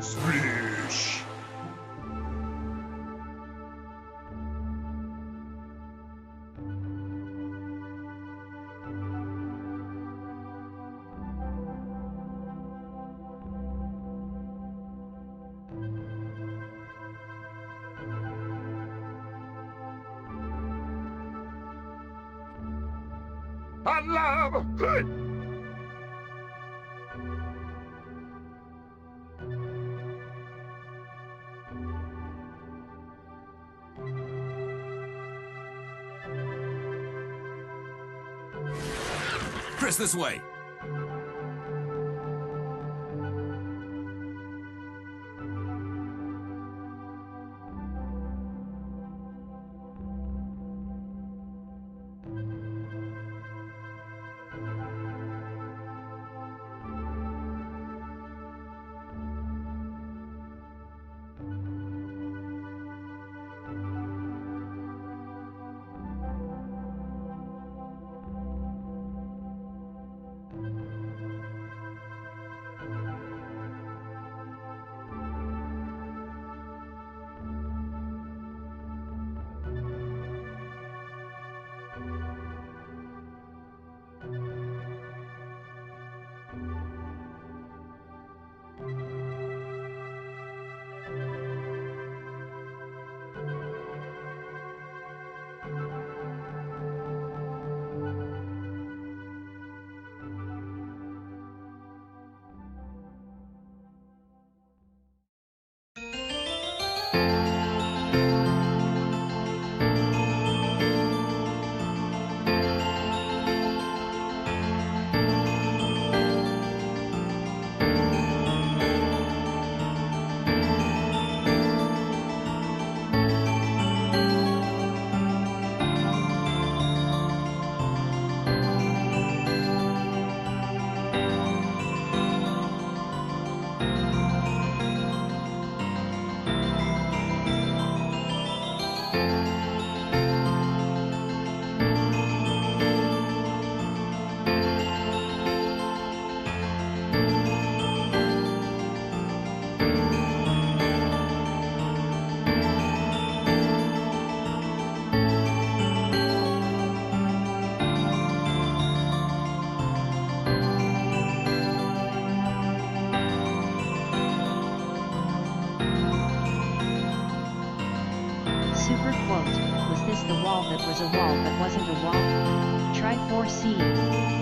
Splish! I love... Chris, this way. Super quote, was this the wall that was a wall that wasn't a wall? Try 4C.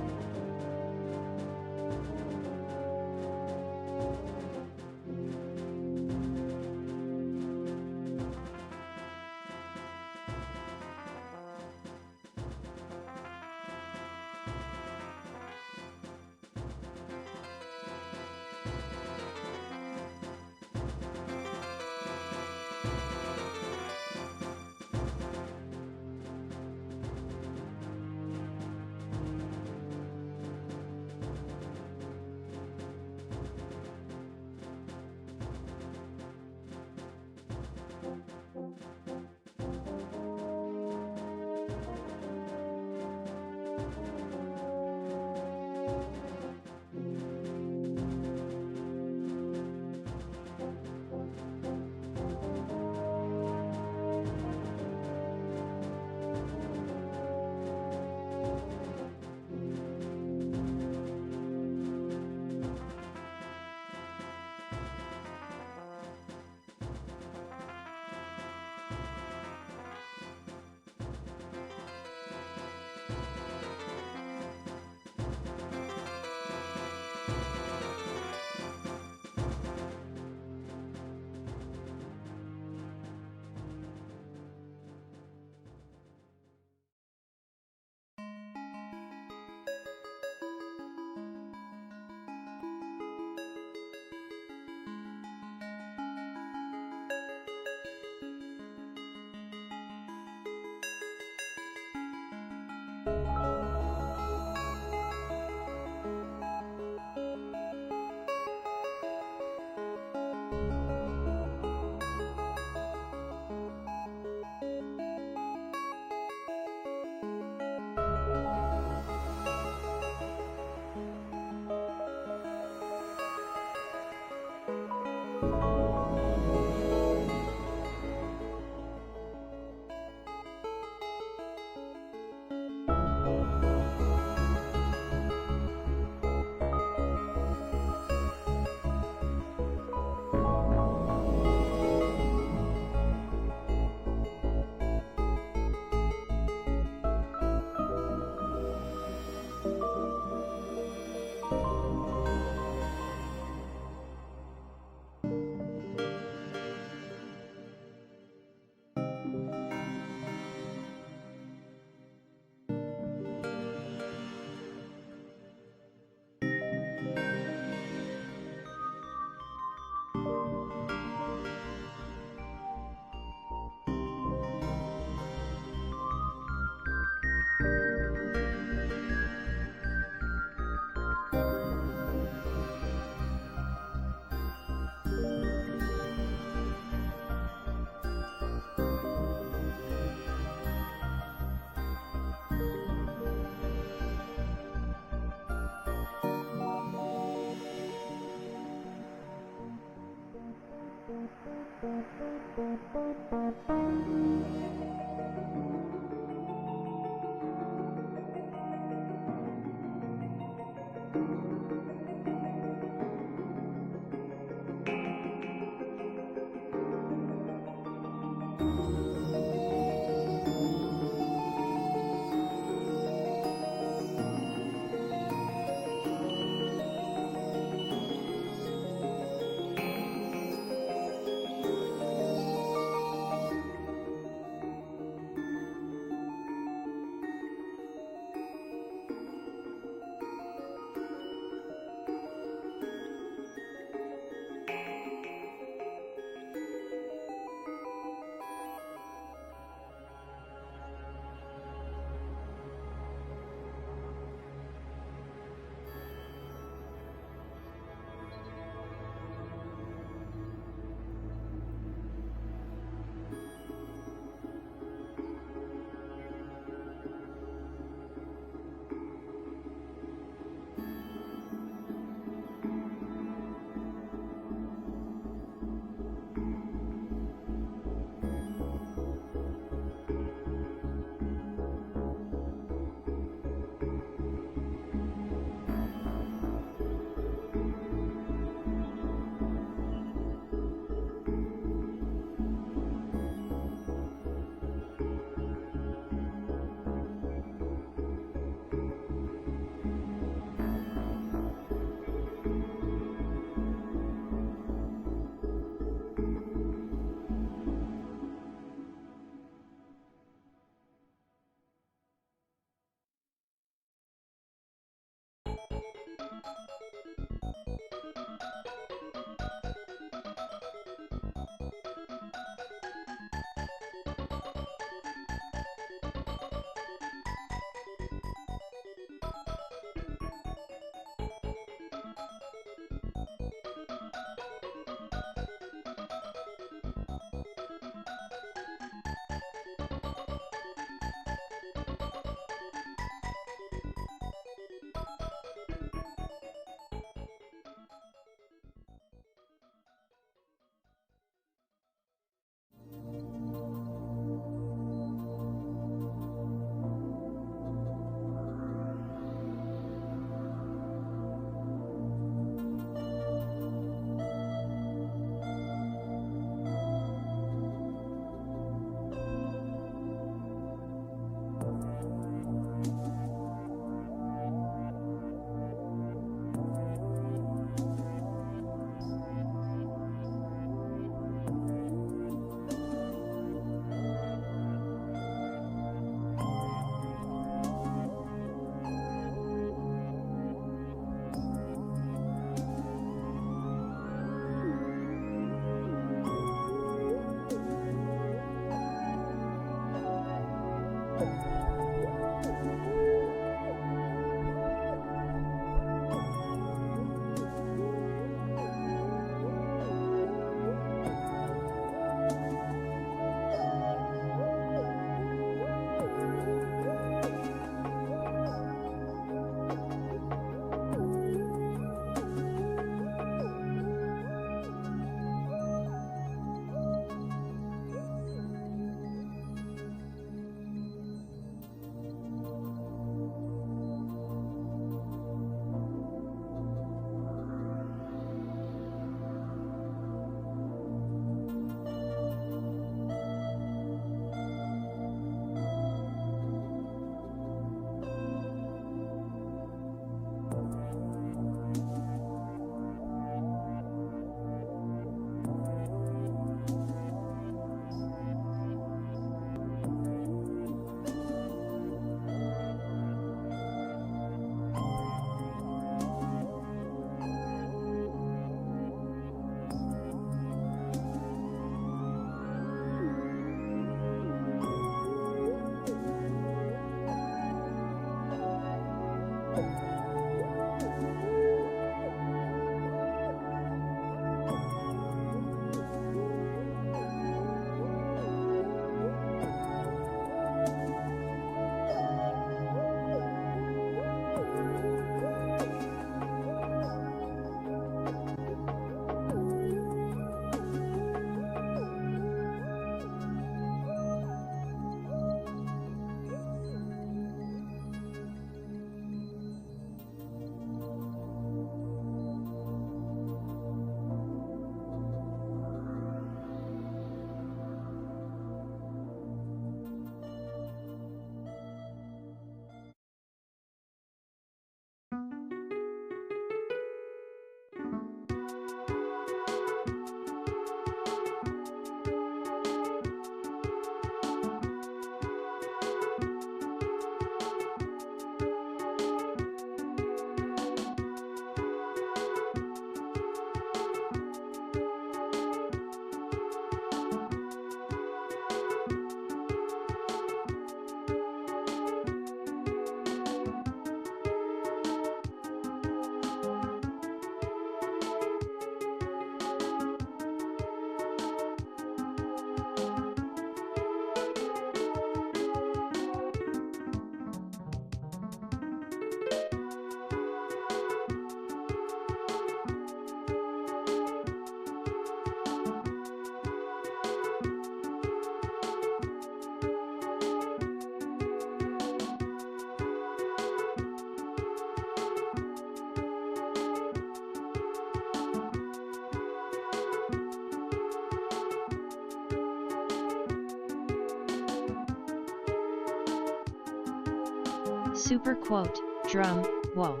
Super quote, drum, whoa.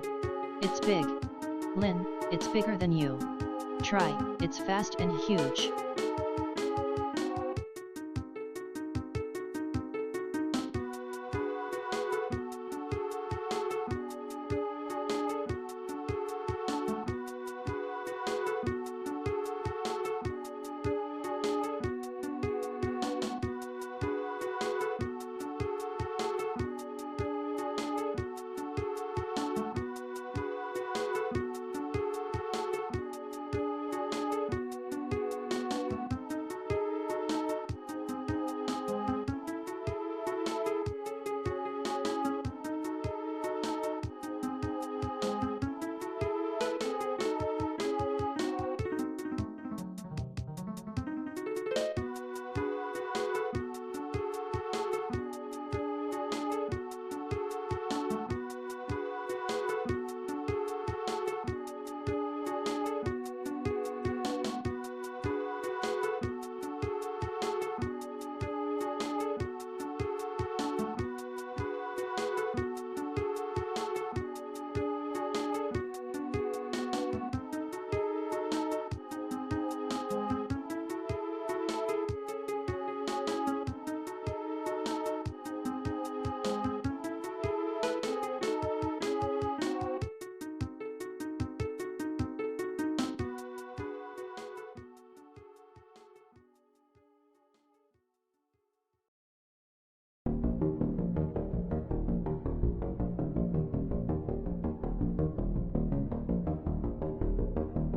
It's big. Lin, it's bigger than you. Try, it's fast and huge.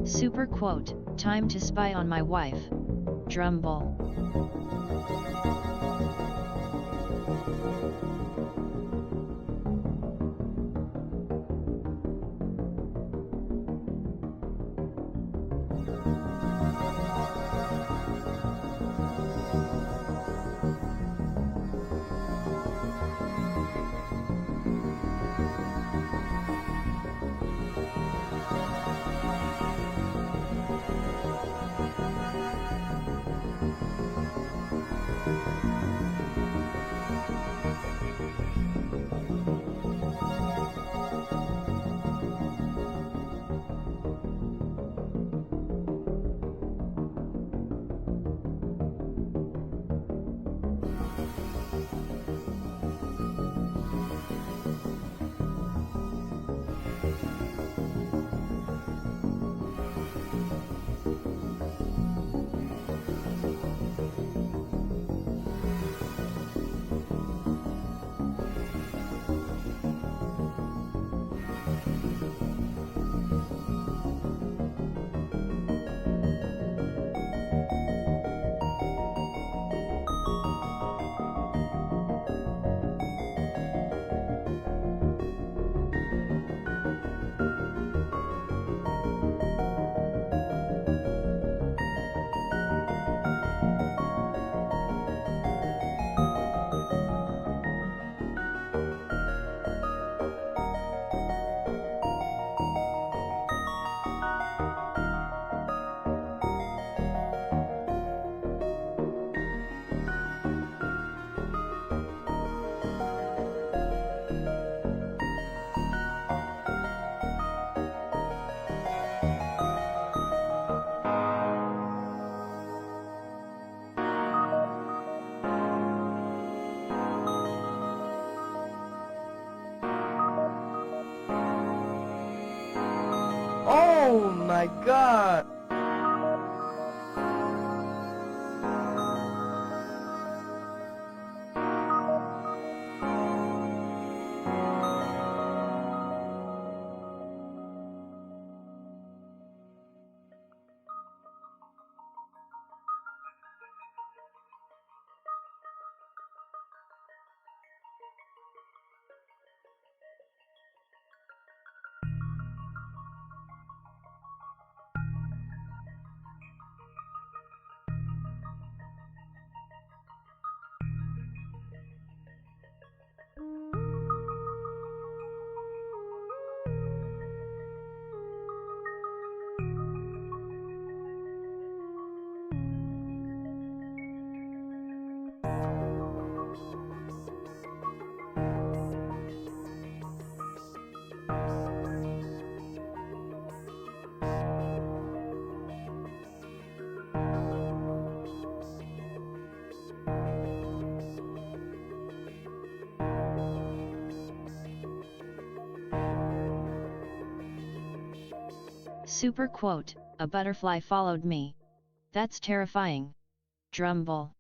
Super quote, time to spy on my wife. Drum ball. Oh my god! Super quote, a butterfly followed me. That's terrifying. Drumble.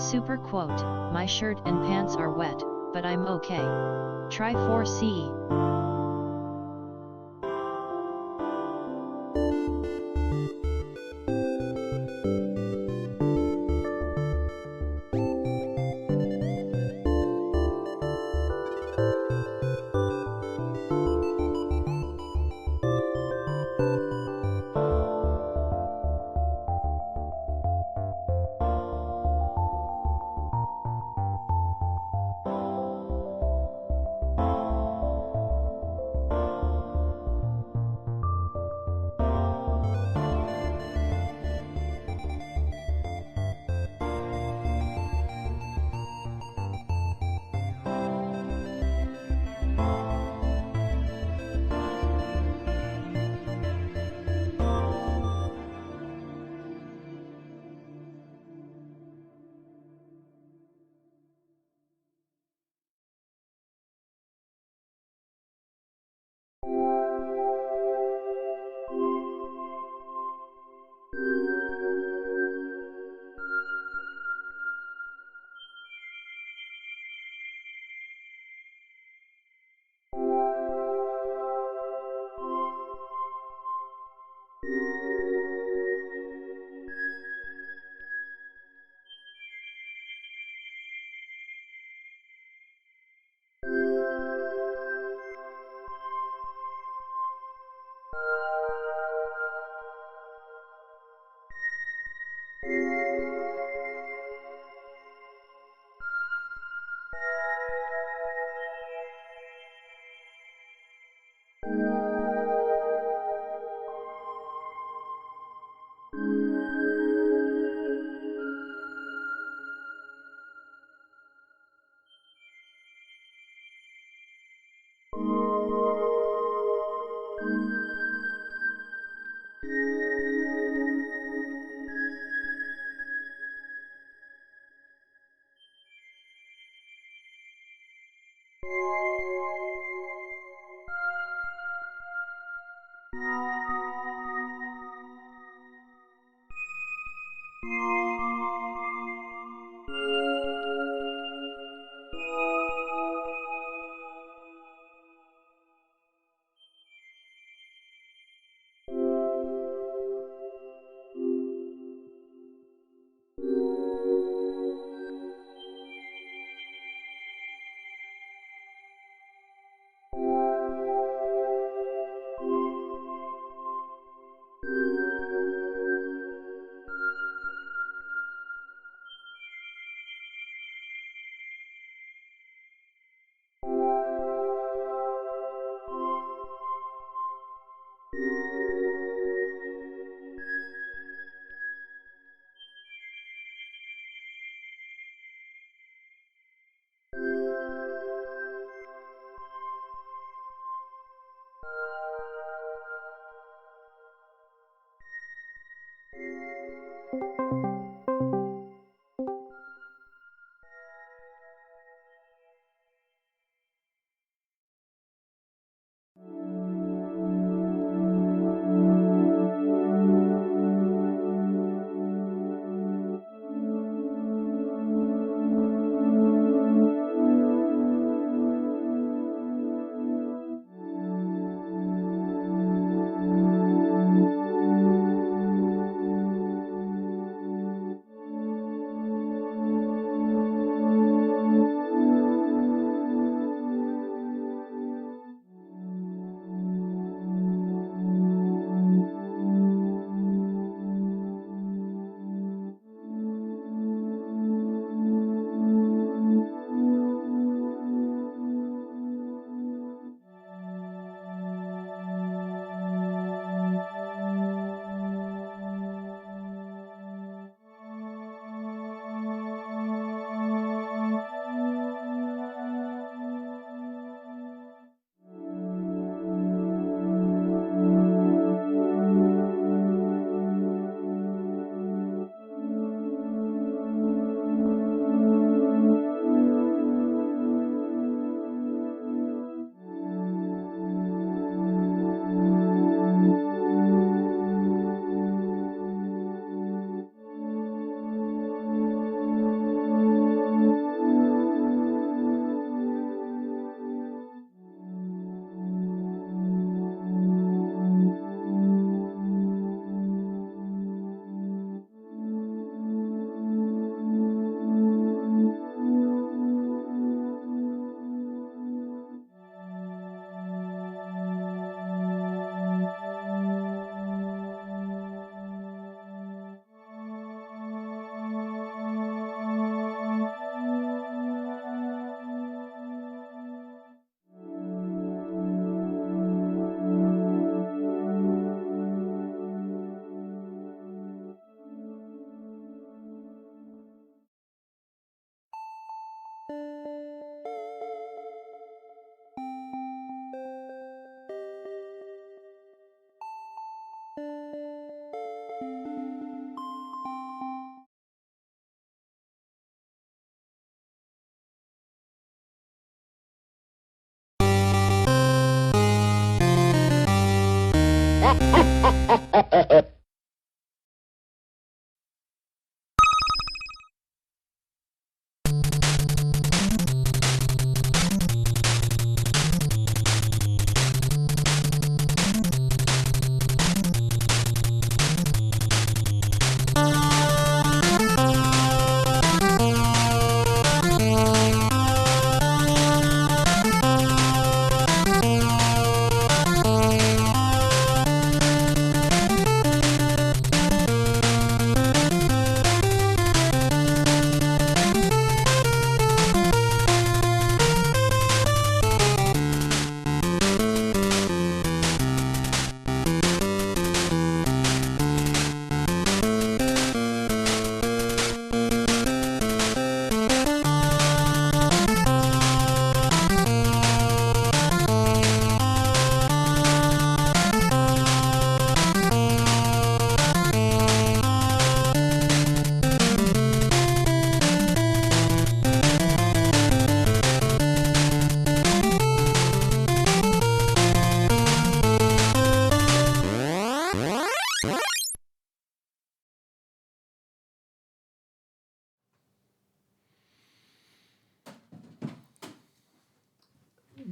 Super quote, my shirt and pants are wet, but I'm okay. Try 4C.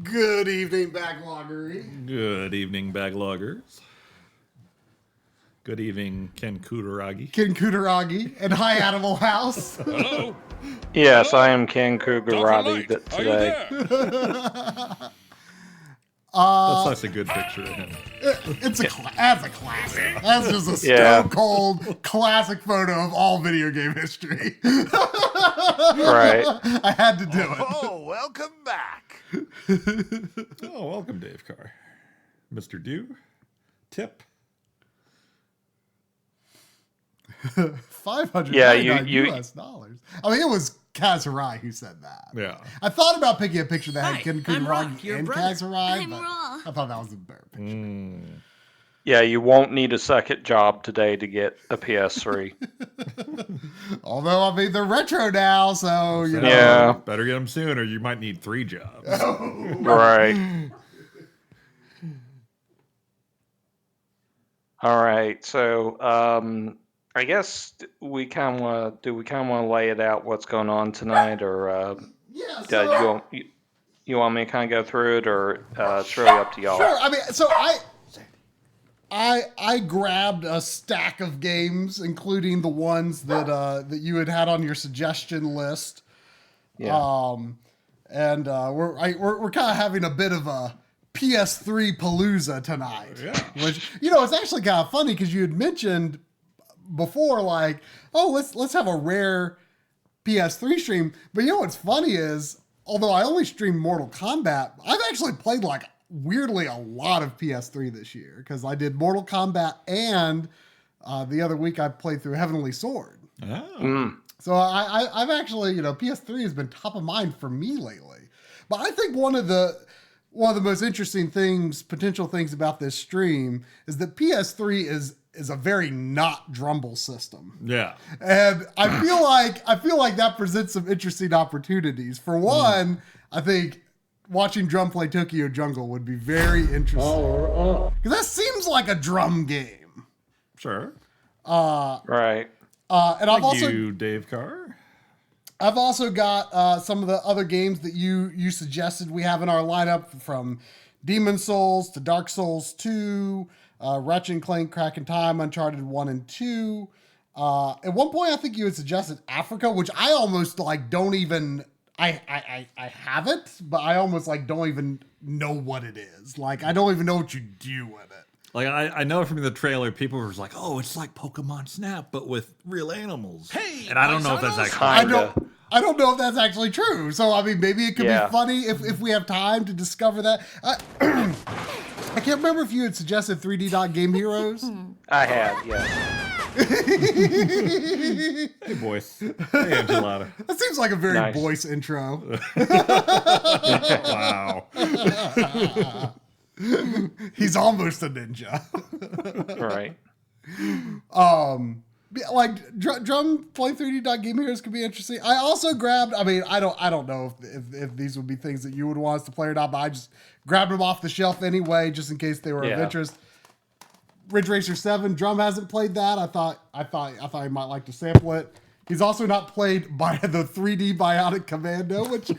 Good evening, Backloggery. Good evening, Backloggers. Good evening, Ken Kutaragi. Ken Kutaragi and Hi Animal House. Hello? Yes, Hello? I am Ken Kugarati Dr. Light, are you today. there? That's such a good picture of him. That's a classic. That's just a Yeah. stone cold classic photo of all video game history. Right. I had to do it. Oh, welcome back. Oh, welcome, Dave Carr. Mr. Dew? Tip? 500 Yeah, US dollars. I mean, it was Kazurai who said that. Yeah. I thought about picking a picture that had Hi, Ken I'm Rock, Kutaragi your and brother. Kazurai, I'm but Raw. I thought that was a better picture. Yeah, you won't need a second job today to get a PS3. Although, I mean, they're retro now, so, you know. Yeah. Better get them soon, or you might need 3 jobs. Right. All right. So, I guess we kind of want to lay it out what's going on tonight, or Yeah, you so, want you want me to kind of go through it, or it's really up to y'all. sure. I mean, so I grabbed a stack of games, including the ones that you had on your suggestion list. Yeah. And we're kind of having a bit of a PS3 palooza tonight. Yeah. Which, you know, it's actually kind of funny because you had mentioned before, like, oh, let's have a rare PS3 stream. But you know what's funny is, although I only streamed Mortal Kombat, I've actually played, like, weirdly a lot of PS3 this year because I did Mortal Kombat, and the other week I played through Heavenly Sword. Oh. So I've actually, you know, PS3 has been top of mind for me lately. But I think one of the most interesting things, potential things about this stream is that PS3 is a very not Drumble system. Yeah. And I feel like that presents some interesting opportunities. For one, I think watching Drum play Tokyo Jungle would be very interesting. Because that seems like a drum game. Sure. Right. And Thank you, Dave Carr. I've also got some of the other games that you suggested we have in our lineup, from Demon Souls to Dark Souls 2, Ratchet & Clank, Crack in Time, Uncharted 1 and 2. At one point, I think you had suggested Africa, which I almost like don't even... I have it, but I almost like don't even know what it is. Like, I don't even know what you do with it. Like, I know from the trailer, people were like, oh, it's like Pokemon Snap, but with real animals. Hey, and I don't know if that's actually Kinda. I don't know if that's actually true. So, I mean, maybe it could Yeah. be funny if we have time to discover that. I can't remember if you had suggested 3D Dot Game Heroes. I have, yeah. Hey, boys. Hey, Enchilada. That seems like a very Nice. voice intro. Wow. He's almost a ninja. Right. Yeah, like drum playing 3D Dot Game Heroes could be interesting. I also grabbed. I mean, I don't know if these would be things that you would want us to play or not, but I just grabbed them off the shelf anyway, just in case they were of Yeah. interest. Ridge Racer 7. Drum hasn't played that. I thought he might like to sample it. He's also not played by the 3D Bionic Commando, which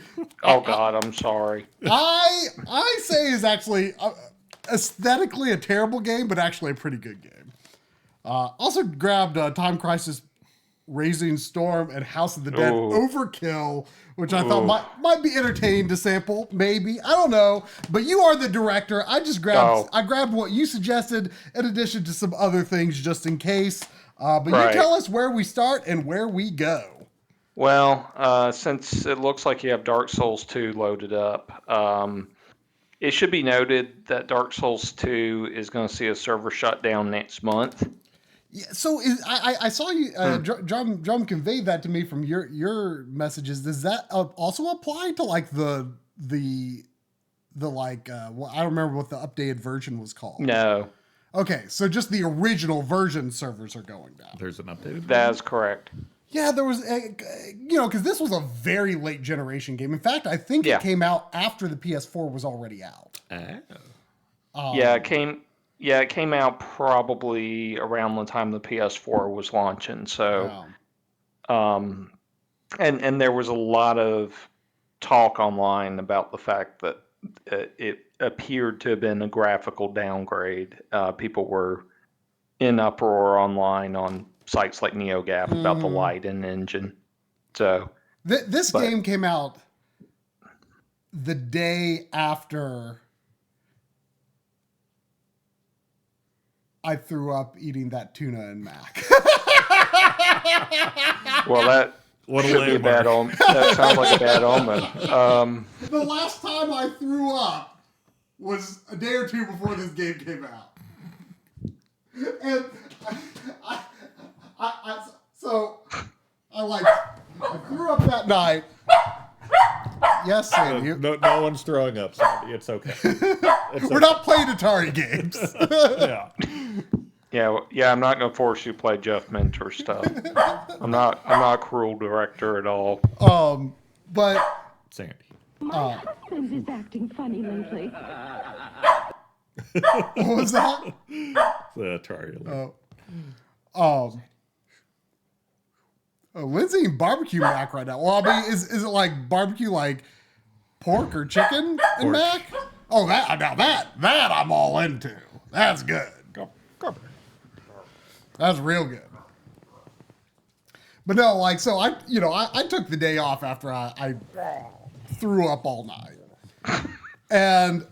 Oh God, I'm sorry. I say is actually aesthetically a terrible game, but actually a pretty good game. Also grabbed Time Crisis Raising Storm and House of the Dead Overkill, which I thought might be entertaining to sample, maybe. I don't know. But you are the director. I grabbed what you suggested in addition to some other things just in case. But you tell us where we start and where we go. Well, since it looks like you have Dark Souls 2 loaded up, it should be noted that Dark Souls 2 is going to see a server shutdown next month. Yeah, so I saw you, Drum conveyed that to me from your messages. Does that also apply to like the like, well, I don't remember what the updated version was called. No. Okay, so just the original version servers are going down. There's an updated version? That is correct. Yeah, there was, because this was a very late generation game. In fact, I think it came out after the PS4 was already out. It came out probably around the time the PS4 was launching. So, and there was a lot of talk online about the fact that it appeared to have been a graphical downgrade. People were in uproar online on sites like NeoGAF about the light in the engine. So this game came out the day after I threw up eating that tuna and mac. Well, that should be a bad omen. That sounds like a bad omen. The last time I threw up was a day or two before this game came out. And I threw up that night. Yes, Sandy. No one's throwing up, Sandy. It's okay. We're not playing Atari games. Yeah, I'm not gonna force you to play Jeff Mentor stuff. I'm not a cruel director at all. But Sandy. My husband is acting funny lately. what was that? The Atari. Lindsay eating barbecue mac right now. Well, I mean, is it like barbecue, like pork or chicken and mac? Oh, that I'm all into. That's good. That's real good. But no, like, so I took the day off after I threw up all night. And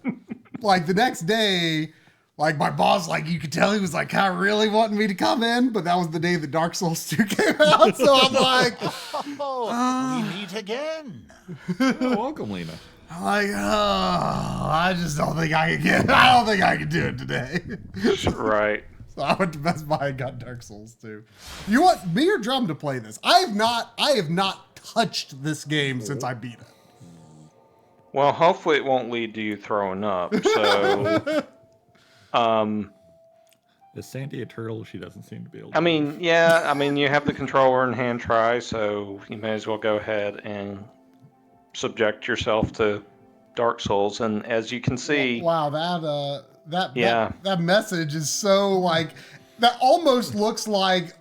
like the next day, like my boss, like you could tell he was like kind of really wanting me to come in, but that was the day that Dark Souls 2 came out. So I'm like, we meet again. Welcome, Lena. I'm like, I just don't think I can do it today. Right. So I went to Best Buy and got Dark Souls 2. You want me or Drum to play this? I have not touched this game since I beat it. Well, hopefully it won't lead to you throwing up. So, Is Sandy a turtle? She doesn't seem to be able to. I mean, you have the controller and hand try, so you may as well go ahead and subject yourself to Dark Souls. And as you can see, wow, that message is so like, that almost looks like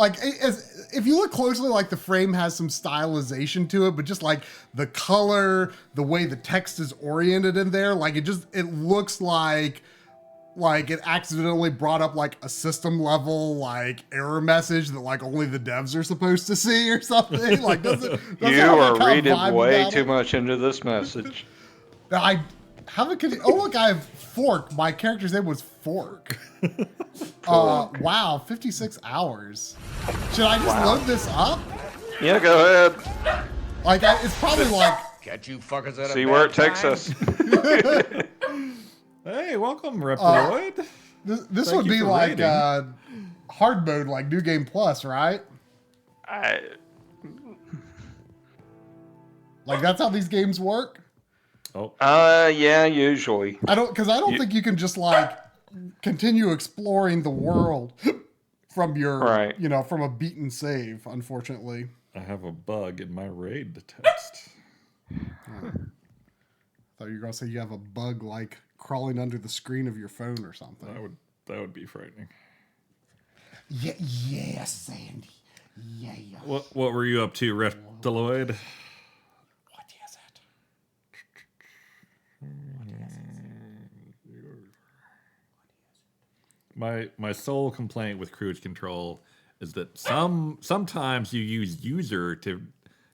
if you look closely, like the frame has some stylization to it, but just like the color, the way the text is oriented in there, like it looks like it accidentally brought up like a system level like error message that like only the devs are supposed to see or something. Like you are reading way too much into this message. I have Fork. My character's name was Fork. Wow, 56 hours. Should I just load this up? Yeah, go ahead. Like, it's probably like... Catch you fuckers at See where it takes us. Hey, welcome, Reploid. This would be like hard mode, like New Game Plus, right? Like, that's how these games work? Oh. Yeah, usually. I don't think you can just like continue exploring the world from your, from a beaten save, unfortunately. I have a bug in my raid to test. I thought you were going to say you have a bug like crawling under the screen of your phone or something. That would be frightening. Yeah, yeah, Sandy. Yeah. What were you up to, Reptiloid? What is it? My sole complaint with cruise control is that sometimes you use user to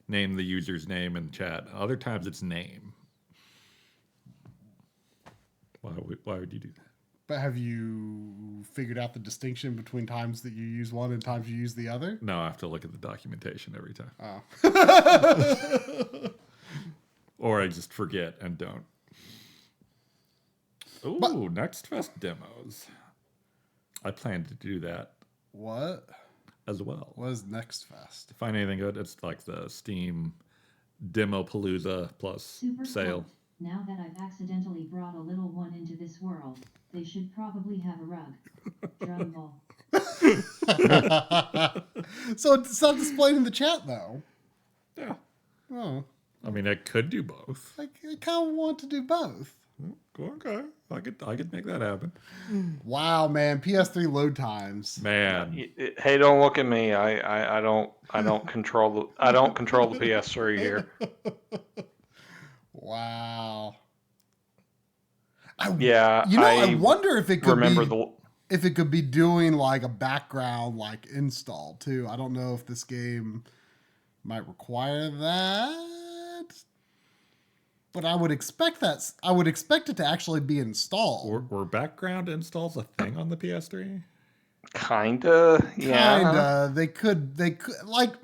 name the user's name in chat. Other times it's name. Why would you do that? But have you figured out the distinction between times that you use one and times you use the other? No, I have to look at the documentation every time. Oh. Or I just forget and don't. Ooh, Next Fest demos. I plan to do that What? as well. What is Next Fest? Find anything good? It's like the Steam Demo Palooza plus Super sale. cool. Now that I've accidentally brought a little one into this world, they should probably have a rug. Drum roll. So it's not displayed in the chat, though. Yeah. Oh. I mean, I could do both. I kind of want to do both. Okay. I could make that happen. Wow, man. PS3 load times. Man. Hey, don't look at me. I don't control the PS3 here. Wow. Yeah, I wonder if it could remember if it could be doing like a background like install too. I don't know if this game might require that, but I would expect that. I would expect it to actually be installed. Were background installs a thing on the PS3? Kinda, yeah. Kinda. They could like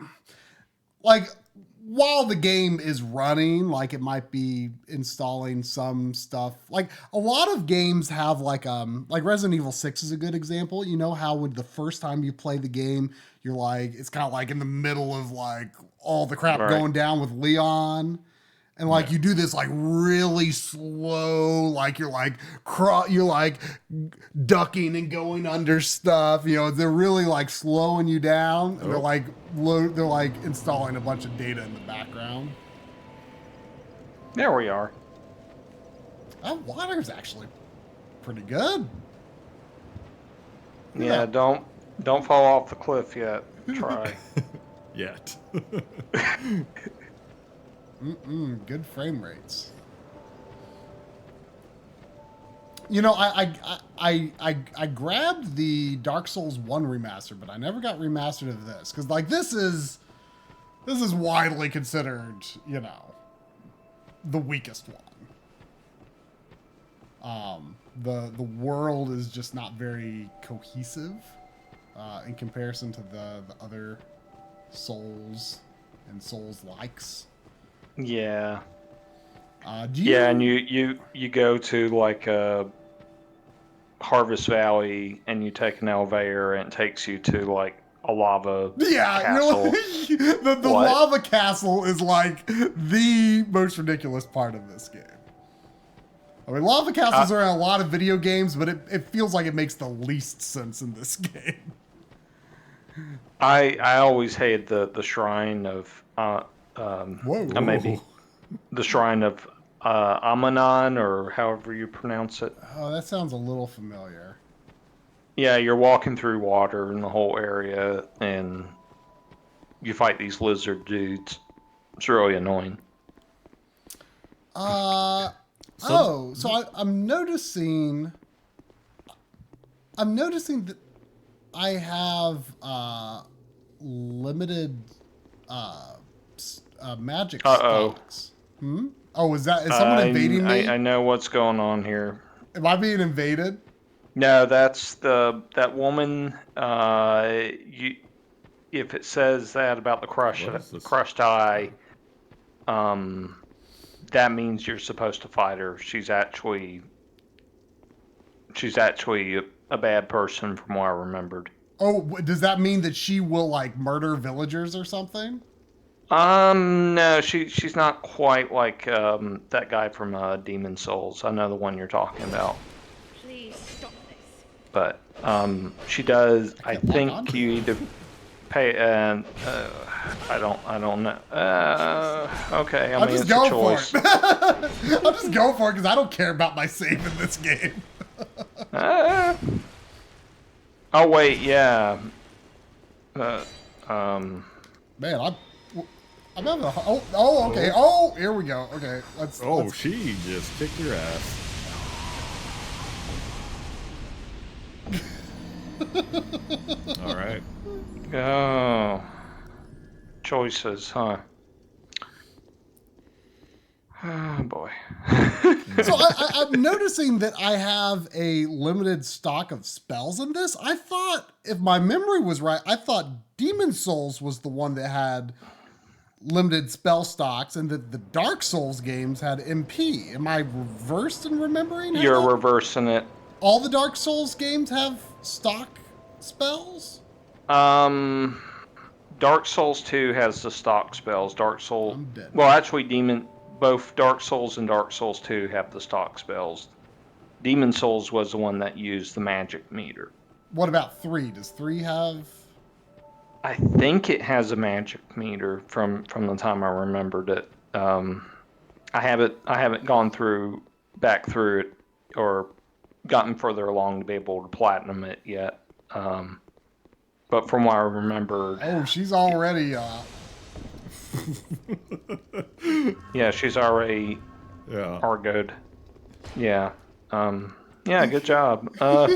while the game is running, like it might be installing some stuff. Like a lot of games have like Resident Evil 6 is a good example. You know how when the first time you play the game, you're like, it's kind of like in the middle of like all the crap going down with Leon. And like you do this like really slow, like you're like ducking and going under stuff. You know, they're really like slowing you down. And they're like installing a bunch of data in the background. There we are. That water's actually pretty good. Yeah, don't fall off the cliff yet. Try. Yet. Good frame rates. You know, I grabbed the Dark Souls 1 remaster, but I never got remastered of this because like this is widely considered, you know, the weakest one. The world is just not very cohesive in comparison to the other Souls and Souls likes. Yeah. And you go to like Harvest Valley and you take an elevator and it takes you to like a lava castle. You know, the lava castle is like the most ridiculous part of this game. I mean, lava castles are in a lot of video games, but it feels like it makes the least sense in this game. I always hated the shrine of maybe the shrine of Amanon, or however you pronounce it. Oh, that sounds a little familiar. Yeah, you're walking through water in the whole area, and you fight these lizard dudes. It's really annoying. So I'm noticing that I have limited magic stocks. Oh, is someone invading me? I know what's going on here. Am I being invaded? No, that's that woman. If it says that about the crushed eye, that means you're supposed to fight her. She's actually a bad person, from what I remembered. Oh, does that mean that she will like murder villagers or something? No, she's not quite like that guy from Demon Souls. I know the one you're talking about. Please stop this. But she does. I think you either pay and I don't know. Okay, I mean, it's a choice. I'll just go for it because I don't care about my save in this game. Oh wait, yeah. Man, I'm having a... Oh, okay. Oh, here we go. Okay, let's... She just kicked your ass. All right. Oh. Choices, huh? Oh boy. So I'm noticing that I have a limited stock of spells in this. I thought, if my memory was right, I thought Demon Souls was the one that had limited spell stocks, and that the Dark Souls games had MP. Am I reversed in remembering? You're reversing it. All the Dark Souls games have stock spells? Dark Souls 2 has the stock spells. Dark Souls. I'm dead. Well, actually, both Dark Souls and Dark Souls 2 have the stock spells. Demon Souls was the one that used the magic meter. What about 3? Does 3 have... I think it has a magic meter from the time I remembered it. I haven't gone back through it or gotten further along to be able to platinum it yet. But from what I remember, Oh, she's already... yeah, she's already Argoed. Yeah. Yeah, good job. I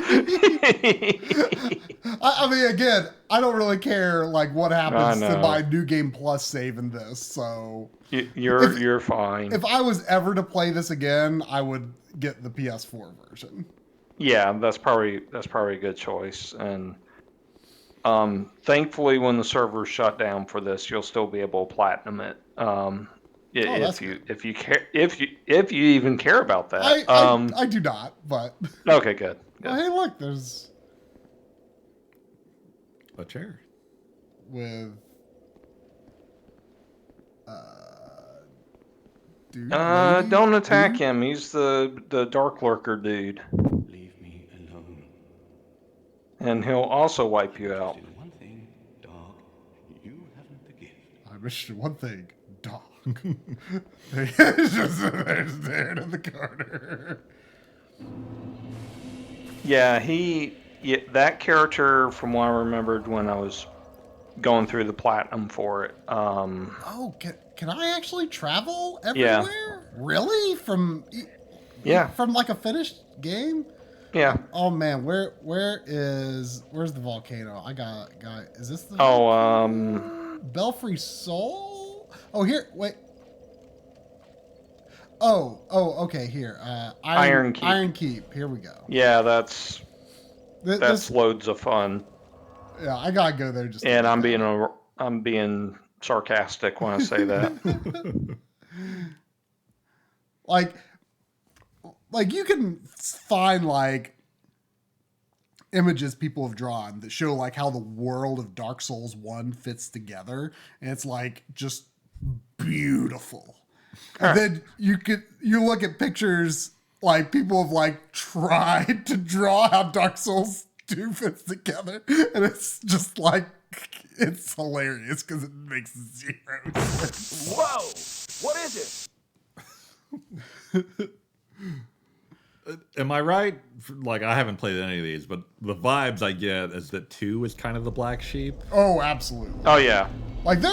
mean, again, I don't really care like what happens to my New Game Plus save in this. So you're fine. If I was ever to play this again, I would get the PS4 version. Yeah, that's probably a good choice. And thankfully, when the servers shut down for this, you'll still be able to platinum it. If you even care about that. I do not, but okay, good. Well, hey, look, there's a chair with dude. Don't attack him. He's the Dark Lurker dude. Leave me alone. And he'll also wipe you out. One thing, dog, you haven't the gift. I wish you one thing, dog. It's just there in the corner. Yeah, that character, from what I remembered when I was going through the platinum for it. Can I actually travel everywhere? Yeah. Really? From like a finished game? Yeah. Oh man, where's the volcano? I got is this the Belfry Soul? Oh, here, wait. Oh, okay, here. Iron Keep. Iron Keep. Here we go. Yeah, that's loads of fun. Yeah, I gotta go there just. And I'm being sarcastic when I say that. like you can find like images people have drawn that show like how the world of Dark Souls 1 fits together, and it's like just beautiful. And then you look at pictures like people have like tried to draw how Dark Souls 2 fits together, and it's just like it's hilarious because it makes zero sense. Whoa! What is it? Am I right? Like, I haven't played any of these, but the vibes I get is that 2 is kind of the black sheep. Oh, absolutely. Oh yeah. Like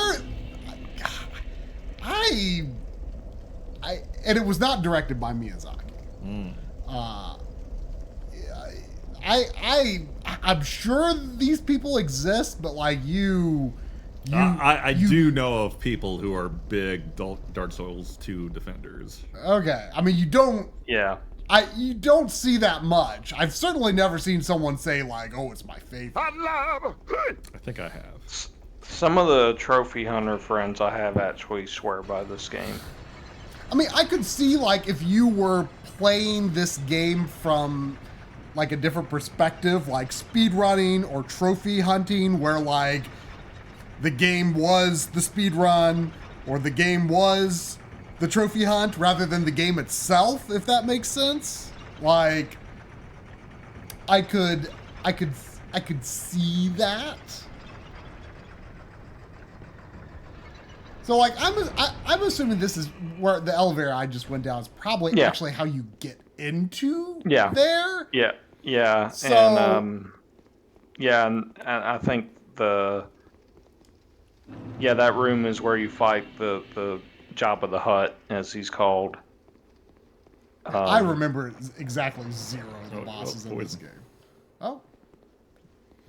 and it was not directed by Miyazaki. I'm sure these people exist, but like I do know of people who are big Dark Souls 2 defenders. Okay, I mean you don't see that much. I've certainly never seen someone say like, "Oh, it's my favorite." I think I have. Some of the trophy hunter friends I have actually swear by this game. I mean, I could see like if you were playing this game from like a different perspective, like speedrunning or trophy hunting, where like the game was the speedrun or the game was the trophy hunt rather than the game itself, if that makes sense. Like I could see that. So like I'm assuming this is where the elevator I just went down is probably actually how you get into there. Yeah. So and Yeah, and I think that room is where you fight the Jabba the Hutt, as he's called. I remember exactly 0 of the Oh, bosses in poison. this game. Oh,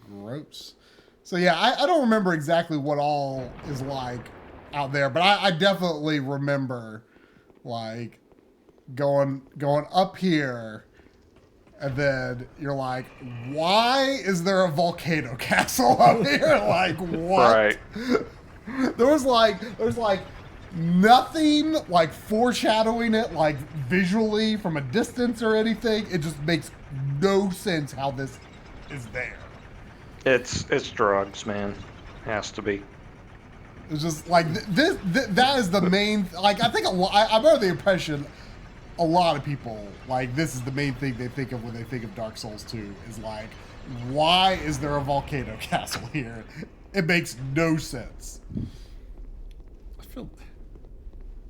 gross. So yeah, I don't remember exactly what all is like out there, but I definitely remember like going up here, and then you're like, why is there a volcano castle up here? Like what? Right. There was like nothing like foreshadowing it like visually from a distance or anything. It just makes no sense how this is there. It's drugs, man. Has to be. It's just like that is the main, like I think I'm under the impression a lot of people, like this is the main thing they think of when they think of Dark Souls 2 is like, why is there a volcano castle here? It makes no sense.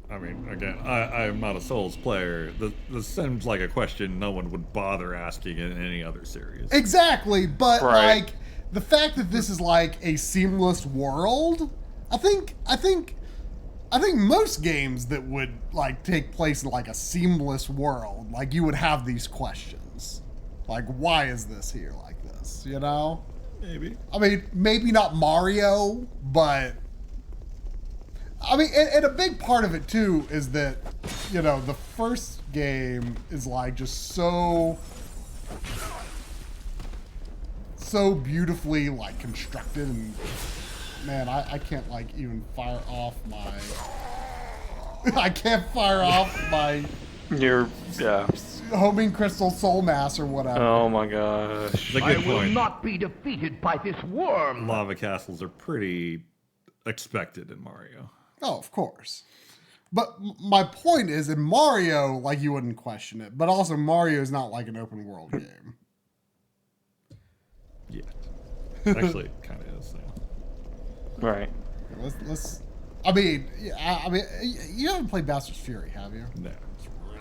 I mean, again, I'm not a Souls player. This seems like a question no one would bother asking in any other series. Exactly, but Right. like the fact that this is like a seamless world, I think most games that would like take place in like a seamless world, like you would have these questions. Like, why is this here like this? You know? Maybe. I mean, maybe not Mario, but I mean, and a big part of it too is that, you know, the first game is like just so beautifully like constructed, and man, I can't like even fire off my I can't fire off my homing crystal soul mass or whatever. Oh my gosh. It's a good point. not be defeated by this worm. Lava castles are pretty expected in Mario. Oh, of course. But my point is, in Mario, like, you wouldn't question it. But also, Mario is not like an open world game. Yeah. Actually, it kind of is. Yeah. Right. Let's. I mean, you haven't played Bastard's Fury, have you? No. It's really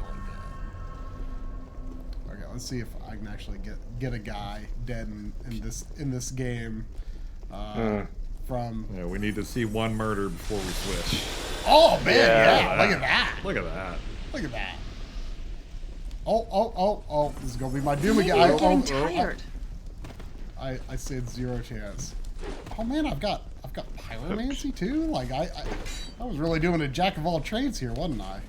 good. Okay, let's see if I can actually get a guy dead in this game. From. Yeah, we need to see one murder before we switch. Oh man, Yeah. yeah! Look at that! Look at that. Look at that! Oh! This is gonna be my doom Maybe again. you're getting tired. I said 0 chance. Oh man, I've got pyromancy too. Like I was really doing a jack of all trades here, wasn't I?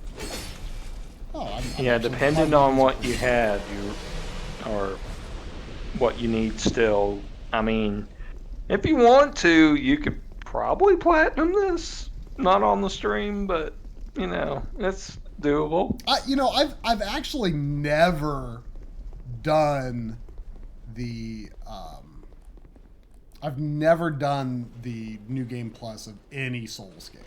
Oh, I'm Yeah, actually depending fine. on what you had, or what you need still. I mean, if you want to, you could probably platinum this. Not on the stream, but you know, it's doable. I've actually never done the New Game Plus of any Souls game.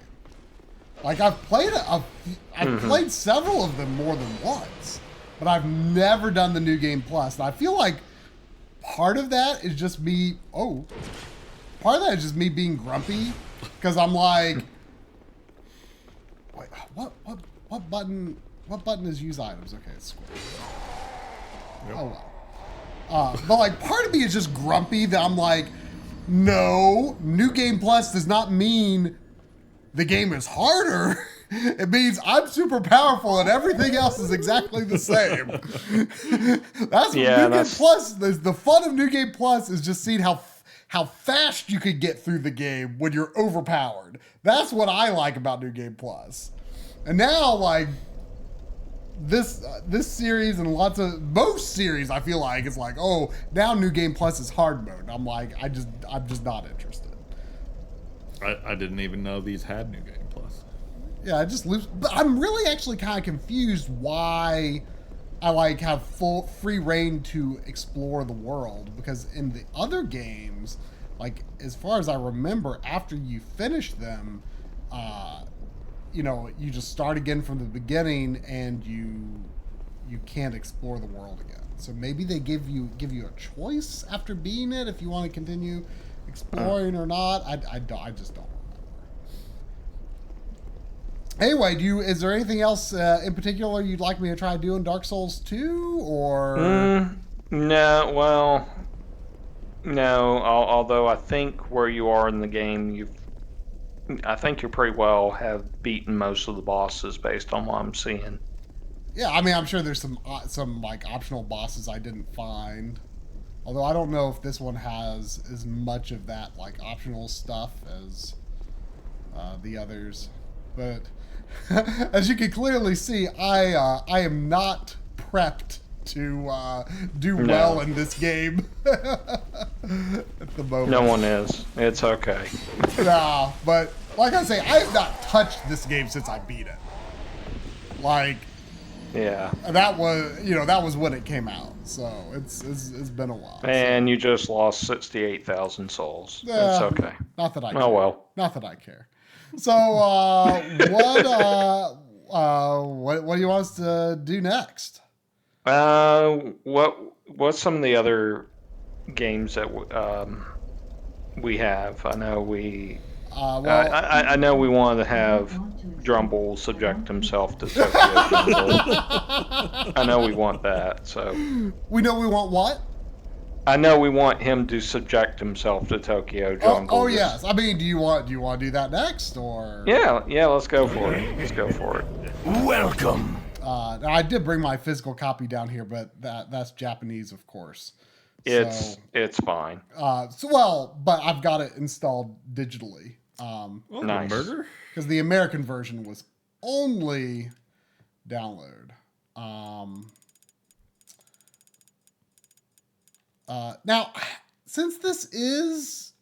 Like I've played several of them more than once, but I've never done the New Game Plus. And I feel like part of that is just me. Part of that is just me being grumpy because I'm like, wait, what button? What button is use items? Okay, it's square. Yep. Oh well. But like part of me is just grumpy that I'm like, no, New Game Plus does not mean the game is harder. It means I'm super powerful and everything else is exactly the same. That's what New Game Plus. The fun of New Game Plus is just seeing how fast you can get through the game when you're overpowered. That's what I like about New Game Plus. And now, like this series and most series, I feel like it's like, oh, now New Game Plus is hard mode. I'm like, I'm just not interested. I didn't even know these had New Game Plus. Yeah, I just lose. But I'm really actually kind of confused why I like have full free reign to explore the world, because in the other games, like as far as I remember, after you finish them, you just start again from the beginning and you can't explore the world again. So maybe they give you a choice after beating it if you want to continue exploring or not. I just don't remember. Anyway, is there anything else in particular you'd like me to try doing Dark Souls 2 or? No, well, No, although I think where you are in the game, I think you pretty well have beaten most of the bosses based on what I'm seeing. Yeah, I mean, I'm sure there's some like optional bosses I didn't find. Although I don't know if this one has as much of that like optional stuff as the others. But as you can clearly see, I am not prepped to do well in this game at the moment. No one is. It's okay. Nah, but like I say, I have not touched this game since I beat it. Like, Yeah. that was when it came out. So it's been a while. And you just lost 68,000 souls. It's okay. Not that I care. Oh well. Not that I care. So what do you want us to do next? What's some of the other games that we have? I know we. I know we wanted to have Drumble subject himself to Tokyo Jungle. I know we want that. So. We know we want what? I know we want him to subject himself to Tokyo Jungle. Oh yes. I mean, do you want to do that next or? Yeah. Let's go for it. Let's go for it. Welcome. I did bring my physical copy down here, but that's Japanese, of course. It's fine. But I've got it installed digitally. Nice. Because the American version was only download. Now, since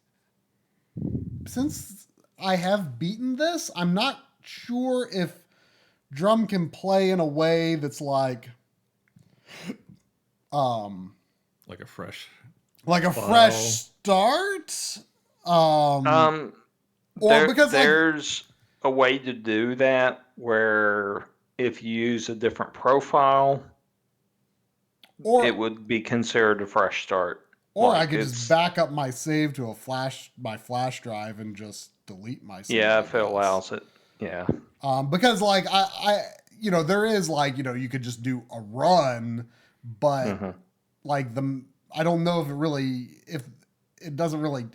I have beaten this, I'm not sure if Drum can play in a way that's like a fresh start. There's a way to do that where if you use a different profile, it would be considered a fresh start. Or I could just back up my save to my flash drive and just delete my save. Yeah, if it allows it. Yeah. Because like I there is like, you could just do a run, but like I don't know if it doesn't really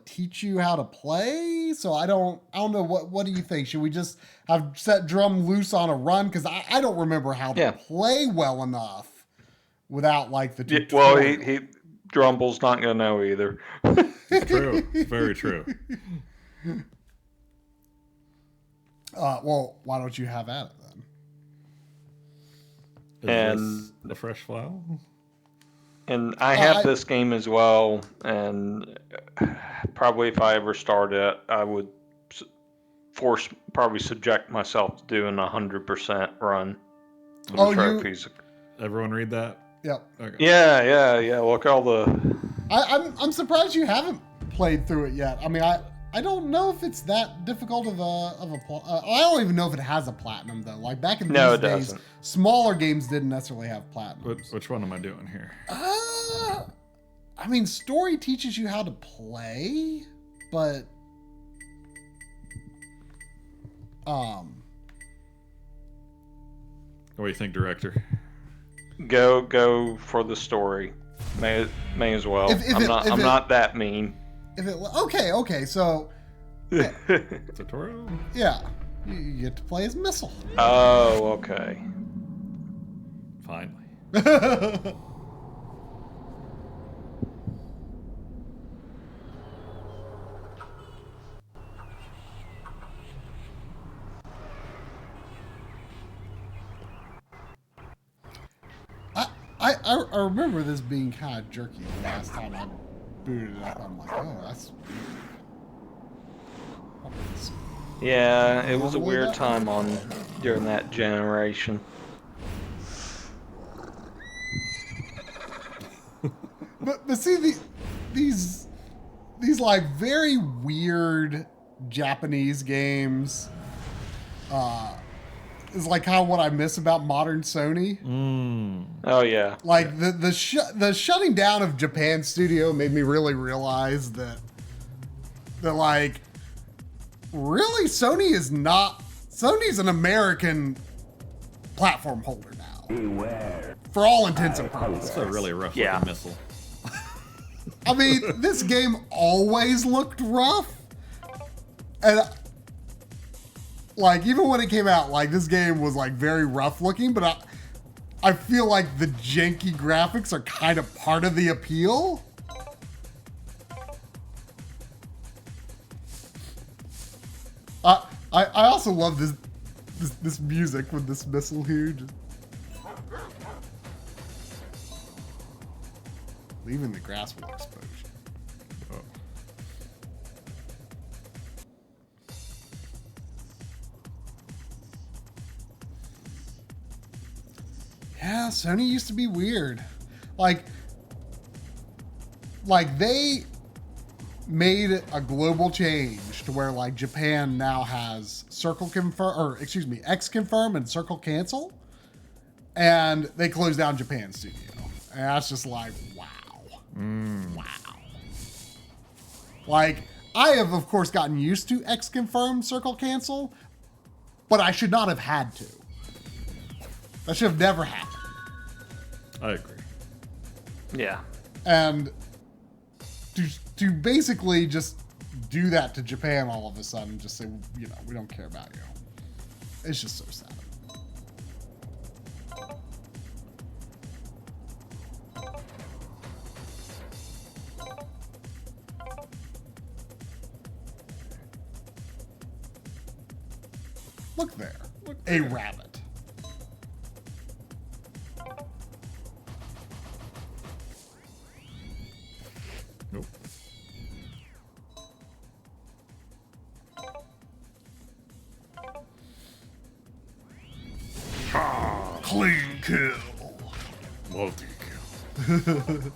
teach you how to play. So I don't know what do you think? Should we just have set Drum loose on a run? Because I don't remember how to play well enough without like the tutorial. Well, he Drumble's not gonna know either. True, very true. Well, why don't you have at it then? Is this a fresh file? And I have this game as well, and probably if I ever start it, I would probably subject myself to doing 100% run for the trophies. Everyone read that? Yep. Okay. Yeah. Look, all the. I'm surprised you haven't played through it yet. I mean, I don't know if it's that difficult of a I don't even know if it has a platinum though. Like back in these days, smaller games didn't necessarily have platinum. Which one am I doing here? I mean, story teaches you how to play, but what do you think, director? Go for the story. May as well. I'm not that mean. Okay, so tutorial? Yeah. You get to play as Missile. Oh, okay. Finally. I remember this being kind of jerky the last time I booted it up. I'm like, oh, that's... Yeah, it was a weird time during that generation. But see, these like very weird Japanese games is like kind of what I miss about modern Sony. Oh yeah. Like the shutting down of Japan studio made me really realize that like really Sony's an American platform holder now. Beware. For all intents and purposes. That's a really rough looking missile. I mean, this game always looked rough. And like, even when it came out, like, this game was like very rough looking, but I feel like the janky graphics are kind of part of the appeal. I also love this music with this missile here. Just leaving the grass will expose you. Oh. Yeah, Sony used to be weird. Like they made a global change to where like Japan now has X confirm and circle cancel, and they closed down Japan studio, and that's just like wow. Like, I have of course gotten used to X confirm circle cancel, but I should not have had to. That should have never happened. I agree. Yeah. And to basically just do that to Japan all of a sudden, just say, you know, we don't care about you. It's just so sad. Look there. A rabbit. Nope. Clean kill. Multi-kill.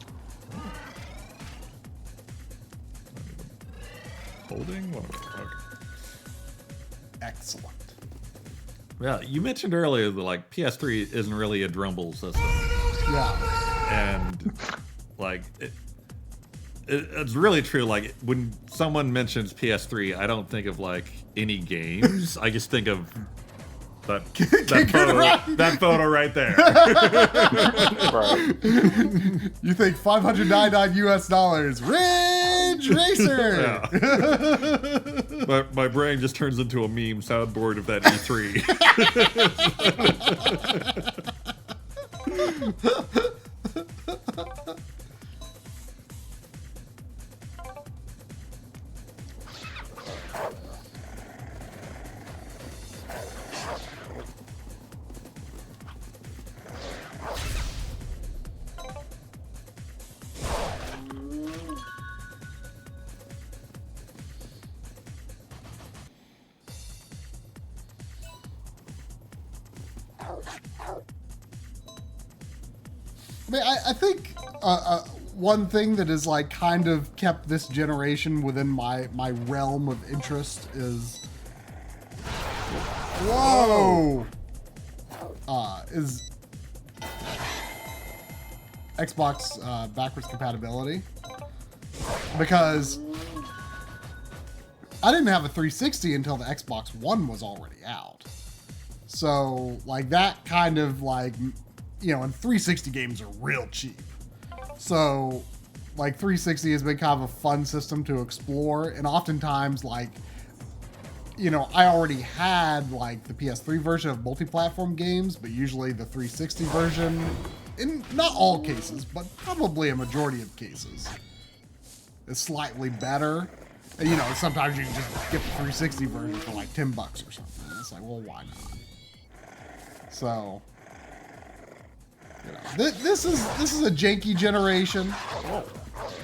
Holding? Okay. Excellent. Yeah, you mentioned earlier that like PS3 isn't really a Drumble system. Yeah. And like it's really true. Like when someone mentions PS3, I don't think of like any games. I just think of that photo right there. Right. You think $599 Ridge Racer. Yeah. my brain just turns into a meme soundboard of that E3. I mean, I think one thing that has like kind of kept this generation within my realm of interest is is Xbox backwards compatibility, because I didn't have a 360 until the Xbox One was already out. So like that kind of like, you know, and 360 games are real cheap. So like 360 has been kind of a fun system to explore, and oftentimes like, you know, I already had like the PS3 version of multi-platform games, but usually the 360 version, in not all cases, but probably a majority of cases, is slightly better. And, you know, sometimes you can just get the 360 version for like $10 or something. It's like, well, why not? So, you know, this is a janky generation.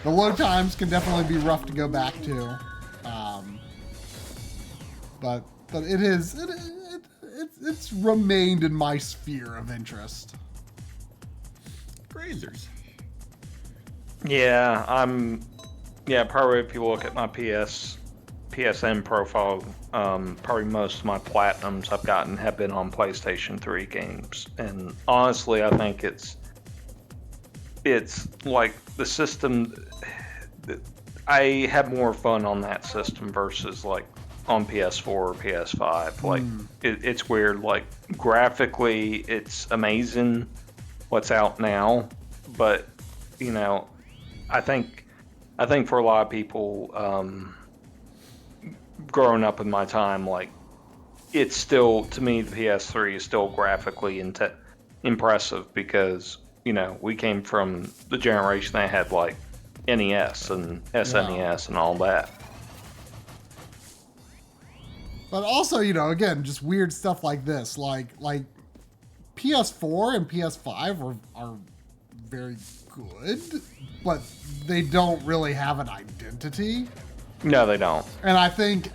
The load times can definitely be rough to go back to, but it's remained in my sphere of interest. Grazers. Yeah, probably if you look at my PSN profile, probably most of my platinums I've gotten have been on PlayStation 3 games. And honestly, I think it's like the system, I have more fun on that system versus like on PS4 or PS5. Like it's weird, like graphically it's amazing what's out now, but you know, I think I think for a lot of people, growing up in my time, like, it's still, to me, the PS3 is still graphically impressive because, you know, we came from the generation that had, like, NES and SNES and all that. But also, you know, again, just weird stuff like this, like PS4 and PS5 are very good, but they don't really have an identity. No, they don't. And I think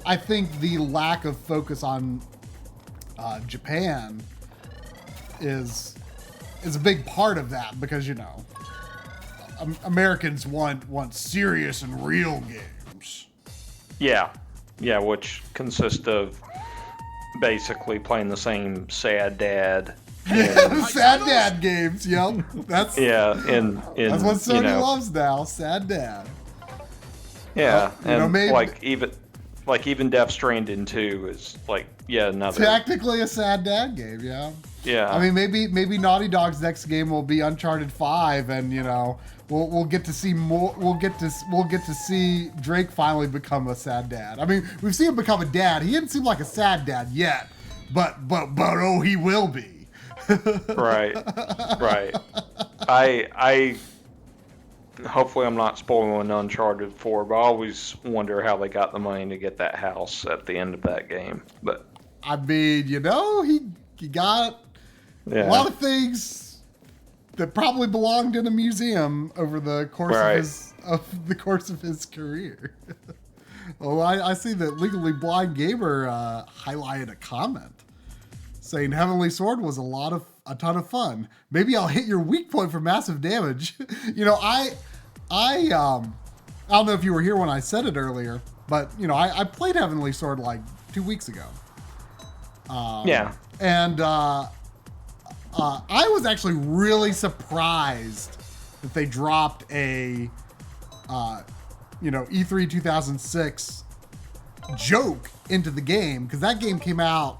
the lack of focus on Japan is a big part of that, because, you know, Americans want serious and real games. Yeah, which consist of basically playing the same sad dad. Yeah, sad dad games. Yep, that's and that's what Sony you know, loves now. Sad dad. Yeah, you know, and maybe, even Death Stranding 2 is like another technically a sad dad game. Yeah. Yeah. I mean, maybe Naughty Dog's next game will be Uncharted 5, and, you know, we'll get to see more. We'll get to see Drake finally become a sad dad. I mean, we've seen him become a dad. He didn't seem like a sad dad yet, but oh, he will be. Right. I hopefully I'm not spoiling Uncharted 4, but I always wonder how they got the money to get that house at the end of that game. But I mean, you know, he got a lot of things that probably belonged in a museum over the course of his career. Well, I see that Legally Blind Gamer highlighted a comment saying Heavenly Sword was a ton of fun. Maybe I'll hit your weak point for massive damage. You know, I don't know if you were here when I said it earlier, but, you know, I played Heavenly Sword like 2 weeks ago. And I was actually really surprised that they dropped a, E3 2006 joke into the game, because that game came out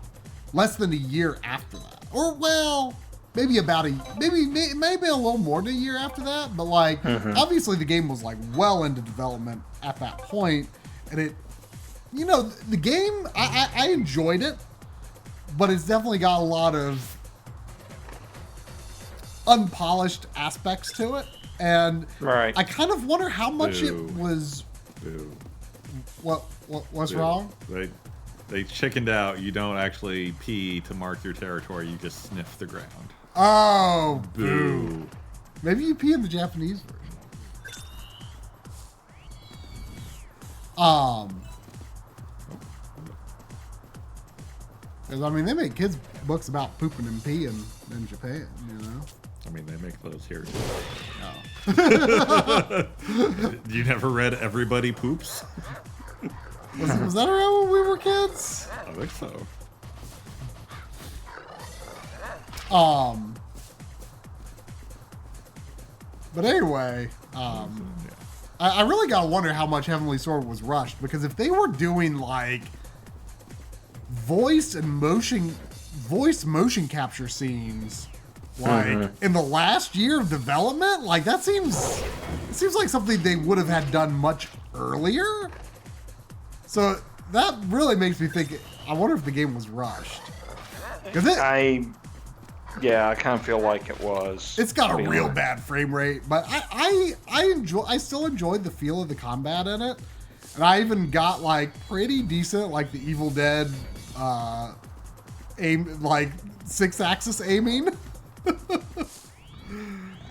less than a year after that. Or, well, maybe a little more than a year after that. But, like, obviously the game was, like, well into development at that point. And it, you know, the game, I enjoyed it, but it's definitely got a lot of unpolished aspects to it, and I kind of wonder how much it was. What's wrong? They chickened out. You don't actually pee to mark your territory. You just sniff the ground. Oh, boo! Maybe you pee in the Japanese version. Because, I mean, they make kids' books about pooping and peeing in Japan, you know? I mean, they make those here, too. Oh. You never read Everybody Poops? Was that around when we were kids? I think so. But anyway, I really gotta wonder how much Heavenly Sword was rushed, because if they were doing, like, voice motion capture scenes, like, in the last year of development, like, it seems like something they would have had done much earlier. So that really makes me think, I wonder if the game was rushed. I kind of feel like it was. It's got a real bad frame rate, but I still enjoyed the feel of the combat in it. And I even got, like, pretty decent, like, the Evil Dead aim, like, 6-axis aiming.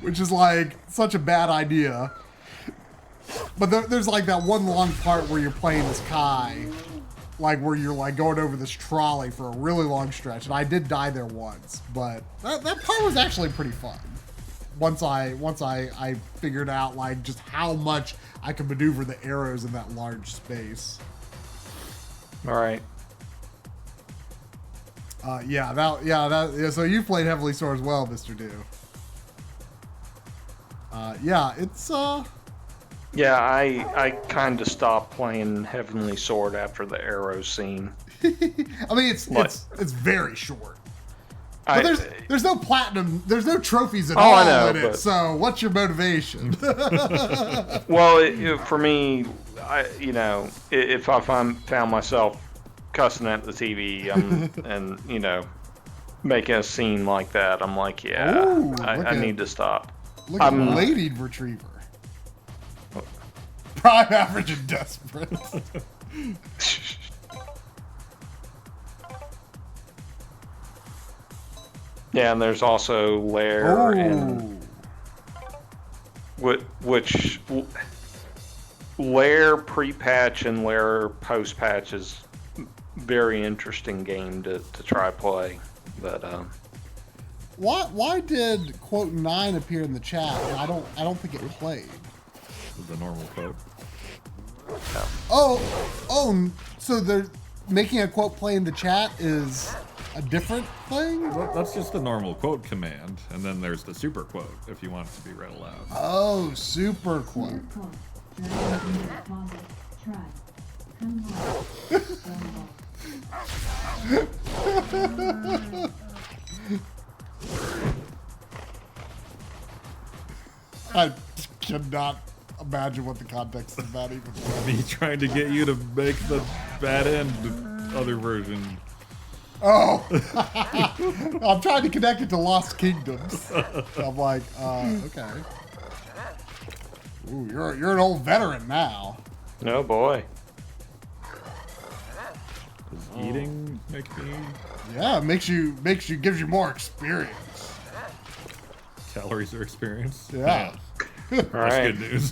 Which is, like, such a bad idea. But there's, like, that one long part where you're playing as Kai, like, where you're, like, going over this trolley for a really long stretch, and I did die there once, but that part was actually pretty fun. Once I figured out, like, just how much I could maneuver the arrows in that large space. All right. So you played Heavenly Sword as well, Mr. Dew. It's Yeah, I kind of stopped playing Heavenly Sword after the arrow scene. I mean, it's very short. But there's no platinum, there's no trophies at Oh, all I know, in it. but- So what's your motivation? Well, for me, if I found myself cussing at the TV and making a scene like that, I'm like, yeah, Ooh, I need to stop. Look at Lady Retriever. Prime, average, and desperate. Yeah, and there's also Lair and Ooh. which Lair pre-patch and Lair post-patch is very interesting game to try play, but Why did quote 9 appear in the chat? And I don't think it played. The normal quote. Oh, so they're making a quote play in the chat is a different thing? Well, that's just the normal quote command, and then there's the super quote if you want it to be read aloud. Oh, super quote. I cannot imagine what the context of that even was. Me trying to get you to make the bad end other version. Oh, I'm trying to connect it to Lost Kingdoms. I'm like, okay. Ooh, you're an old veteran now. no boy. Does eating make me Yeah, it gives you more experience. calories or experience? Yeah. All That's right. good news.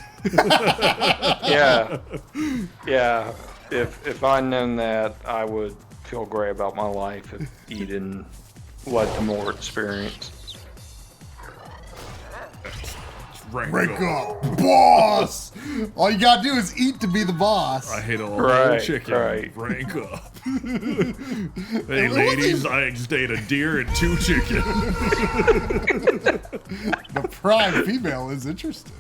Yeah. If I'd known that, I would feel great about my life if Eden led to more experience. Rank up, boss! All you gotta do is eat to be the boss. I hate all Right, chicken. right. Rank up. Hey ladies, I just ate a deer and 2 chicken. The prime female is interested.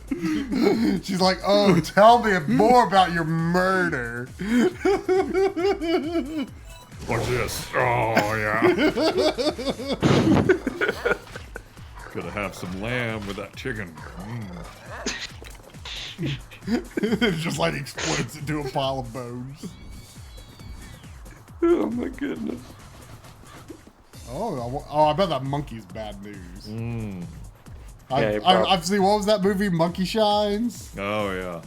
She's like, oh, tell me more about your murder. What's this? Oh yeah. Gonna have some lamb with that chicken. It just like explodes into a pile of bones. Oh my goodness. Oh, I bet that monkey's bad news. Yeah, I've seen, what was that movie, Monkey Shines? Oh yeah.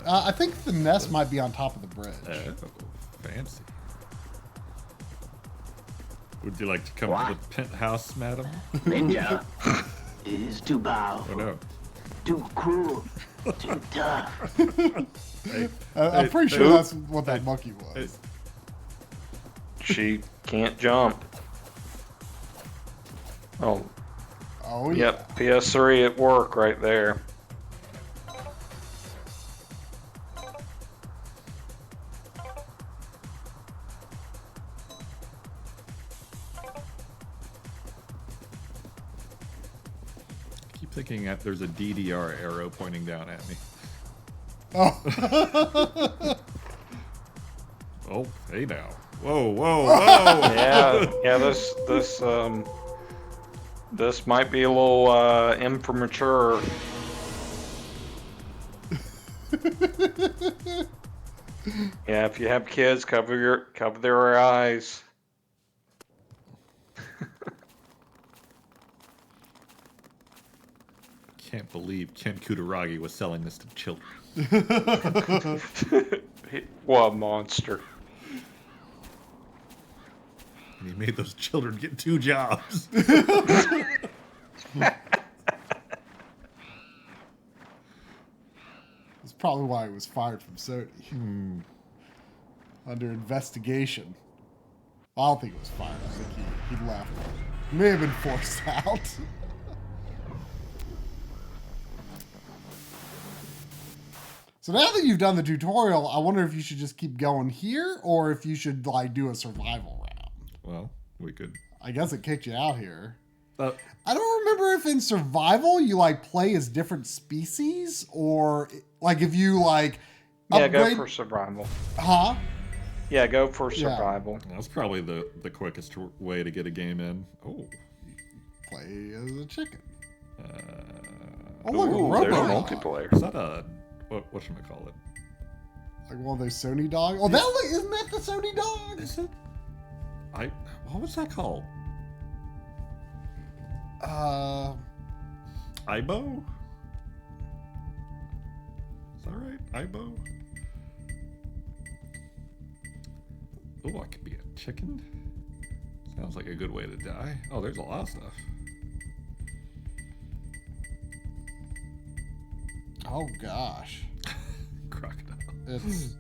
I think the nest might be on top of the bridge. Oh, fancy. Would you like to come to the penthouse, madam? Ninja is too powerful, Oh no. too cruel, too tough. I'm pretty sure that's what that monkey was. She can't jump. Oh, Oh, yeah. yep. PS3 at work right there. I keep thinking that there's a DDR arrow pointing down at me. Oh. Oh, hey now. Whoa, whoa, whoa! Yeah. This might be a little immature. Yeah, if you have kids, cover their eyes. Can't believe Ken Kutaragi was selling this to children. What a monster. And he made those children get 2 jobs. That's probably why he was fired from Sony. Under investigation. I don't think he was fired. I think he left. He may have been forced out. So now that you've done the tutorial, I wonder if you should just keep going here or if you should like do a survival round. Well, we could. I guess it kicked you out here. Uh, I don't remember if in survival you like play as different species or like if you like Yeah, upgrade. go for survival. Huh? Yeah, go for Yeah. survival. That's probably the quickest way to get a game in. Oh. Play as a chicken. Uh, Oh, look, Ooh, a there's robot. multiplayer. Is that a whatchamacallit? Like one of those Sony dogs. Oh, isn't that the Sony dog? Is it? What was that called? Ibo? Is that right? Ibo? Oh, I could be a chicken. Sounds like a good way to die. Oh, there's a lot of stuff. Oh gosh, Crocodile. it's.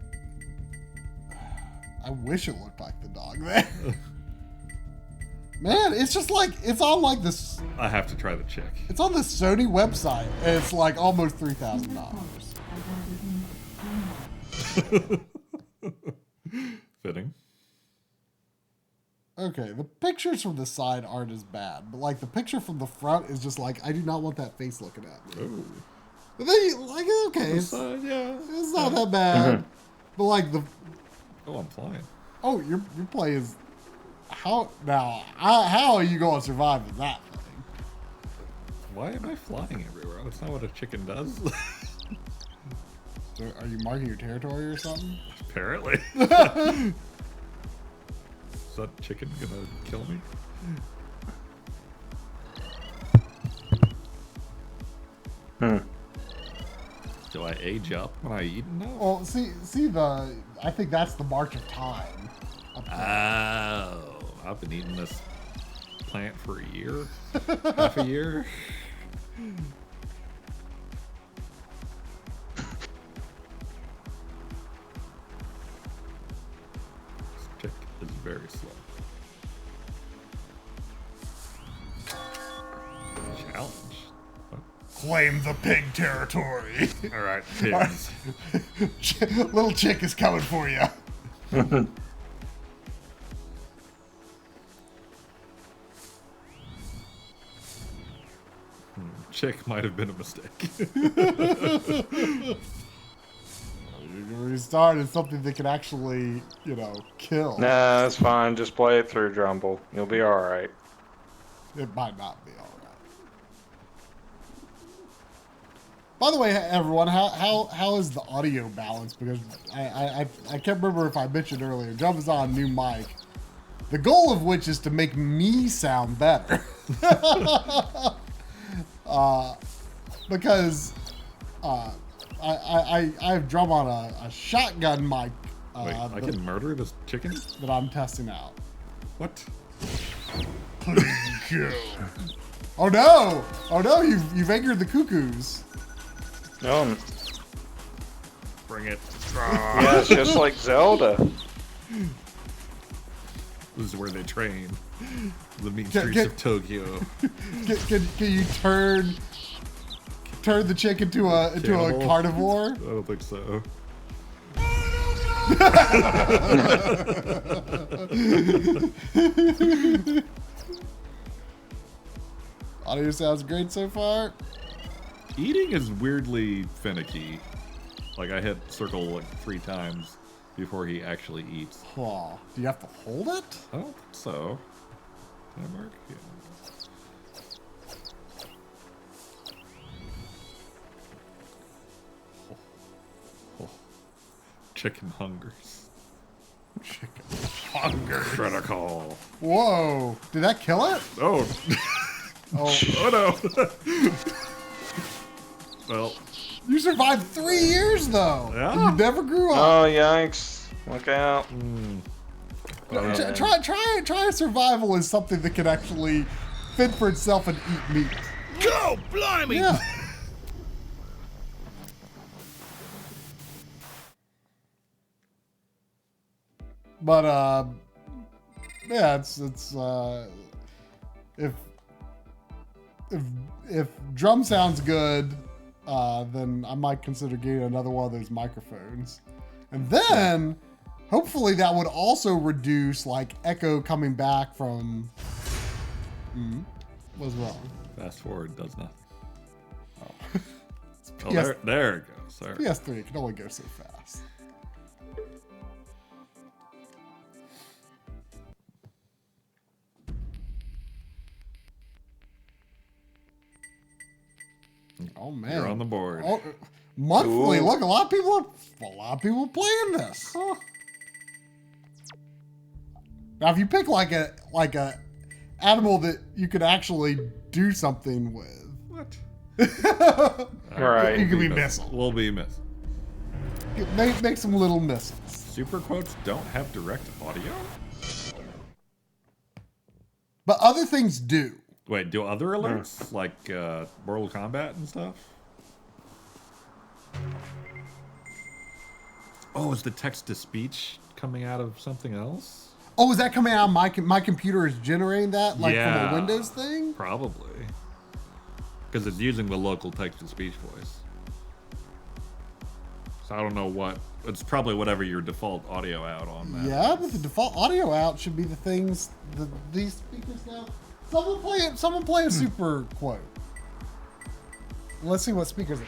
I wish it looked like the dog there. Man, it's just like it's on like this. I have to try the chick. It's on the Sony website, and it's like almost $3,000. Fitting. Okay, the pictures from the side aren't as bad, but like the picture from the front is just like I do not want that face looking at me. Oh. But then you like okay, it's Yeah. not that bad. But like the Oh, I'm flying. your play is how are you going to survive with that thing? Why am I flying everywhere? That's not what a chicken does. So are you marking your territory or something? Apparently. Is that chicken gonna kill me? Do I age up when I eat enough? Well, I think that's the march of time. Oh, I've been eating this plant for a year, half a year. This chick is very slow. Challenge. Claim the pig territory. All right, pigs. Little chick is coming for you. Chick might have been a mistake. We started something that can actually, kill. Nah, that's fine. Just play it through, Drumble. You'll be all right. It might not be all right. By the way, everyone, how is the audio balance? Because I can't remember if I mentioned earlier. Drum is on a new mic. The goal of which is to make me sound better. Because I have Drum on a shotgun mic. Wait, I can murder this chicken? That I'm testing out. What? Kill. Oh no! Oh no! You've angered the cuckoos. No, Bring it. yeah, it's just like Zelda. This is where they train. The mean Can- streets can- of Tokyo. Can you turn the chicken into a Cannibal? carnivore? I don't think so. Audio sounds great so far. Eating is weirdly finicky. Like I hit circle like 3 times before he actually eats. Oh, do you have to hold it? I don't think so. Can I mark? Yeah. Oh. Chicken hungers. Chicken hunger. Critical. Whoa! Did that kill it? Oh. Oh, Oh no. Well, you survived 3 years though. Yeah. And you never grew up. Oh, yikes. Look out. Try a survival as something that can actually fend for itself and eat meat. Go, blimey! Yeah. But yeah, it's if drum sounds good, then I might consider getting another one of those microphones, and then hopefully that would also reduce like echo coming back from. What's wrong? fast forward does nothing. Oh, PS- there it goes. There. PS3 can only go so fast. Oh man, You're on the board. Oh, monthly. Ooh. Look, a lot of people playing this. Now, if you pick like a animal that you could actually do something with, What? Right. You could be missile. We'll be missile. Make some little missiles. Super quotes don't have direct audio? But other things do. Wait, do other alerts like Mortal Kombat and stuff? Oh, is the text to speech coming out of something else? Oh, is that coming out of my computer is generating that? Like from Yeah. a Windows thing? Probably. Because it's using the local text to speech voice. So I don't know what. It's probably whatever your default audio out on that. Yeah, but the default audio out should be the things these speakers now. Someone play a super quote. Let's see what speakers it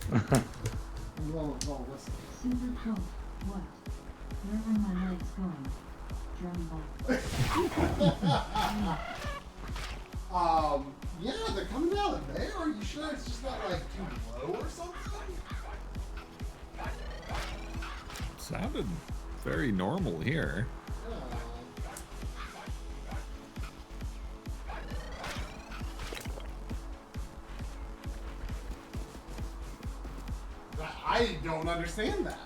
comes out. We'll listen. Super quote. What? Where are my legs going? Drum ball. Yeah, they're coming out of there. Are you sure it's just not like too low or something? Sounded very normal here. I don't understand that.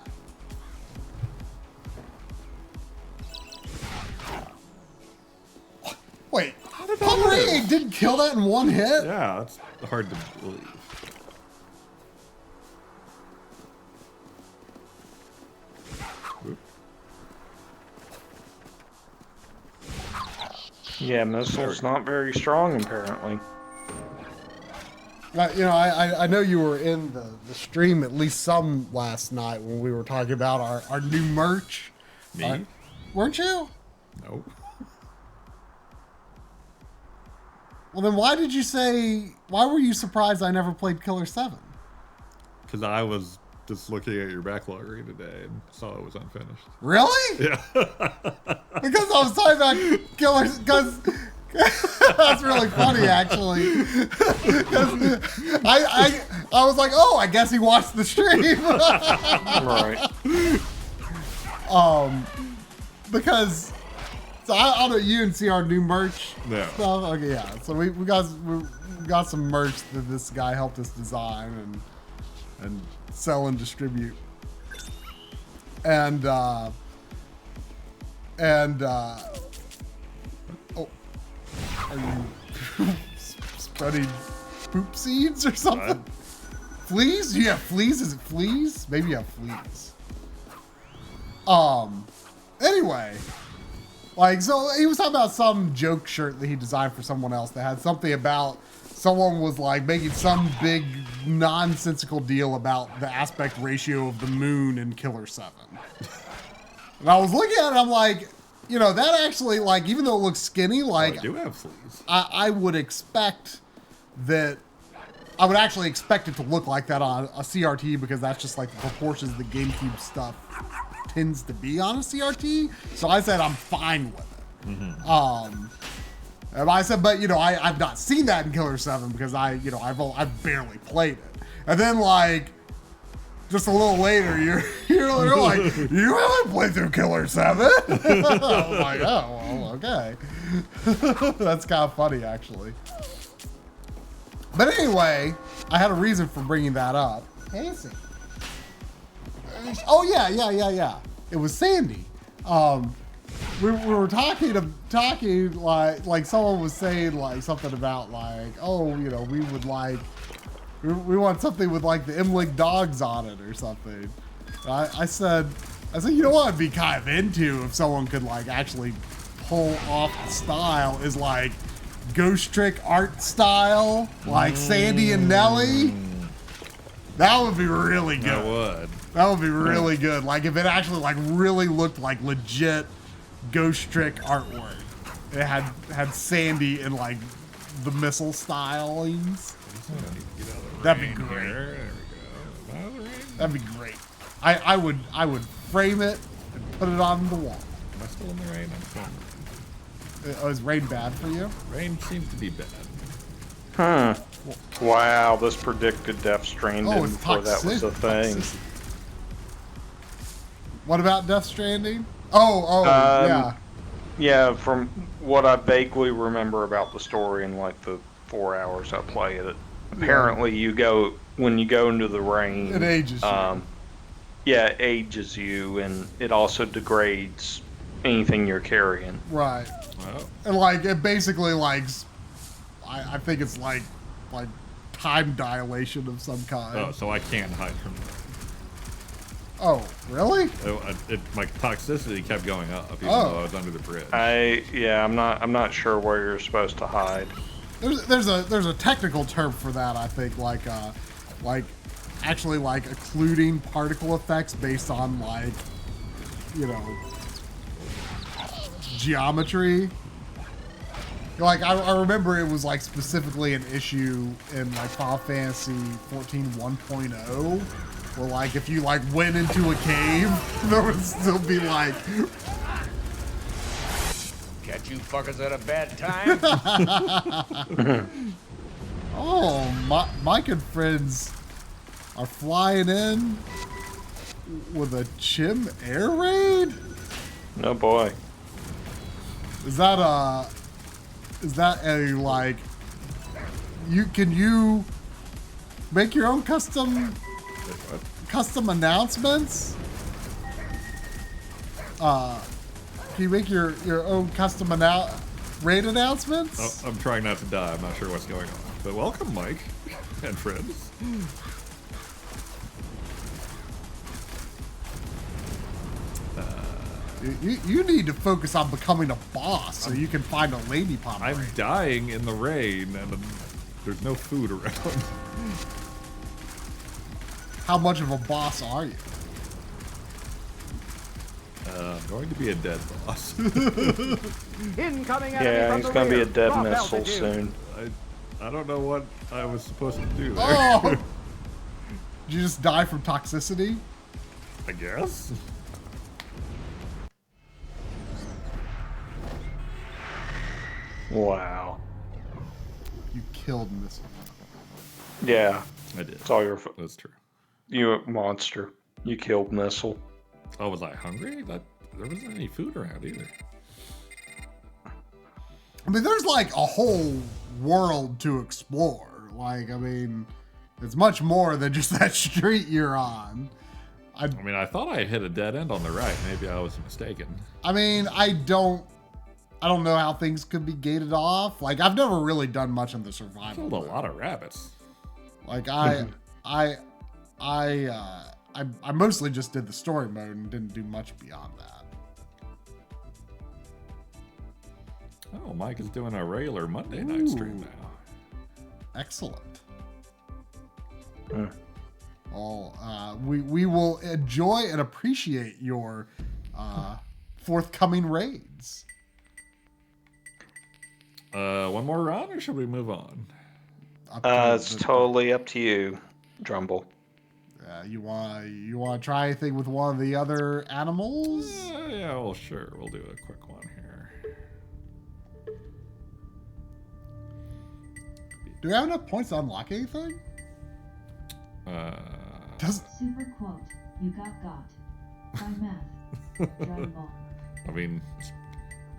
Wait, Pomeranian didn't kill that in one hit? Yeah, that's hard to believe. Yeah, missile's not very strong apparently. You know, I know you were in the stream at least some last night when we were talking about our new merch. Me? Weren't you? Nope. Well, then why were you surprised I never played Killer 7? Because I was just looking at your Backloggery today and saw it was unfinished. Really? Yeah. Because I was talking about Killer, because that's really funny actually. Because I was like, oh, I guess he watched the stream. Right. Because so I'll let you and see our new merch No. stuff. Okay, yeah. So we got some merch that this guy helped us design and sell and distribute. And oh, are you spreading poop seeds or something? Fleas? Do you have fleas? Is it fleas? Maybe you have fleas. Anyway, like, so he was talking about some joke shirt that he designed for someone else that had something about someone was like making some big nonsensical deal about the aspect ratio of the moon in Killer 7. And I was looking at it, I'm like, you know, that actually, like, even though it looks skinny, like, I do have fleas. I would expect that, I would actually expect it to look like that on a CRT because that's just like the proportions the GameCube stuff tends to be on a CRT. So I said I'm fine with it. Mm-hmm. And I said, but you know, I've not seen that in Killer 7 because I've barely played it. And then like, just a little later, you're like, you haven't played through Killer 7? I was like, oh, well, okay. That's kind of funny, actually. But anyway, I had a reason for bringing that up. Hey, Sandy. Oh, yeah. It was Sandy. We were talking like someone was saying like something about like, oh, you know, we would like, we want something with like the Imlig dogs on it or something. I said, you know what I'd be kind of into if someone could like actually pull off the style is like Ghost Trick art style, like Sandy and Nelly. That would be really good. I would. That would be really good. Like if it actually like really looked like legit Ghost Trick artwork. It had Sandy in like the missile stylings. That'd be great. There we go. Out of the rain. That'd be great. I would frame it and put it on the wall. Am I still in the rain? I'm still in the rain. Is rain bad for you? Rain seems to be bad. Wow, this predicted Death Stranding Oh, it's before that was a thing. toxicity. What about Death Stranding? Oh, yeah. Yeah, from what I vaguely remember about the story in like the 4 hours I played it, apparently when you go into the rain, It ages you. Yeah, it ages you, and it also degrades anything you're carrying. Right. Well, And like it basically like I think it's like time dilation of some kind. oh, so I can't hide from it. Oh, really? My toxicity kept going up even Oh. though I was under the bridge. I'm not sure where you're supposed to hide. There's a technical term for that, I think, like actually like occluding particle effects based on like, you know, geometry. Like I remember it was like specifically an issue in like Final Fantasy 14 1.0 where like if you like went into a cave, there would still be like Catch you fuckers at a bad time. oh, Mike and friends are flying in with a Chim air raid? No boy. Is that a like can you make your own custom announcements? Can you make your own custom raid announcements? Oh, I'm trying not to die. I'm not sure what's going on. But welcome, Mike and friends. You need to focus on becoming a boss so you can find a lady pop. I'm dying in the rain and there's no food around. How much of a boss are you? I'm going to be a dead boss. Incoming Yeah, he's gonna be a dead missile soon. I don't know what I was supposed to do there. Oh! Did you just die from toxicity? I guess. Wow. You killed Missile. Yeah, I did. it's all your fault. That's true. You a monster. You killed Missile. Oh, was I hungry? There wasn't any food around either. I mean, there's like a whole world to explore. Like, I mean, it's much more than just that street you're on. I mean, I thought I hit a dead end on the right. Maybe I was mistaken. I mean, I don't know how things could be gated off. Like, I've never really done much in the survival Killed a mode. lot of rabbits. Like, I mostly just did the story mode and didn't do much beyond that. Oh, Mike is doing a regular Monday night stream now. Excellent. Well, we will enjoy and appreciate your forthcoming raids. One more run, or should we move on? It's totally up to you, Drumble. You want to try anything with one of the other animals? Yeah, well, sure. We'll do a quick one here. Do we have enough points to unlock anything? Super quote. You got. By math. Dragon Ball. I mean,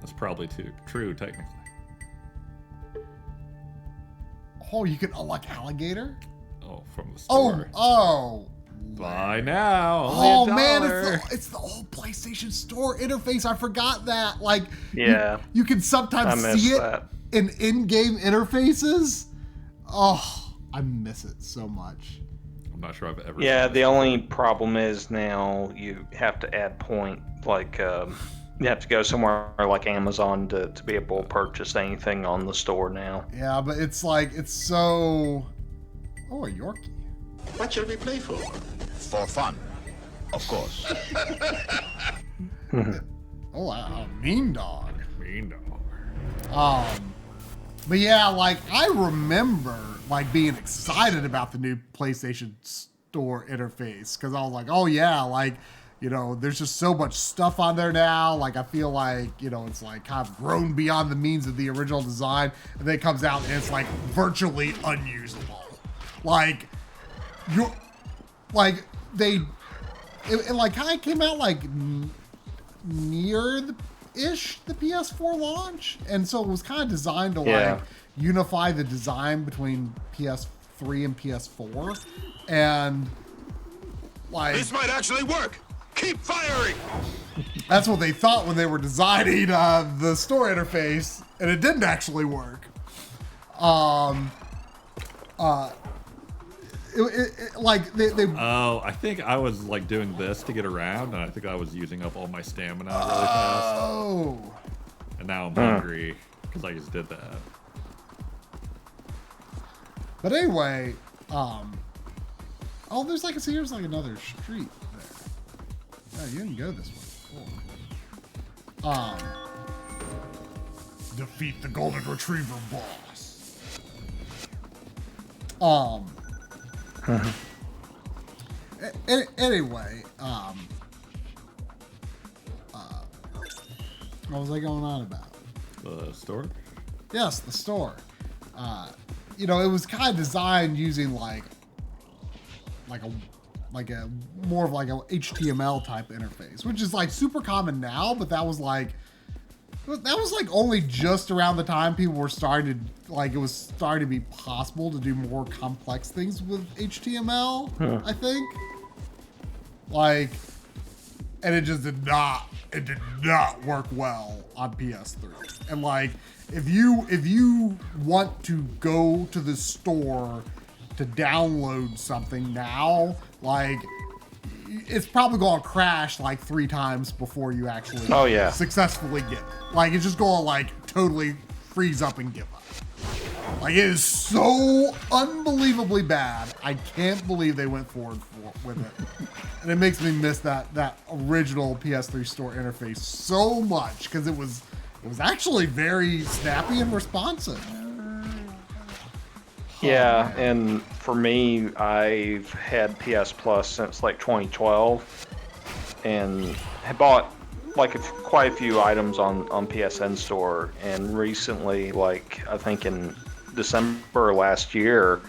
that's probably true, technically. Oh, you can unlock alligator? Oh, from the store. Oh. Buy now. Oh Only man, $1. it's the old PlayStation Store interface. I forgot that. Like, Yeah. you can sometimes I miss see it that. in in-game interfaces. Oh, I miss it so much. I'm not sure I've ever. Yeah, seen the this. only problem is now you have to add point, like you have to go somewhere like Amazon to be able to purchase anything on the store now. Yeah, but it's like, it's so... Oh, a Yorkie. What shall we play for? For fun, of course. Oh, a mean dog. Mean dog. But yeah, like, I remember, like, being excited about the new PlayStation Store interface, because I was like, oh yeah, like, there's just so much stuff on there now. Like, I feel like, it's like kind of grown beyond the means of the original design. And then it comes out and it's like virtually unusable. Like, it like kind of came out like near the PS4 launch. And so it was kind of designed to like unify the design between PS3 and PS4. And like, This might actually work. Keep firing. That's what they thought when they were designing the store interface, and it didn't actually work. Like they. Oh, I think I was like doing this to get around, and I think I was using up all my stamina really fast. Oh. And now I'm hungry because I just did that. But anyway, oh, there's like here's like another street there. Yeah, you didn't go this way. Cool. Defeat the golden retriever boss. Anyway, what was I going on about? The store? Yes, the store. It was kind of designed using like a more of like a HTML type interface, which is like super common now, but that was like only just around the time people were starting to like, it was starting to be possible to do more complex things with HTML, I think. Like, and it did not work well on PS3. And like, if you want to go to the store to download something now, like, it's probably going to crash like 3 times before you actually successfully get it. Like, it's just going to like totally freeze up and give up. Like, it is so unbelievably bad. I can't believe they went forward with it. And it makes me miss that original PS3 store interface so much, because it was actually very snappy and responsive. Yeah, and for me, I've had PS Plus since like 2012, and had bought like quite a few items on PSN Store. And recently, like I think in December last year,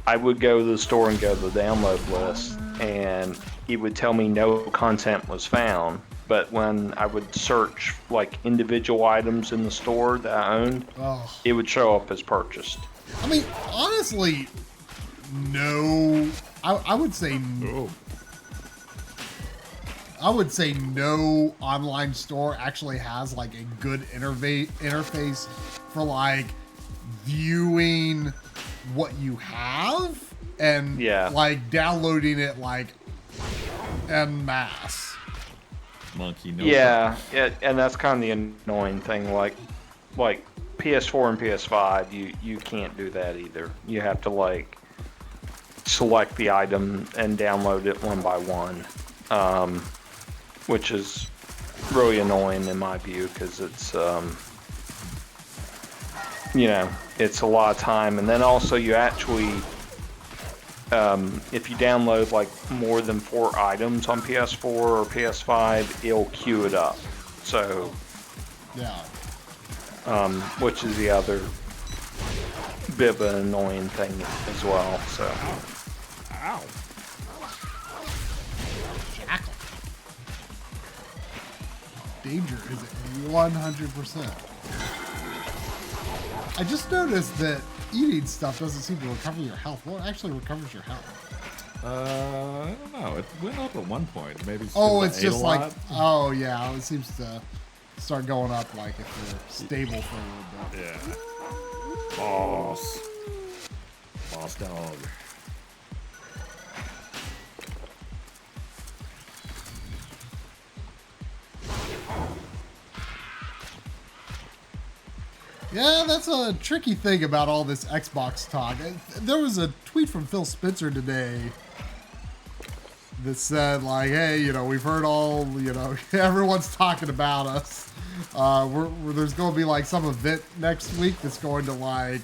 I would go to the store and go to the download list, and it would tell me no content was found. But when I would search like individual items in the store that I owned, it would show up as purchased. I mean, honestly, no. I would say no. I would say no online store actually has like a good interface for like viewing what you have and like downloading it like en masse. Monkey no. Yeah, and that's kind of the annoying thing. Like PS4 and PS5, you can't do that either. You have to like select the item and download it one by one, which is really annoying in my view, because it's it's a lot of time. And then also you actually if you download like more than 4 items on PS4 or PS5, it'll queue it up. So which is the other bit of an annoying thing as well. So. Ow. Jackal. Danger is at 100%. I just noticed that eating stuff doesn't seem to recover your health. What actually recovers your health? I don't know. It went up at one point. Maybe. It's just like, oh yeah, it seems to start going up like if you're stable for a little bit. Yeah. Boss dog. Yeah, that's a tricky thing about all this Xbox talk. There was a tweet from Phil Spencer today that said, like, hey, we've heard all, everyone's talking about us. There's going to be, like, some event next week that's going to, like,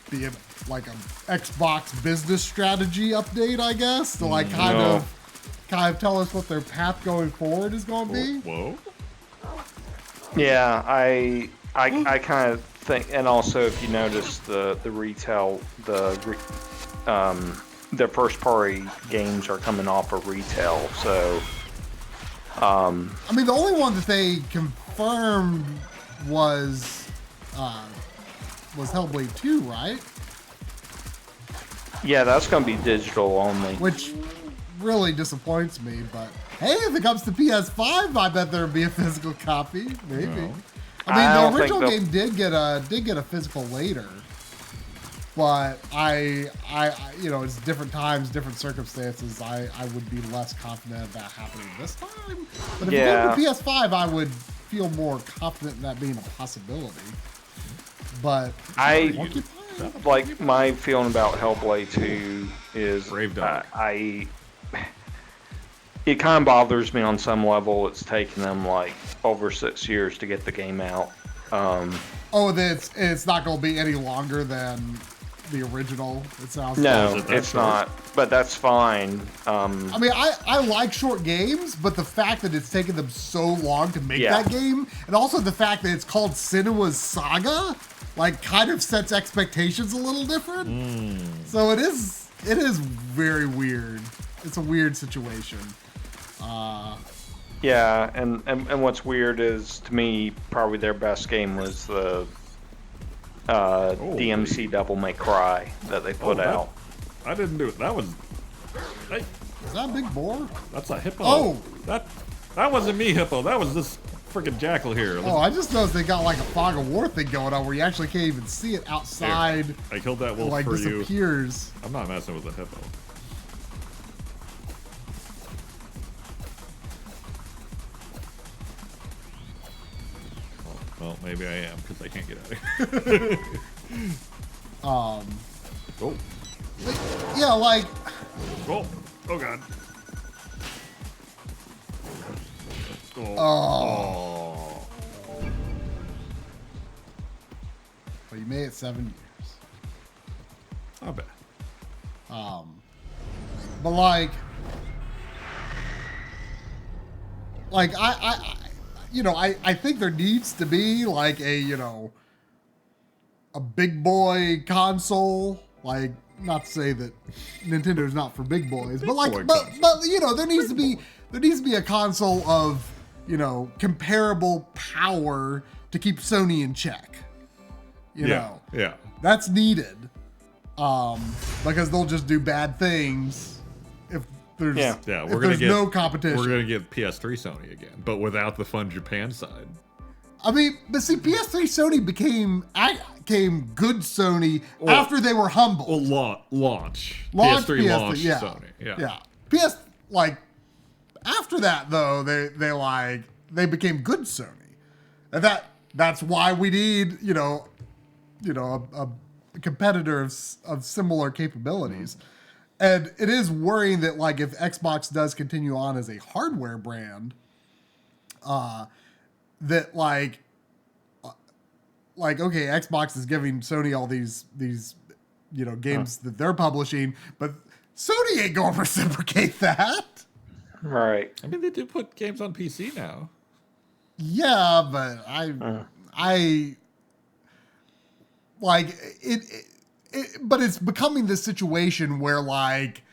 be like an Xbox business strategy update, I guess, to, like, kind of kind of tell us what their path going forward is going to be? Whoa. Yeah, I kind of think, and also if you notice the retail, the first party games are coming off of retail, so. I mean, the only one that they confirmed was Hellblade 2, right? Yeah, that's going to be digital only. Which really disappoints me, but hey, if it comes to PS5, I bet there'll be a physical copy. Maybe. No. I mean, the original game did get a physical later, but I it's different times, different circumstances. I would be less confident of that happening this time. But if it came to PS5, I would feel more confident in that being a possibility. But like my feeling about Hellblade 2 is Brave Dog. It kind of bothers me on some level. It's taken them like over 6 years to get the game out. It's not going to be any longer than the original. It sounds no, it's not. But that's fine. I mean, I like short games, but the fact that it's taken them so long to make that game, and also the fact that it's called Senua's Saga, like kind of sets expectations a little different. So it is very weird. It's a weird situation. Yeah, and what's weird is, to me, probably their best game was the DMC Devil May Cry that they put out. I didn't do it. That was... Hey, is that a big boar? That's a hippo. Oh! That wasn't me, hippo. That was this freaking jackal here. Oh, I just noticed they got like a fog of war thing going on where you actually can't even see it outside. Here, I killed that wolf like for you. Disappears. I'm not messing with a hippo. Well, maybe I am, because I can't get out of here. Oh. Yeah, like... Oh God. Oh. Well, you made it 7 years. Not bad. But like I think there needs to be like a big boy console. Like, not to say that Nintendo's not for big boys, but like, but there needs to be a console of comparable power to keep Sony in check. You know, that's needed. Because they'll just do bad things if there's no competition. We're gonna get PS3 Sony again, but without the fun Japan side. I mean, but see, PS3 Sony became good Sony after they were humble. Well, launch PS3 launched Sony. Yeah. After that though, they became good Sony, and that's why we need a competitor of similar capabilities. And it is worrying that like if Xbox does continue on as a hardware brand, that like okay, Xbox is giving Sony all these games that they're publishing, but Sony ain't going to reciprocate that. Right. I mean, they do put games on PC now. Yeah, but I like it, but it's becoming this situation where like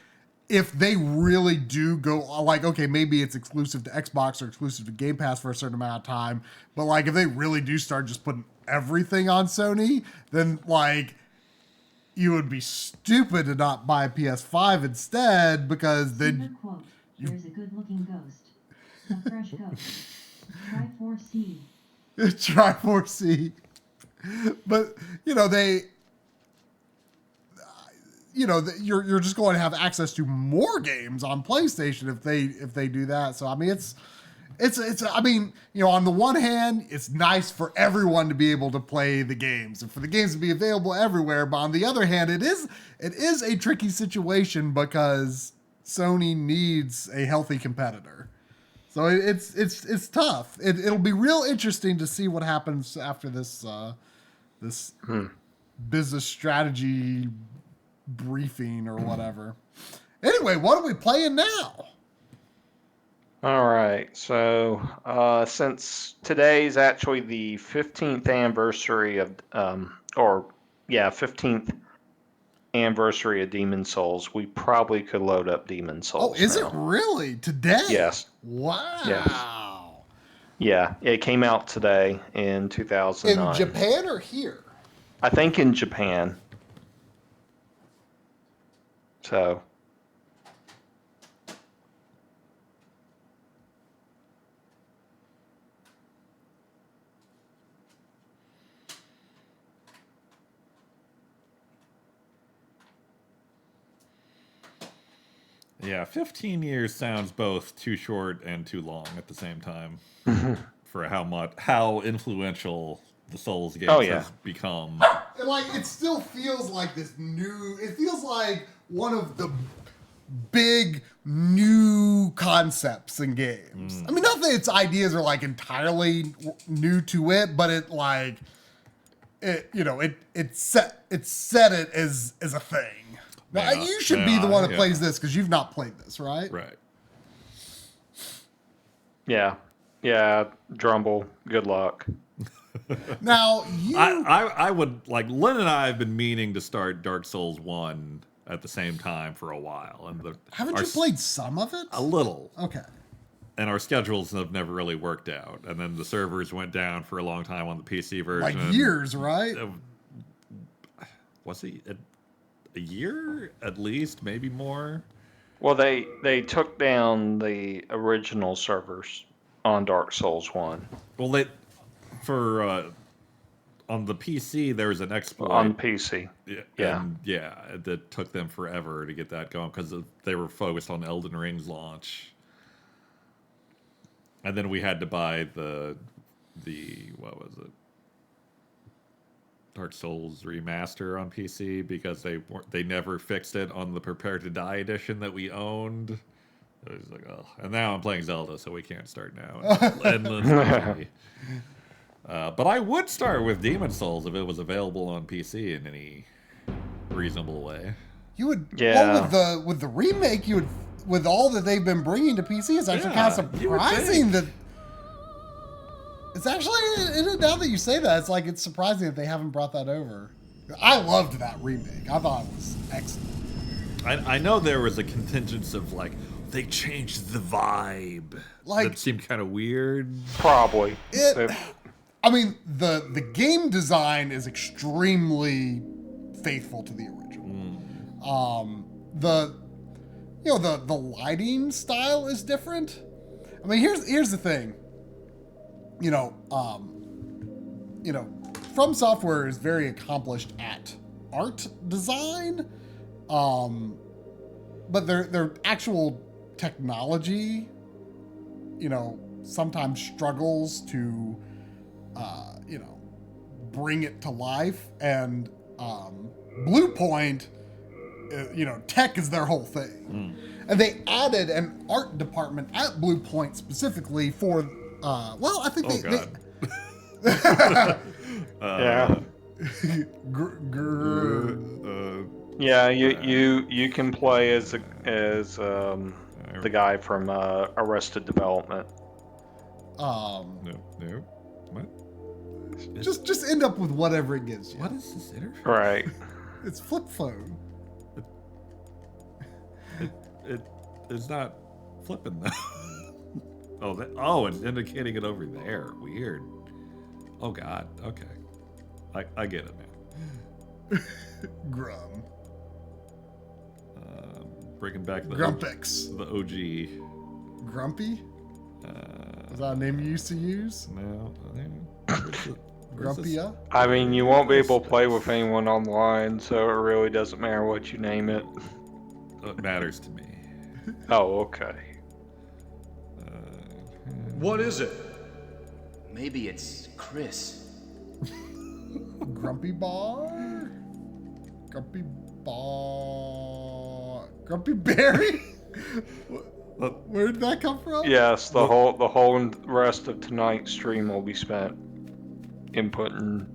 if they really do go like, okay, maybe it's exclusive to Xbox or exclusive to Game Pass for a certain amount of time, but like if they really do start just putting everything on Sony, then like you would be stupid to not buy a PS5 instead, because then there's a good looking ghost, a fresh ghost. Try 4C. Try 4C. But you're just going to have access to more games on PlayStation if they do that. So I mean, it's I mean, on the one hand, it's nice for everyone to be able to play the games and for the games to be available everywhere. But on the other hand, it is a tricky situation because Sony needs a healthy competitor. So it's tough. It'll be real interesting to see what happens after this business strategy briefing or whatever. Anyway, what are we playing now? All right. So since today's actually the 15th anniversary of, 15th anniversary of Demon Souls, we probably could load up Demon Oh, Souls is it now. really? Today? Yes. Wow. Yeah, it came out today in 2009. In Japan or here? I think in Japan. So. Yeah, 15 years sounds both too short and too long at the same time for how influential the Souls games has become. Like, it still feels like this new. It feels like one of the big new concepts in games. I mean, not that its ideas are like entirely new to it, but it like it set it as a thing. Now, you should be the one that plays this because you've not played this, right? Right. Yeah, Drumble. Good luck. Now I would like Lynn and I have been meaning to start Dark Souls 1 at the same time for a while, and haven't you played some of it? A little. Okay. And our schedules have never really worked out, and then the servers went down for a long time on the PC version. Like years, right? Was it a year at least, maybe more? Well, they took down the original servers on Dark Souls 1. Well, on the PC, there was an exploit. On PC. Yeah, that took them forever to get that going because they were focused on Elden Ring's launch. And then we had to buy the what was it? Dark Souls remaster on PC because they never fixed it on the Prepare to Die edition that we owned. It was like, oh, and now I'm playing Zelda, so we can't start now. Endlessly. But I would start with Demon Souls if it was available on PC in any reasonable way. You would, well, with the remake, you would, with all that they've been bringing to PC, it's actually kind of surprising that. It's actually, now that you say that, it's like it's surprising that they haven't brought that over. I loved that remake. I thought it was excellent. I know there was a contingent of like they changed the vibe. Like that seemed kind of weird. Probably. I mean, the game design is extremely faithful to the original. The lighting style is different. I mean, here's the thing. From Software is very accomplished at art design, but their actual technology, sometimes struggles to, bring it to life. And Blue Point, tech is their whole thing. And they added an art department at Blue Point specifically for, I think you can play as the guy from Arrested Development. No. What? Just end up with whatever it gives you. What is this interface? Right. It's flip phone. It's not flipping though. It's indicating it over there. Weird. Oh God. Okay. I get it now. Grum. Bringing back the Grumpix. The OG. Grumpy? Is that a name you used to use? No. Grumpia? I mean, you won't be able to play with anyone online, so it really doesn't matter what you name it. It matters to me. Oh, okay. What is it? Maybe it's Chris. Grumpy Bar? Grumpy Bar? Grumpy Berry? Where did that come from? Yes, the whole rest of tonight's stream will be spent inputting,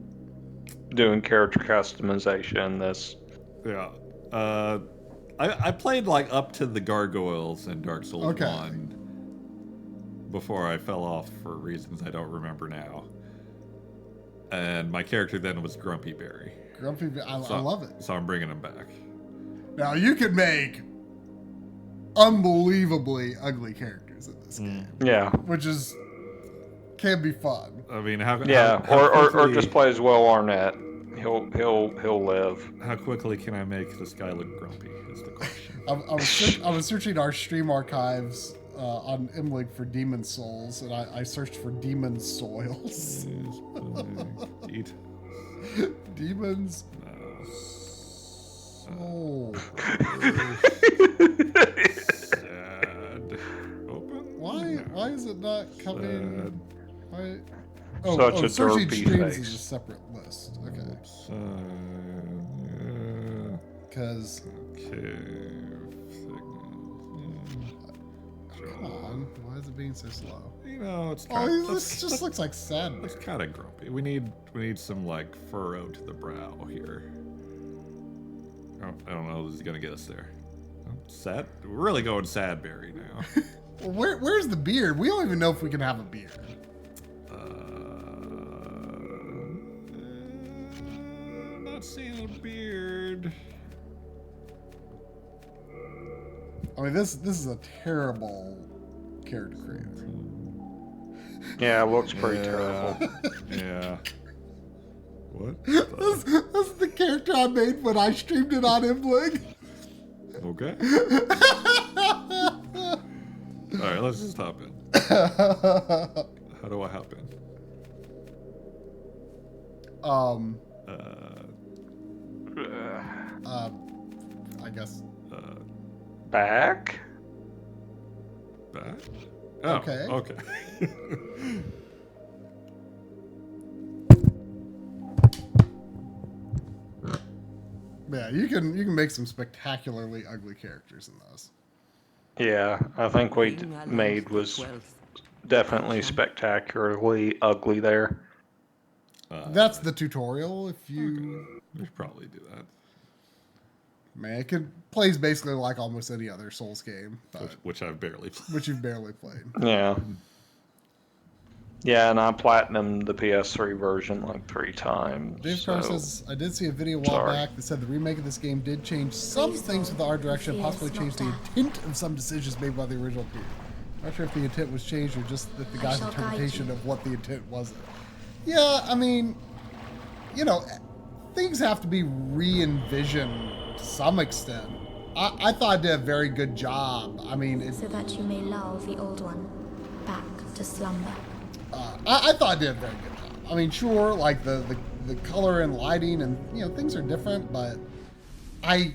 doing character customization. Yeah. I played like up to the gargoyles in Dark Souls 1. before I fell off for reasons I don't remember now. And my character then was Grumpy Berry. I love it. So I'm bringing him back. Now, you can make unbelievably ugly characters in this game. Yeah. Which can be fun. I mean, Or quickly, just play as Will Arnett. He'll live. How quickly can I make this guy look grumpy? Is the question. I was searching our stream archives on Imlig for Demon Souls, and I searched for Demon Soils. Eat. Demons. Soul. Sad. Open. Why is it not coming? Why? Such a searching derpy streams face. is a separate list. Okay. Yeah. Because come on, why is it being so slow? You know, it's Oh, kind this just looks like sad. It's kind of grumpy. We need some like furrow to the brow here. I don't know if this is gonna get us there. Sad. We're really going sad berry now. Well, where's the beard? We don't even know if we can have a beard. Not seeing a beard. I mean, this is a terrible character creator. Yeah, it looks pretty terrible. Yeah. What? This is the character I made when I streamed it on Imlig. Okay. All right, let's just hop in. How do I hop in? I guess. Back? Back? Oh, Okay. Okay. Yeah, you can make some spectacularly ugly characters in this. Yeah, I think we made was definitely spectacularly ugly there. That's the tutorial. If you, we should probably do that. Man, it plays basically like almost any other Souls game, but, Which I've barely played. which you've barely played. Yeah. Yeah, and I platinumed the PS3 version like 3 times. Dave Carr says, I did see a video a while back that said the remake of this game did change some things with the art direction, possibly changed the intent of some decisions made by the original game. Not sure if the intent was changed or just that the guy's interpretation of what the intent was. Yeah, I mean, you know, things have to be re-envisioned to some extent. I thought I did a very good job. I mean, so that you may lull the old one back to slumber. I thought I did a very good job. I mean, sure, like the color and lighting and, you know, things are different, but I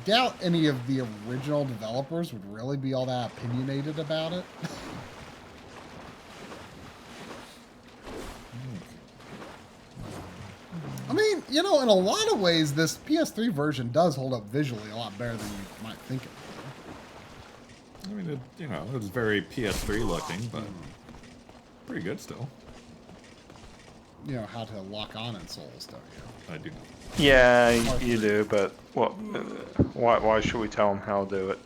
doubt any of the original developers would really be all that opinionated about it. I mean, you know, in a lot of ways, this PS3 version does hold up visually a lot better than you might think it would. I mean, it's very PS3 looking, but pretty good still. You know how to lock on in Souls, don't you? I do know. Yeah, you do, but what? Why should we tell them how to do it?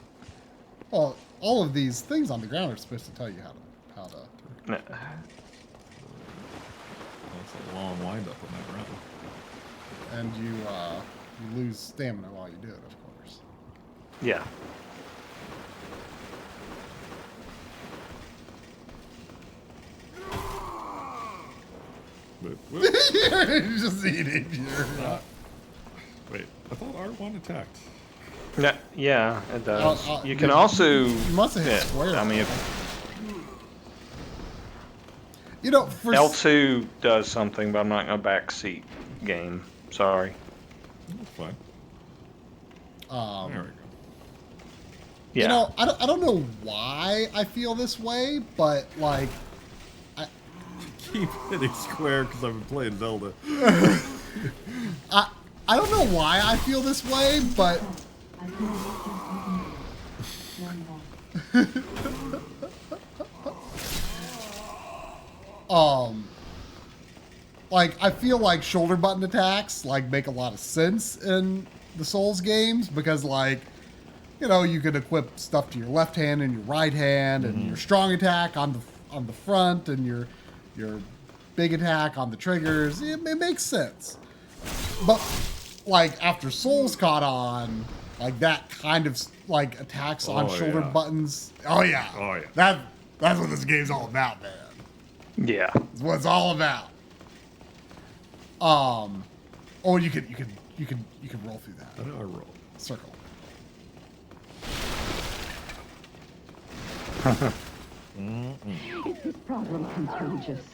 Well, all of these things on the ground are supposed to tell you how to. Nah. That's a long wind up on that run. And you lose stamina while you do it, of course. Yeah. You're just eating. Wait, I thought R1 attacked. Yeah, it does. You can also. You must have hit square. I mean, you know, for L2 does something, but I'm not going to backseat game. Sorry. That's fine. There we go. Yeah. You know, I don't know why I feel this way, but like, Keep hitting square because I've been playing Zelda. I don't know why I feel this way, but like I feel like shoulder button attacks like make a lot of sense in the Souls games because like you could equip stuff to your left hand and your right hand, and your strong attack on the front, and your big attack on the triggers. It makes sense. But like after Souls caught on, like that kind of like attacks on shoulder buttons. Oh yeah. That's what this game's all about, man. Yeah. That's what it's all about. Oh, you could roll through that. How do I roll? Circle. Is this problem contagious?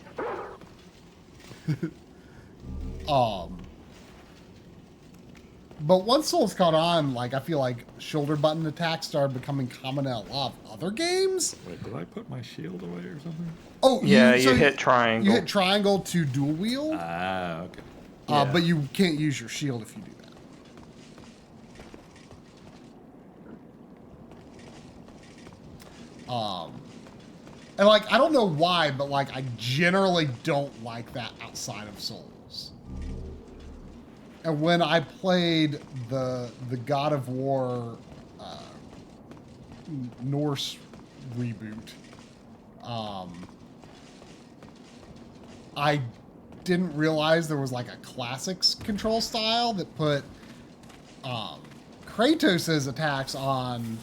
But once Souls caught on, like I feel like shoulder button attacks started becoming common in a lot of other games. Wait, did I put my shield away or something? Oh, yeah, you hit triangle. You hit triangle to dual wield. Ah, okay. But you can't use your shield if you do that. And like I don't know why, but like I generally don't like that outside of Souls. And when I played the God of War Norse reboot, I didn't realize there was like a classics control style that put Kratos' attacks on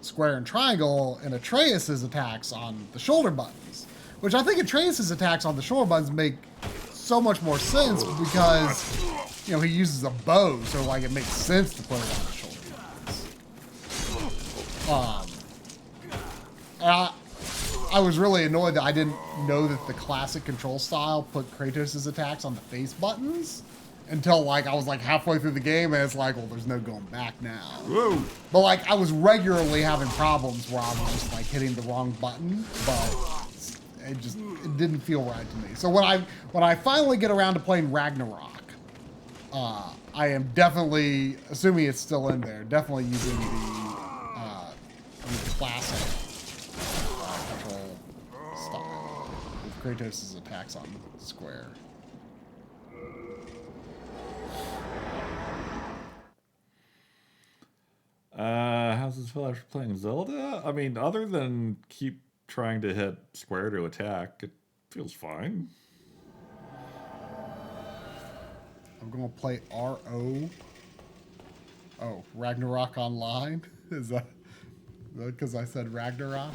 square and triangle and Atreus' attacks on the shoulder buttons, which I think Atreus' attacks on the shoulder buttons make so much more sense because he uses a bow, so like it makes sense to put it on the shoulder buttons. I was really annoyed that I didn't know that the classic control style put Kratos' attacks on the face buttons until like I was like halfway through the game and it's like, well, there's no going back now. Whoa. But like I was regularly having problems where I was just like hitting the wrong button, but it didn't feel right to me. So when I finally get around to playing Ragnarok, I am definitely, assuming it's still in there, definitely using the classic control style with Kratos' attacks on square. How's this feel after playing Zelda? I mean, other than keep trying to hit square to attack, it feels fine. I'm gonna play RO. Oh, Ragnarok Online? Is that because I said Ragnarok?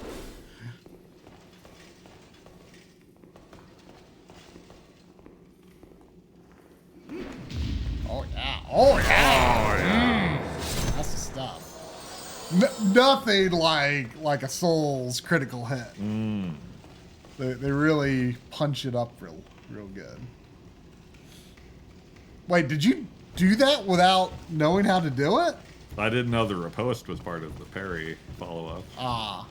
Oh yeah! Oh yeah! That's the stuff. Nothing like a Souls critical hit. They really punch it up real good. Wait, did you do that without knowing how to do it? I didn't know the riposte was part of the parry follow-up. Ah.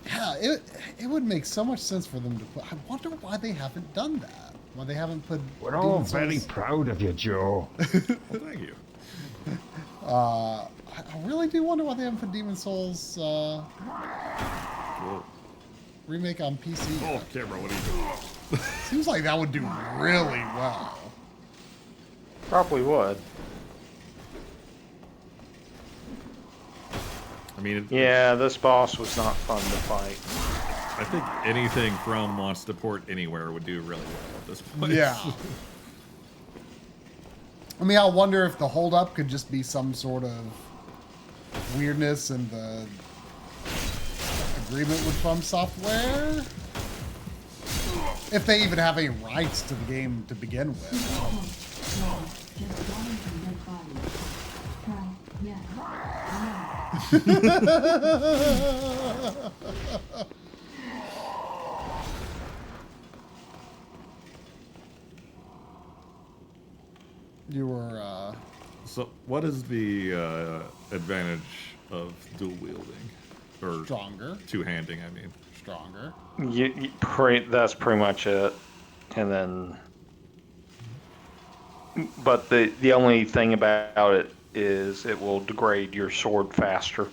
Yeah, it would make so much sense for them to put. I wonder why they haven't done that. Why they haven't put. We're all very proud of you, Joe. Well, thank you. I really do wonder why they haven't put Demon Souls remake on PC. Oh, camera, what are you doing? Seems like that would do really well. Probably would. I mean, yeah, this boss was not fun to fight. I think anything From wants to port anywhere would do really well at this point. Yeah. I mean, I wonder if the holdup could just be some sort of weirdness in the agreement with From Software. If they even have any rights to the game to begin with. You were, So, what is the advantage of dual wielding? Or stronger. Two-handing, I mean. Stronger. That's pretty much it. And then... But the only thing about it is it will degrade your sword faster.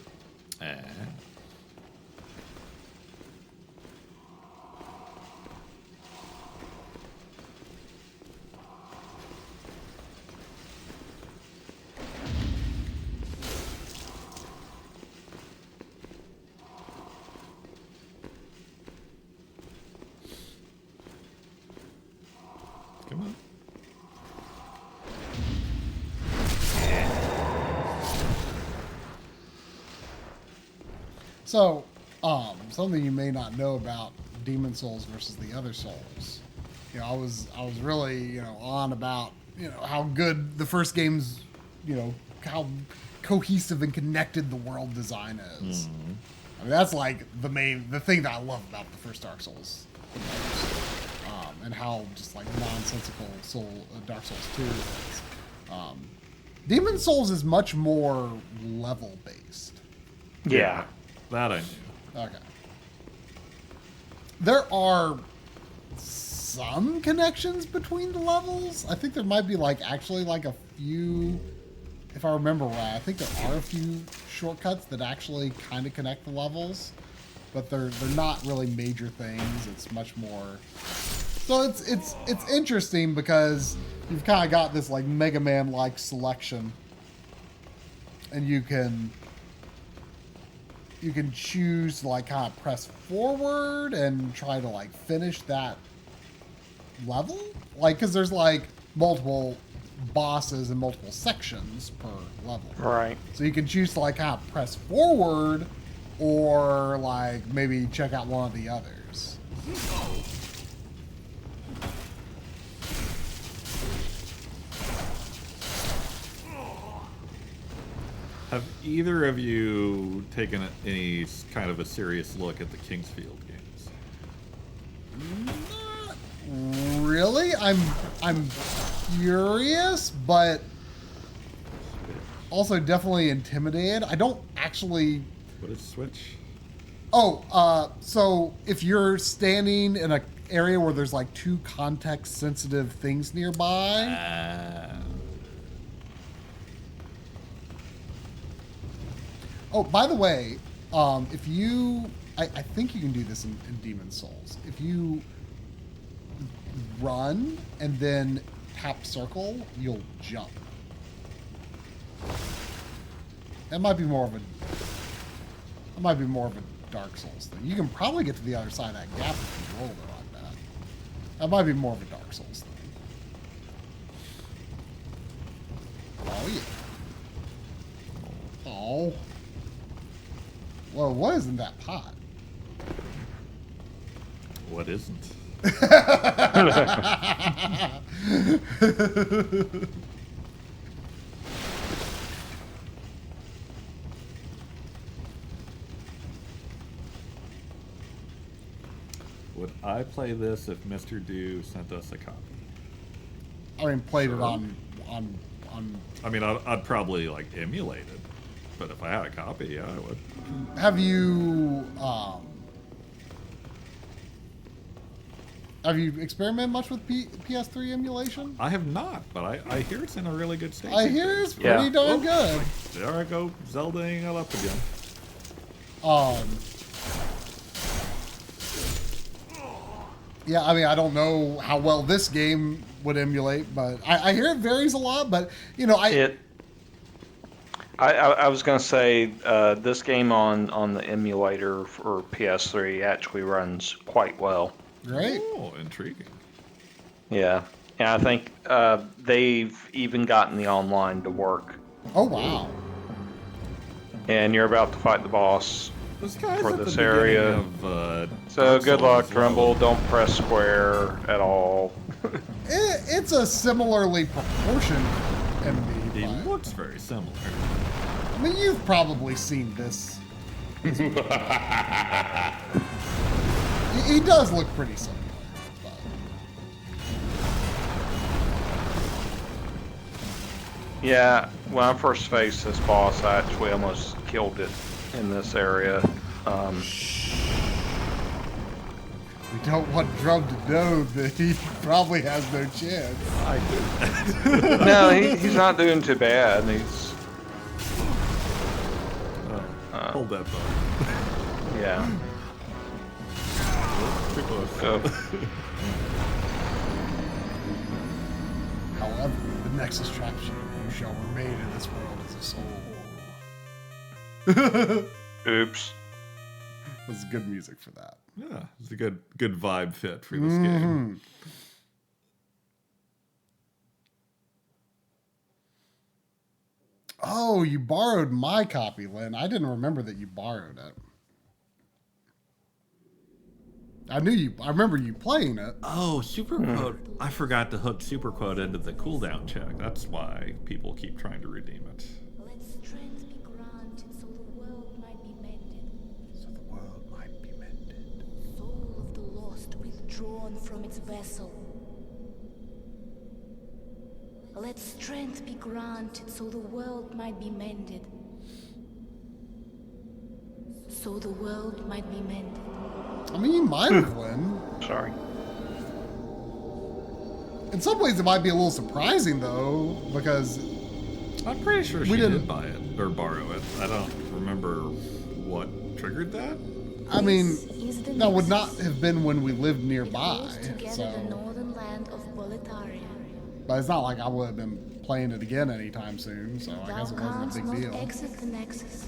Come on. So, something you may not know about Demon Souls versus the other Souls. You know, I was really, you know, on about, you know, how good the first game's, you know, how cohesive and connected the world design is. I mean, that's like the thing that I love about the first Dark Souls. And how just like nonsensical Dark Souls 2 is. Demon Souls is much more level based. Yeah. That I knew. Okay. There are some connections between the levels. I think there might be like actually like a few, if I remember right, I think there are a few shortcuts that actually kind of connect the levels, but they're not really major things. It's much more. So it's interesting because you've kind of got this like Mega Man like selection, and you can choose to like kind of press forward and try to like finish that level, like because there's like multiple bosses and multiple sections per level. Right. So you can choose to like kind of press forward, or like maybe check out one of the others. Have either of you taken any kind of a serious look at the Kingsfield games? Not really. I'm curious, but also definitely intimidated. I don't actually. What is Switch? Oh, so if you're standing in an area where there's like two context-sensitive things nearby. Oh, by the way, if you, I think you can do this in Demon Souls. If you run and then tap circle, you'll jump. That might be more of a Dark Souls thing. You can probably get to the other side of that gap if you roll it like that. That might be more of a Dark Souls thing. Oh yeah. Oh. Well, what is in that pot? What isn't? Would I play this if Mr. Do sent us a copy? I mean, played it on. I mean, I'd probably like emulate it, but if I had a copy, yeah, I would. Have you experimented much with PS3 emulation? I have not, but I hear it's in a really good state. I hear it's pretty darn good. There I go, Zeldaing it up again. Yeah, I mean, I don't know how well this game would emulate, but I hear it varies a lot. But you know, I was going to say this game on the emulator for PS3 actually runs quite well. Right? Oh, intriguing. Yeah, and I think they've even gotten the online to work. Oh wow! And you're about to fight the boss for this area. So good luck, Tremble. Don't press square at all. It's a similarly proportioned enemy. He looks very similar. I mean, you've probably seen this. He does look pretty similar. But. Yeah, when I first faced this boss, I actually almost killed it in this area. We don't want Drum to know that he probably has no chance. No, he's not doing too bad. Hold that thought. Yeah. Too close. However, the Nexus trap shall remain in this world as a soul. Oops. This is good music for that. Yeah, it's a good vibe fit for this game. Oh, you borrowed my copy, Lynn. I didn't remember that you borrowed it. I remember you playing it. Oh, Superquote. I forgot to hook Superquote into the cooldown check. That's why people keep trying to redeem it. Let strength be granted so the world might be mended. So the world might be mended. Soul of the lost withdrawn from its vessel. Let strength be granted so the world might be mended. So the world might be mended. I mean, you might have, Lynn. Sorry. In some ways, it might be a little surprising, though, because I'm pretty sure she we did buy it or borrow it. I don't remember what triggered that. I mean, Is the that would Nexus. not have been when we lived It nearby. holds together the So, northern land of Boletaria. but it's not like I would have been playing it again anytime soon. So I Thou guess it wasn't canst a big not deal. exit the Nexus,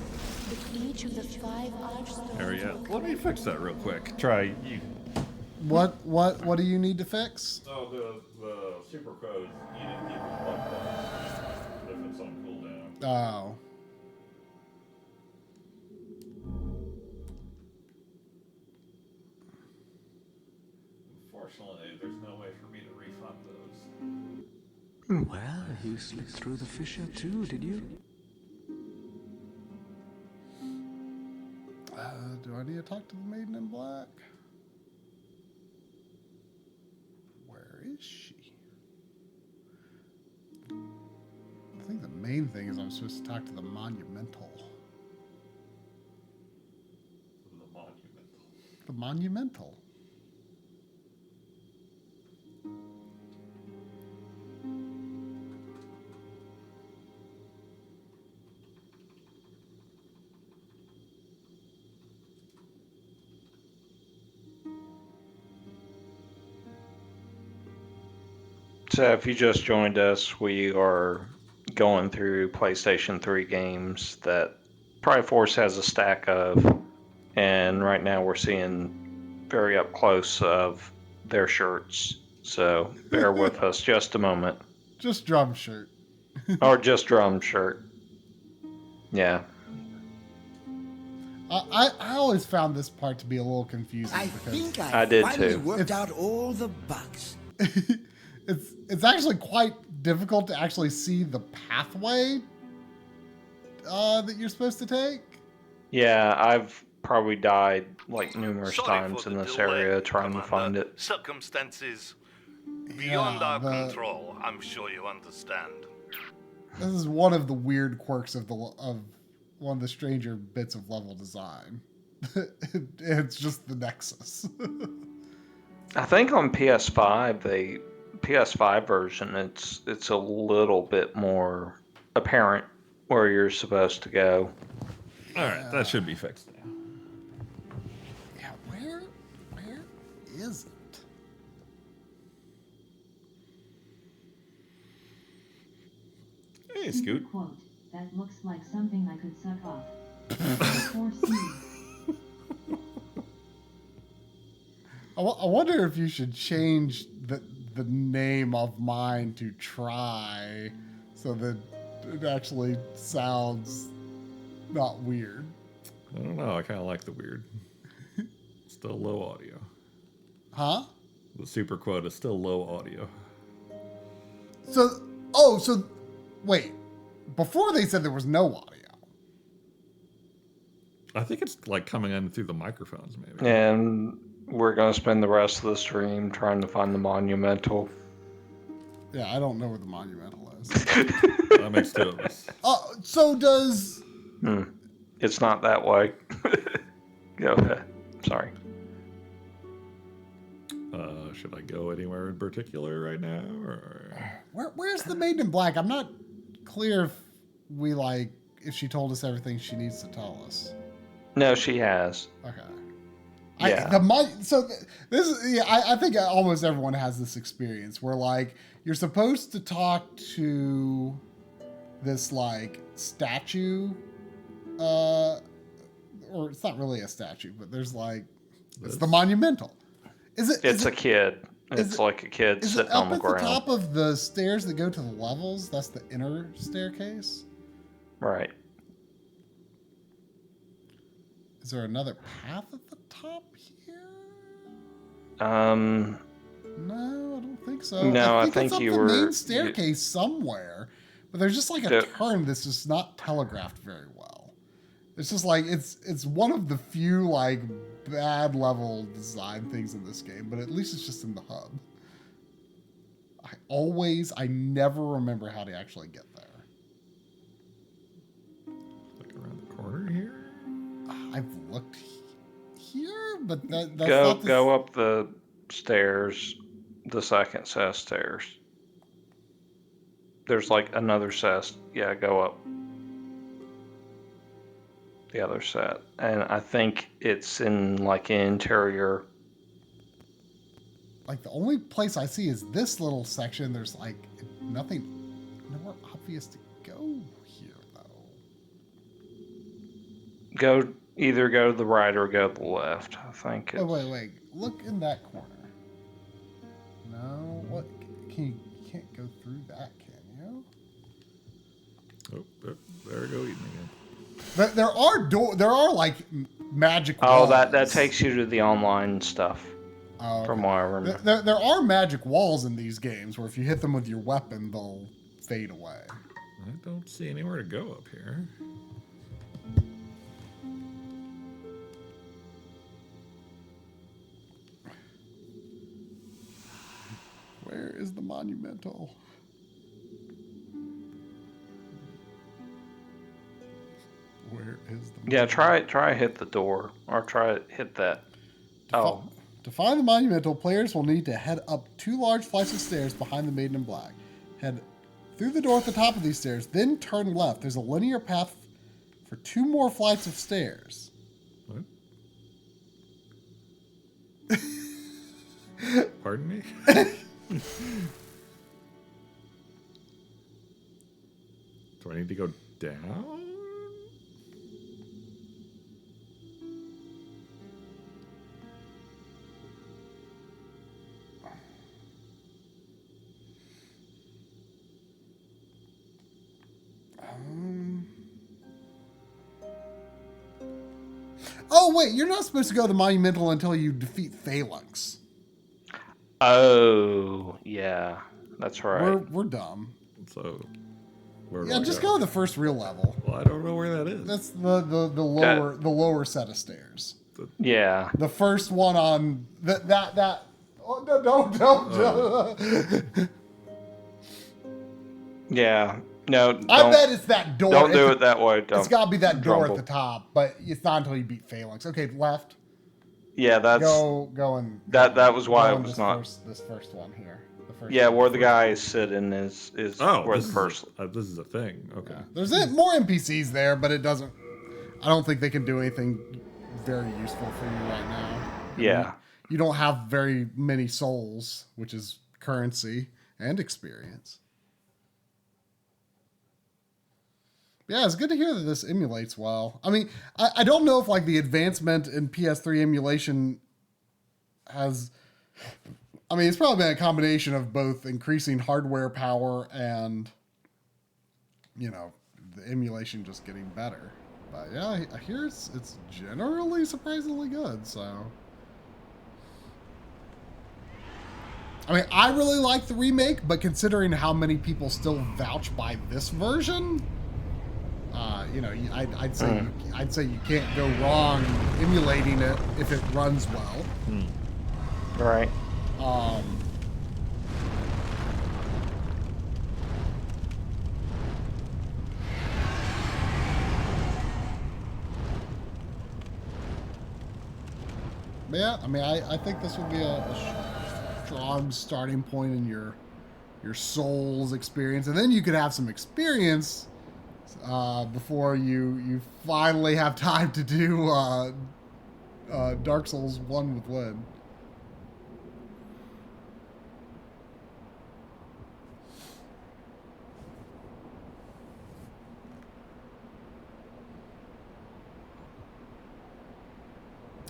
but each of the 5 archstones There we go. will Let me fix that real quick. Try you. What do you need to fix? Oh, the Superquote. You didn't give me one point if it's on cooldown. Oh. Unfortunately, there's no way for me to refund those. Well, you slipped through the fissure too, did you? Do I need to talk to the Maiden in Black? Where is she? I think the main thing is I'm supposed to talk to the Monumental. The monumental. The Monumental. So if you just joined us, we are going through PlayStation 3 games that Triforce has a stack of, and right now we're seeing very up close of their shirts. So bear with us just a moment. Just drum shirt. Or just drum shirt. Yeah. I always found this part to be a little confusing because I did too. Worked out all the bugs. it's actually quite difficult to actually see the pathway that you're supposed to take. Yeah, I've probably died like numerous times in this area trying to find it. Circumstances beyond Yeah, our the- control, I'm sure you understand. This is one of the weird quirks of one of the stranger bits of level design. It's just the Nexus. I think on PS5, PS5 version, it's a little bit more apparent where you're supposed to go. All right, that should be fixed now. Yeah, where is it? Hey, Scoot. Quote, that looks like something I could suck off. I wonder if you should change the name of mine to Try so that it actually sounds not weird. I don't know. I kind of like the weird. Still low audio. Huh? The super quote is still low audio. So wait. Before they said there was no audio. I think it's like coming in through the microphones, maybe. And we're going to spend the rest of the stream trying to find the monumental. Yeah, I don't know where the monumental is. That makes two of us. So does... It's not that way. Go ahead. Sorry. Should I go anywhere in particular right now? Or... Where's the Maiden in Black? I'm not clear if she told us everything she needs to tell us. No, she has. Okay. Yeah. I think almost everyone has this experience where like you're supposed to talk to this like statue, or it's not really a statue, but there's like it's the monumental. It's a kid. It's like a kid sitting on the ground. Is it up at the top of the stairs that go to the levels? That's the inner staircase. Right. Is there another path at the top here? No, I don't think so. No, I think it's you up were the main staircase somewhere, but there's just like a turn that's just not telegraphed very well. It's just like it's one of the few like bad level design things in this game, but at least it's just in the hub. I never remember how to actually get there. Like around the corner here. I've looked here, but that's go up the stairs, the second set of stairs. There's like another set. Yeah, go up the other set, and I think it's in like an interior. Like the only place I see is this little section. There's like nowhere obvious to go here though. Either go to the right or go to the left. I think. Wait. Look in that corner. No, what? You can't go through that, can you? Oh, there we go eating again. But there are like magic walls. walls. That takes you to the online stuff. Oh, okay. From what I remember. There are magic walls in these games where if you hit them with your weapon, they'll fade away. I don't see anywhere to go up here. Where is the monumental? Where is the monumental? Try hit the door or try hit that. To find the monumental, players will need to head up 2 large flights of stairs behind the Maiden in Black. Head through the door at the top of these stairs, then turn left. There's a linear path for 2 more flights of stairs. What? Pardon me? Do I need to go down? Oh, wait, you're not supposed to go to the monumental until you defeat Phalanx. Oh, yeah. That's right. We're dumb. So, just go to the first real level. Well, I don't know where that is. That's the lower set of stairs. Yeah. The first one on that. Oh, no, don't. Yeah. No, I bet it's that door. Don't do it that way. It's got to be that door at the top, but it's not until you beat Phalanx. Okay, left. Yeah, that's go and that was why it was not this first one here. Where the guy is sitting is where the first. This is a thing. Okay. Yeah. There's more NPCs there, but it doesn't. I don't think they can do anything very useful for you right now. Yeah. You don't have very many souls, which is currency and experience. Yeah, it's good to hear that this emulates well. I mean, I don't know if like the advancement in PS3 emulation has... I mean, it's probably been a combination of both increasing hardware power and, the emulation just getting better. But yeah, I hear it's generally surprisingly good, so... I mean, I really like the remake, but considering how many people still vouch by this version... I'd say you can't go wrong emulating it if it runs well. Right. Yeah, I mean, I think this would be a strong starting point in your Souls experience, and then you could have some experience before you finally have time to do Dark Souls 1 with Lynn.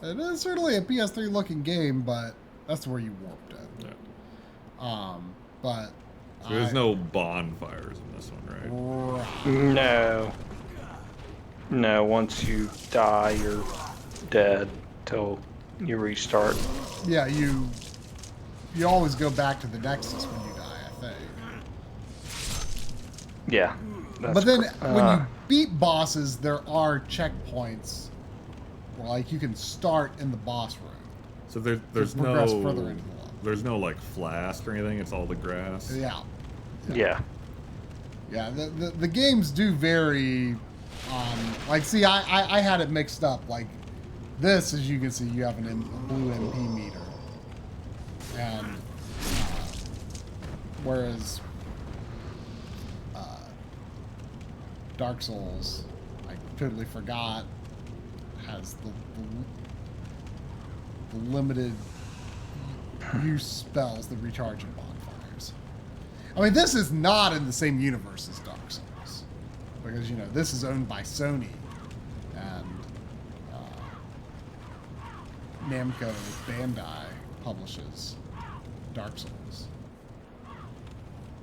It is certainly a PS3 looking game, but that's where you warped it. Yeah. But so there's no bonfires in this one, right? No, once you die, you're dead till you restart. Yeah, you always go back to the Nexus when you die, I think. Yeah. But then when you beat bosses, there are checkpoints where, like, you can start in the boss room. So there's no like flask or anything. It's all the grass. Yeah. Yeah. Yeah. The games do vary. Like, see, I had it mixed up. Like, this, as you can see, you have a blue MP meter, and whereas Dark Souls, I totally forgot, has the limited use spells that recharge in bonfires. I mean, this is not in the same universe as Dark Souls, because, you know, this is owned by Sony, and Namco Bandai publishes Dark Souls.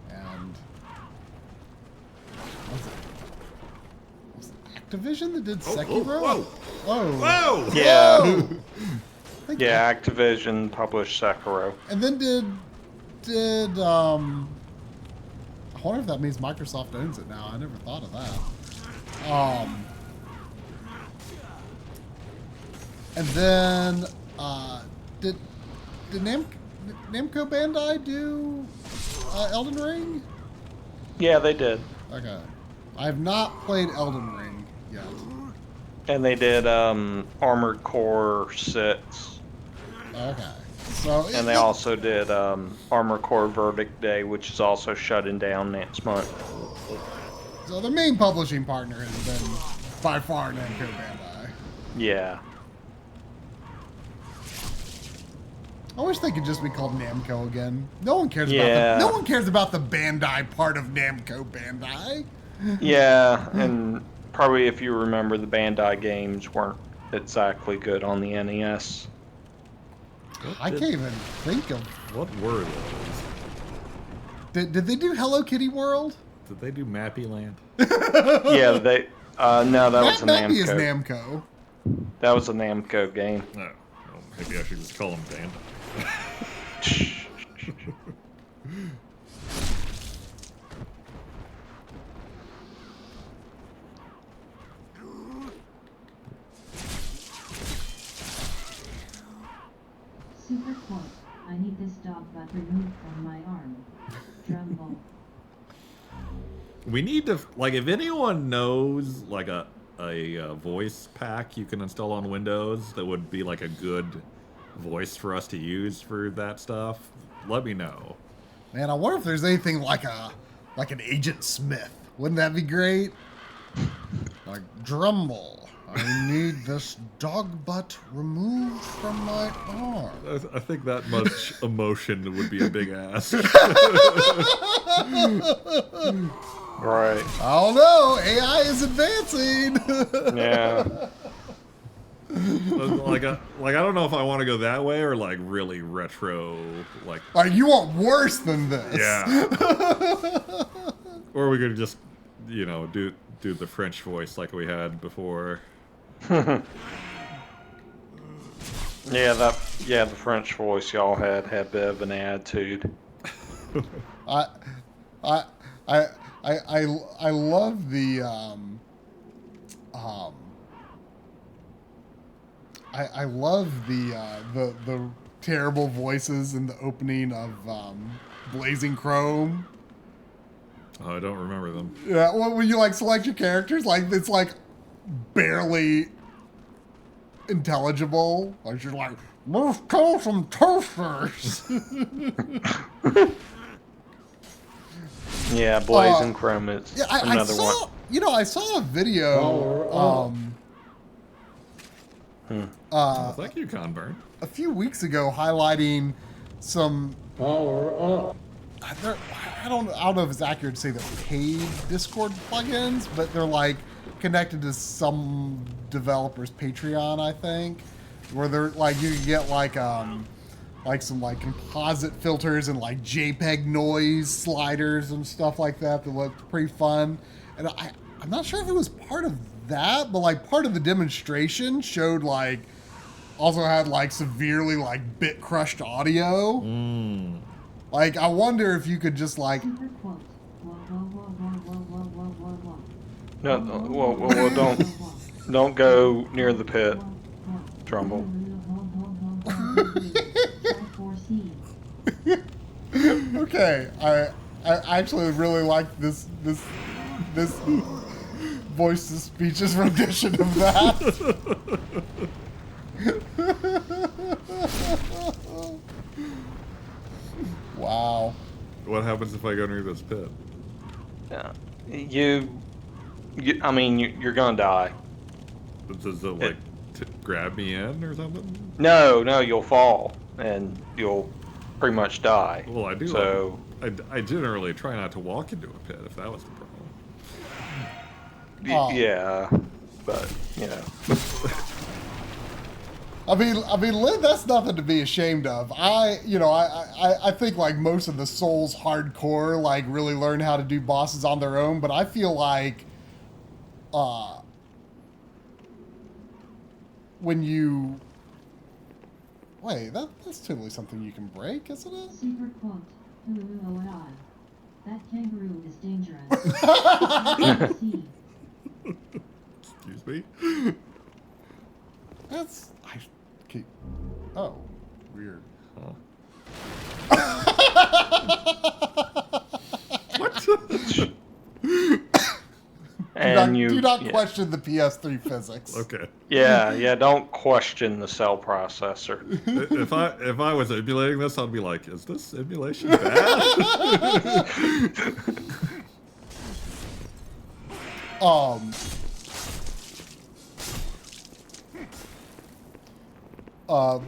And was it Activision that did Sekiro? Whoa! Yeah. Whoa! Yeah, Activision published Sekiro. And then did I wonder if that means Microsoft owns it now. I never thought of that. And then did Namco Bandai do Elden Ring? Yeah, they did. Okay. I have not played Elden Ring yet. And they did Armored Core 6. Okay. So and they also did Armored Core Verdict Day, which is also shutting down next month. So the main publishing partner has been by far Namco Bandai. Yeah. I wish they could just be called Namco again. No one cares about the Bandai part of Namco Bandai. Yeah, and probably if you remember, the Bandai games weren't exactly good on the NES. I can't even think of what were those. Did they do Hello Kitty World? Did they do Mappy Land? Yeah, they. No, that was a Namco. Mappy is Namco. That was a Namco game. No, well, maybe I should just call them Bandai. Super quote. I need this dog butt removed from my arm. Drumble. We need to, like, if anyone knows, like, a voice pack you can install on Windows that would be, like, a good voice for us to use for that stuff, let me know. Man, I wonder if there's anything like an Agent Smith. Wouldn't that be great? Like, Drumble. I need this dog butt removed from my arm. I think that much emotion would be a big ask. Right. I don't know. AI is advancing. Yeah. Like I don't know if I want to go that way or like really retro, like you want worse than this. Yeah. Or we could just, you know, do the French voice like we had before. The French voice y'all had a bit of an attitude. I love the I love the terrible voices in the opening of Blazing Chrome. Oh, I don't remember them. Yeah, well, when you like select your characters, like it's like barely intelligible. Like you're like, let's call some toasters. Yeah, Blazing Chrome is another one. I saw a video. Thank you, Conburn. A few weeks ago, highlighting some. I don't know if it's accurate to say they're paid Discord plugins, but they're like connected to some developer's Patreon, I think, where they're like you can get like some like composite filters and like JPEG noise sliders and stuff like that look pretty fun. And I'm not sure if it was part of that, but like part of the demonstration showed like also had like severely like bit crushed audio. Like I wonder if you could just like No, well, don't go near the pit, Trumbull. Okay, I actually really like this voice to speeches rendition of that. Wow. What happens if I go near this pit? You're gonna die. Does it like grab me in or something? No, you'll fall and you'll pretty much die. Well, I do. So I generally try not to walk into a pit if that was the problem. Yeah, but I mean, Lynn, that's nothing to be ashamed of. I think like most of the Souls hardcore like really learn how to do bosses on their own, but I feel like, when you that's totally something you can break, isn't it? Secret quote. That kangaroo is dangerous. Excuse me. That's oh, weird. What? And do not question the PS3 physics. Okay. Yeah, don't question the cell processor. If I was emulating this, I'd be like, is this emulation bad?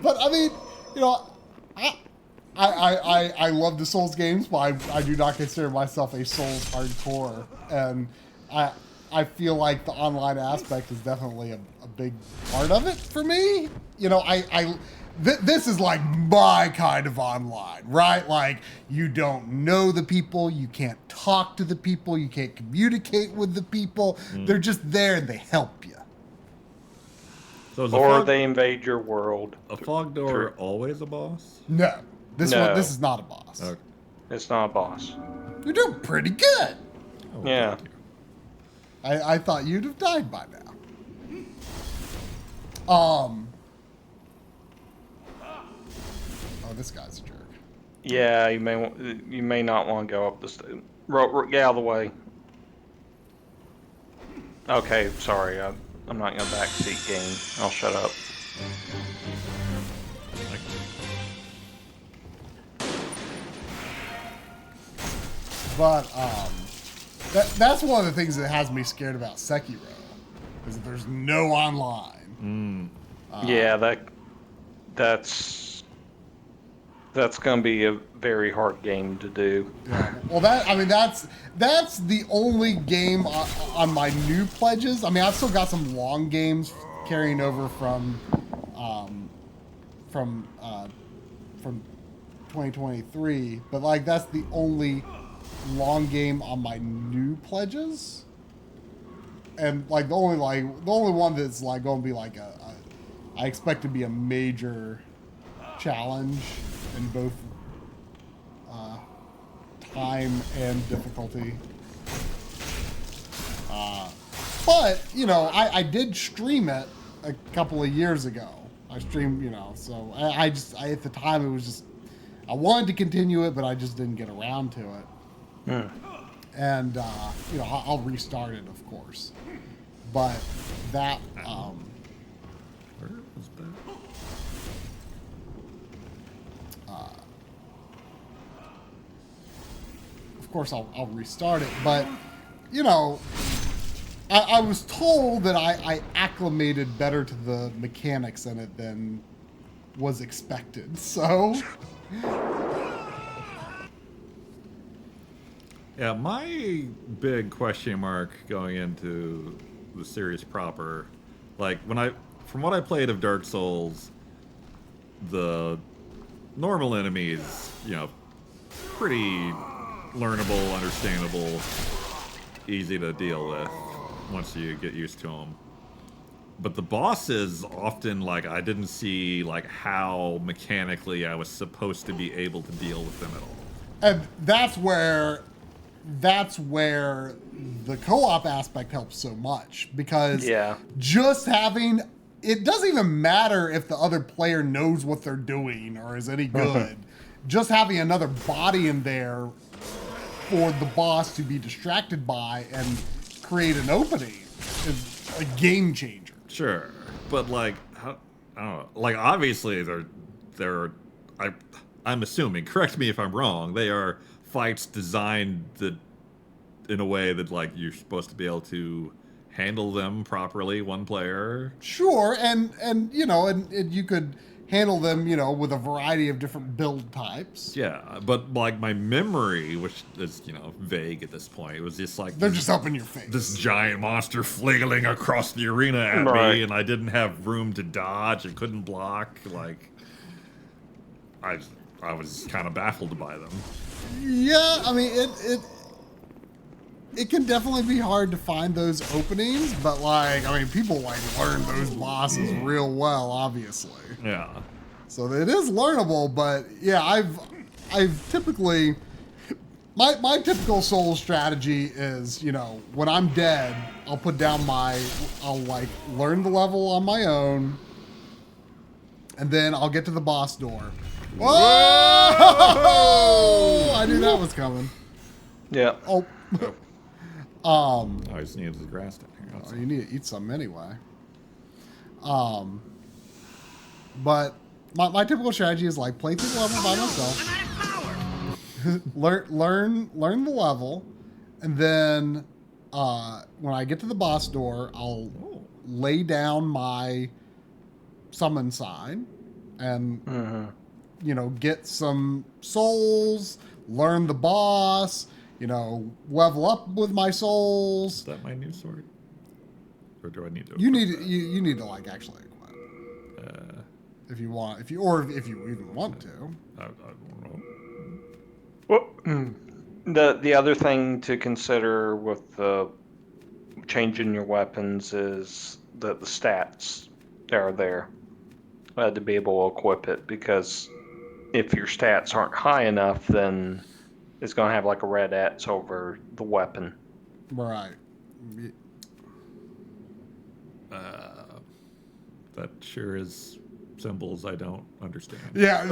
But I mean, I love the Souls games, but I do not consider myself a Souls hardcore, and I feel like the online aspect is definitely a big part of it for me. This is like my kind of online, right? Like you don't know the people, you can't talk to the people, you can't communicate with the people. They're just there and they help you. So they invade your world. A fog door always a boss? No. This is not a boss. Okay. It's not a boss. You're doing pretty good. Oh, yeah. I thought you'd have died by now. Oh, this guy's a jerk. Yeah, you may not want to go up the stairs. Get out of the way. Okay, sorry. I'm not gonna backseat game. I'll shut up. But that's one of the things that has me scared about Sekiro, is that there's no online. Yeah, that's gonna be a very hard game to do. Yeah. Well, that's the only game on my new pledges. I mean, I've still got some long games carrying over from 2023, but like that's the only long game on my new pledges, and like the only one that's like going to be like I expect to be a major challenge in both time and difficulty. But I did stream it a couple of years ago. I streamed, so I at the time it was just I wanted to continue it, but I just didn't get around to it. And I'll restart it, of course. But that where was that? Of course I'll restart it, but I was told that I acclimated better to the mechanics in it than was expected. So, yeah, my big question mark going into the series proper, like from what I played of Dark Souls, the normal enemies, pretty learnable, understandable, easy to deal with once you get used to them. But the bosses often, like, I didn't see, like, how mechanically I was supposed to be able to deal with them at all. and that's where the co-op aspect helps so much, because just having it doesn't even matter if the other player knows what they're doing or is any good. Just having another body in there for the boss to be distracted by and create an opening is a game changer. Sure, but like, I don't know. Like, obviously, I'm assuming. Correct me if I'm wrong. They are fights designed in a way that, like, you're supposed to be able to handle them properly, one player. Sure, and you could handle them, with a variety of different build types. Yeah, but like my memory, which is, vague at this point, it was just like they're just up in your face. This giant monster flailing across the arena at me, and I didn't have room to dodge and couldn't block. Like, I was kind of baffled by them. Yeah, I mean it can definitely be hard to find those openings, but people learn those bosses real well, obviously. Yeah. So it is learnable, but yeah, I've typically my typical soul strategy is, when I'm dead, I'll put down I'll learn the level on my own, and then I'll get to the boss door. Whoa! I knew that was coming. Yeah. Oh. I just needed the grass down here. Oh, you need to eat some anyway. But my typical strategy is like play through the level by myself. learn the level, and then when I get to the boss door, I'll lay down my summon sign and get some souls, learn the boss. Level up with my souls. Is that my new sword? Or do I need to? You need to actually equip. If you want, if you even want to. I don't know. Well, the other thing to consider with the changing your weapons is that the stats are there to be able to equip it, because if your stats aren't high enough, then it's going to have like a red X over the weapon. Right. That sure is symbols I don't understand. Yeah,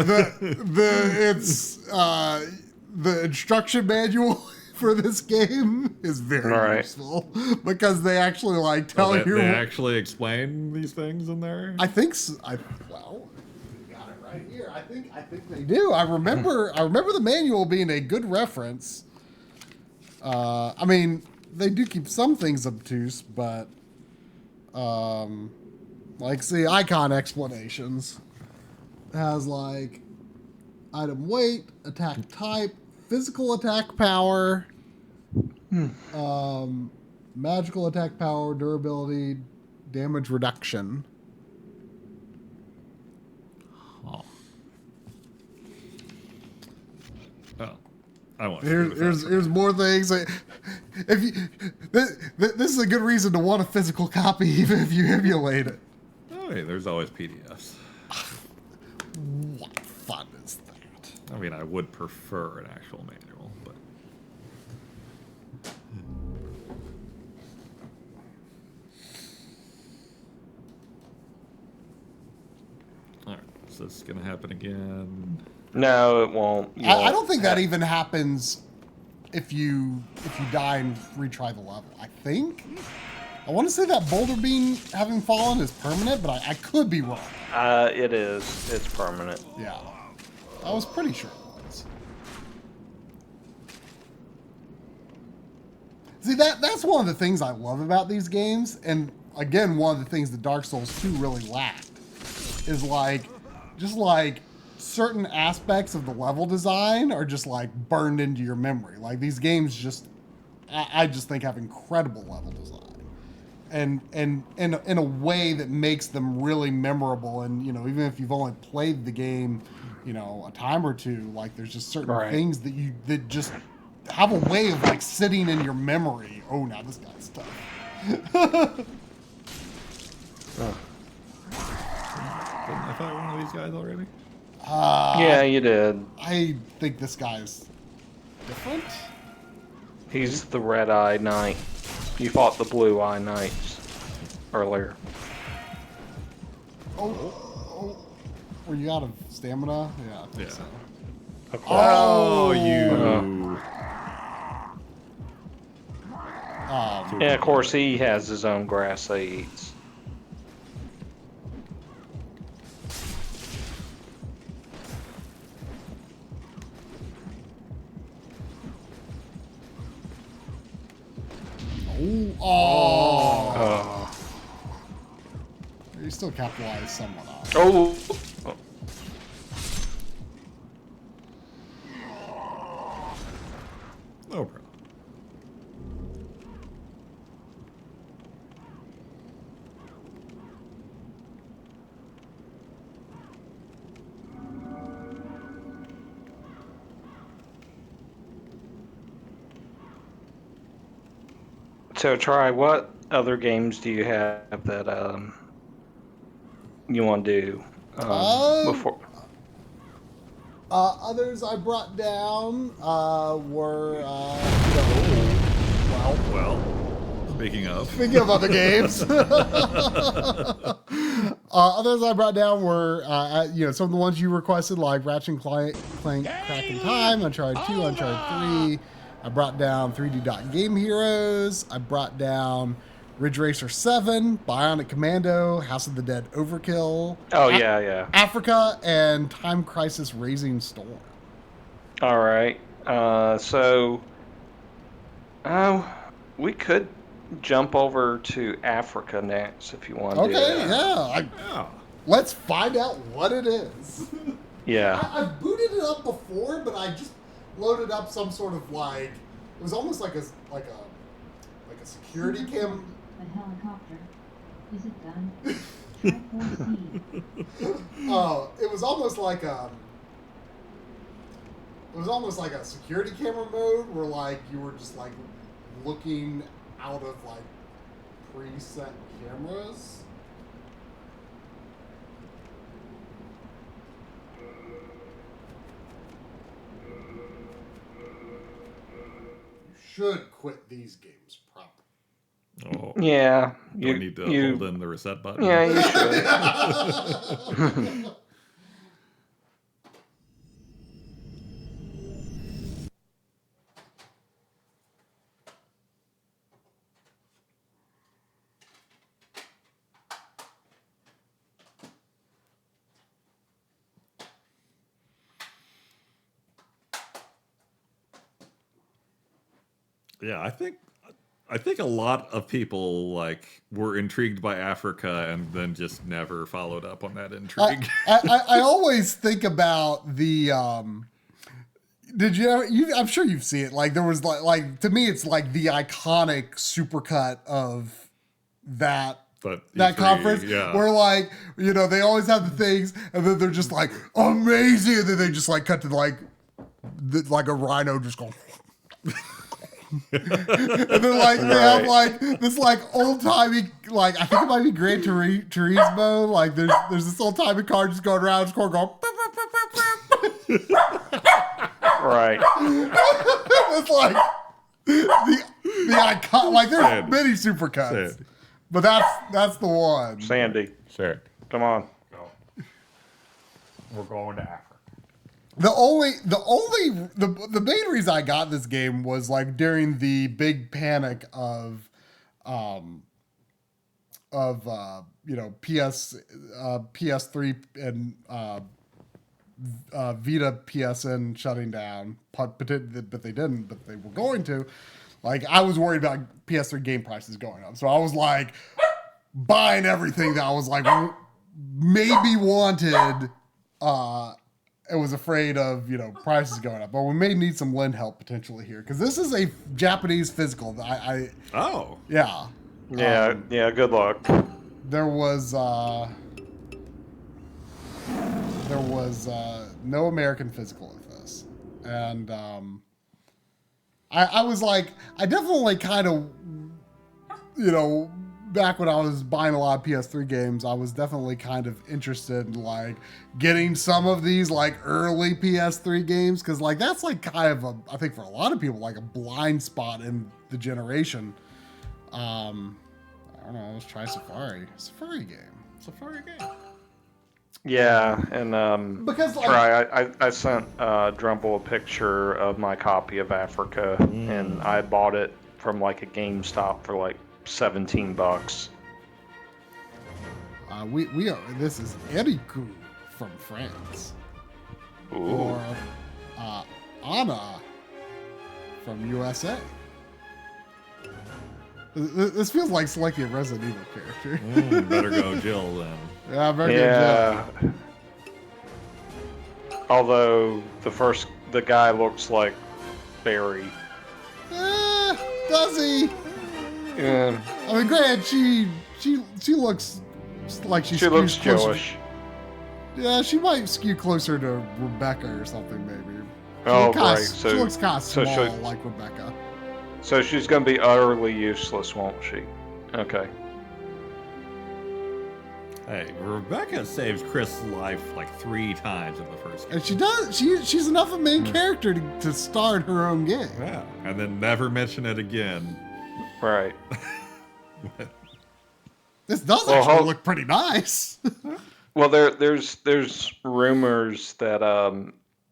the instruction manual for this game is very useful, because they actually tell you. They actually explain these things in there. I think so. Got it right here. I think they do. I remember the manual being a good reference. I mean, they do keep some things obtuse, but see, icon explanations. It has item weight, attack type, physical attack power, magical attack power, durability, damage reduction. Here's more things. This is a good reason to want a physical copy, even if you emulate it. Oh, hey, there's always PDFs. What fun is that? I mean, I would prefer an actual manual, but all right. So this is gonna happen again. No, it won't. I don't think that even happens if you die and retry the level. I think. I want to say that boulder beam having fallen is permanent, but I could be wrong. It is. It's permanent. Yeah. I was pretty sure it was. See, that's one of the things I love about these games, and again, one of the things that Dark Souls 2 really lacked is like, just like certain aspects of the level design are just like burned into your memory. Like these games just, I just think have incredible level design, and in a way that makes them really memorable. And you know, even if you've only played the game, you know, a time or two, like there's just certain things that just have a way of like sitting in your memory. Oh, now this guy's tough. Didn't I fight one of these guys already? Yeah, you did. I think this guy's different. He's the red-eye knight. You fought the blue-eye knights earlier. Oh, were you out of stamina? Yeah. I think so. Oh, you. And of course, he has his own grass that he eats. Oh. You still capitalize somewhat on it. Oh. No problem. So, Try, what other games do you have that you want to do before? Others I brought down were, Speaking of other games. Others I brought down were, some of the ones you requested, like Ratchet and Clank Crack in Time, Uncharted 2, Uncharted 3. I brought down 3D Dot Game Heroes. I brought down Ridge Racer 7, Bionic Commando, House of the Dead Overkill. Oh, yeah. Africa, and Time Crisis Raising Storm. All right. We could jump over to Africa next if you want to do that. Yeah. Let's find out what it is. Yeah. I've booted it up before, but I just loaded up some sort of like, it was almost like a security cam. A helicopter. Is it done? Try 4C. Oh, it was almost like a security camera mode where like you were just like looking out of like preset cameras. Should quit these games properly. Oh. Yeah. Do I need to hold in the reset button? Yeah, you should. Yeah, I think a lot of people like were intrigued by Africa and then just never followed up on that intrigue. I always think about the did you ever, I'm sure you've seen it, like there was like to me it's like the iconic supercut of that conference where like, you know, they always have the things and then they're just like amazing and then they just like cut to like a rhino just going and then like they have like this like old timey, like I think it might be Gran Turismo, like there's this old timey car just going around just going right. It's like the icon, like there's many supercuts, but that's the one. Sandy, sure, come on. We're going to Africa. The main reason I got this game was like during the big panic of PS3 and Vita PSN shutting down, but they didn't, but they were going to. Like, I was worried about PS3 game prices going up. So I was like buying everything that I was like maybe wanted. I was afraid of, prices going up. But we may need some Lynn help potentially here. Because this is a Japanese physical that Oh. Yeah. Yeah, good luck. There was no American physical of this. And I was like, I definitely kind of, back when I was buying a lot of PS3 games, I was definitely kind of interested in like getting some of these like early PS3 games. Cause like, that's like kind of I think for a lot of people, like a blind spot in the generation. I don't know, let's try Safari game. Yeah, and because like, I sent Drumble a picture of my copy of Africa, and I bought it from like a GameStop for like $17. We are. This is Eriku from France, or Anna from USA. This feels like selecting a Resident Evil character. Better go Jill then. Yeah, very good. Although the guy looks like Barry. Does he? Yeah. I mean, granted, she looks like she looks closer. Jewish. Yeah, she might skew closer to Rebecca or something, maybe. Great. She looks kind of small, like Rebecca. So she's going to be utterly useless, won't she? Okay. Hey, Rebecca saves Chris' life like 3 times in the first game. And she does. She's enough of a main character to star in her own game. Yeah, and then never mention it again. Right. This does actually look pretty nice. Well, there's rumors that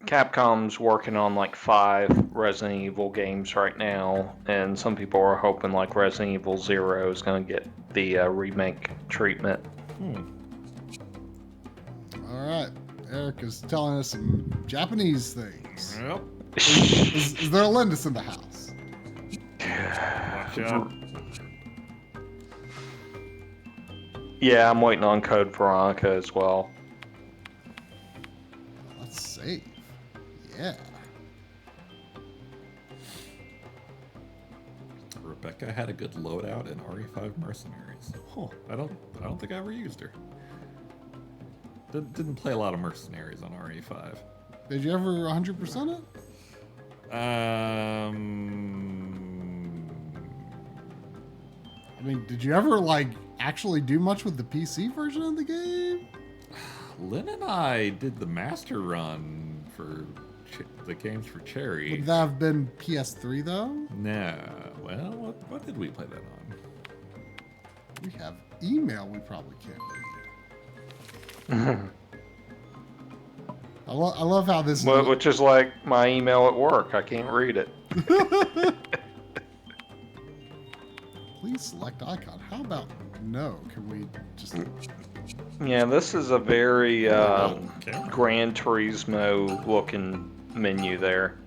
Capcom's working on like 5 Resident Evil games right now, and some people are hoping like Resident Evil 0 is going to get the remake treatment. All right, Eric is telling us some Japanese things. Yep. Is there a Lindis in the house? Watch out. Yeah, I'm waiting on Code Veronica as well. Let's save. Yeah. Rebecca had a good loadout in RE5 Mercenaries. Huh, I don't think I ever used her. Didn't play a lot of Mercenaries on RE5. Did you ever 100% it? I mean, did you ever like actually do much with the PC version of the game? Lynn and I did the master run for the games for Cherry. Would that have been PS3 though? Nah. Well, what did we play that on? We have email we probably can't read. I love how this... Which is like my email at work. I can't read it. Please select icon. How about no? Can we just... Yeah, this is a very Gran Turismo looking menu there.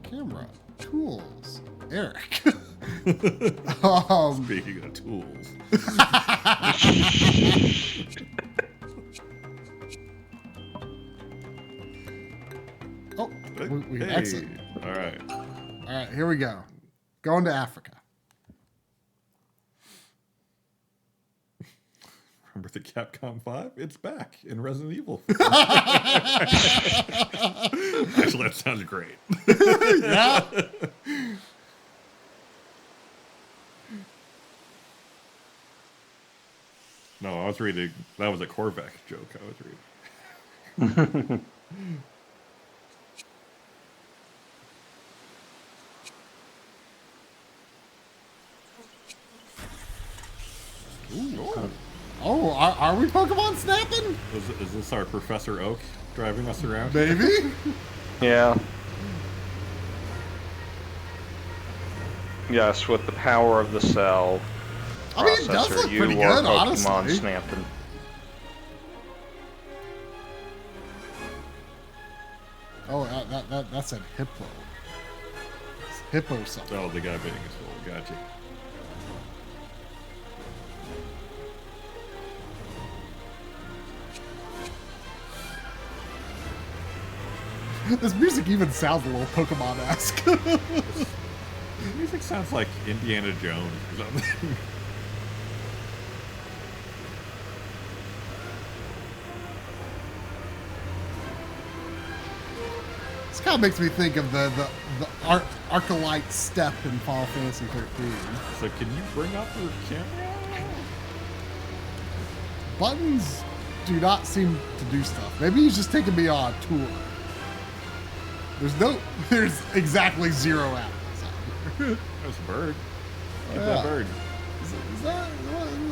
Camera. Tools. Eric. Speaking of tools. Oh, we can exit. All right. All right, here we go. Going to Africa. Remember the Capcom 5? It's back in Resident Evil. Actually, that sounds great. Yeah. No, I was reading. That was a Korvac joke I was reading. Ooh. Oh, are we Pokemon snapping? Is this our Professor Oak driving us around? Maybe. Yeah. Yes, with the power of the cell processor, I mean, it does look pretty you are good, Pokemon honestly. snapping. Oh, that said Hippo. Hippo something. Oh, the guy beating his soul. Gotcha. This music even sounds a little Pokemon-esque. The music sounds like Indiana Jones or something. This kind of makes me think of the Arcalite step in Final Fantasy 13. So can you bring up your camera? Buttons do not seem to do stuff. Maybe he's just taking me on a tour. There's exactly 0 animals out here. There's a bird. Get Yeah. that bird. Is that,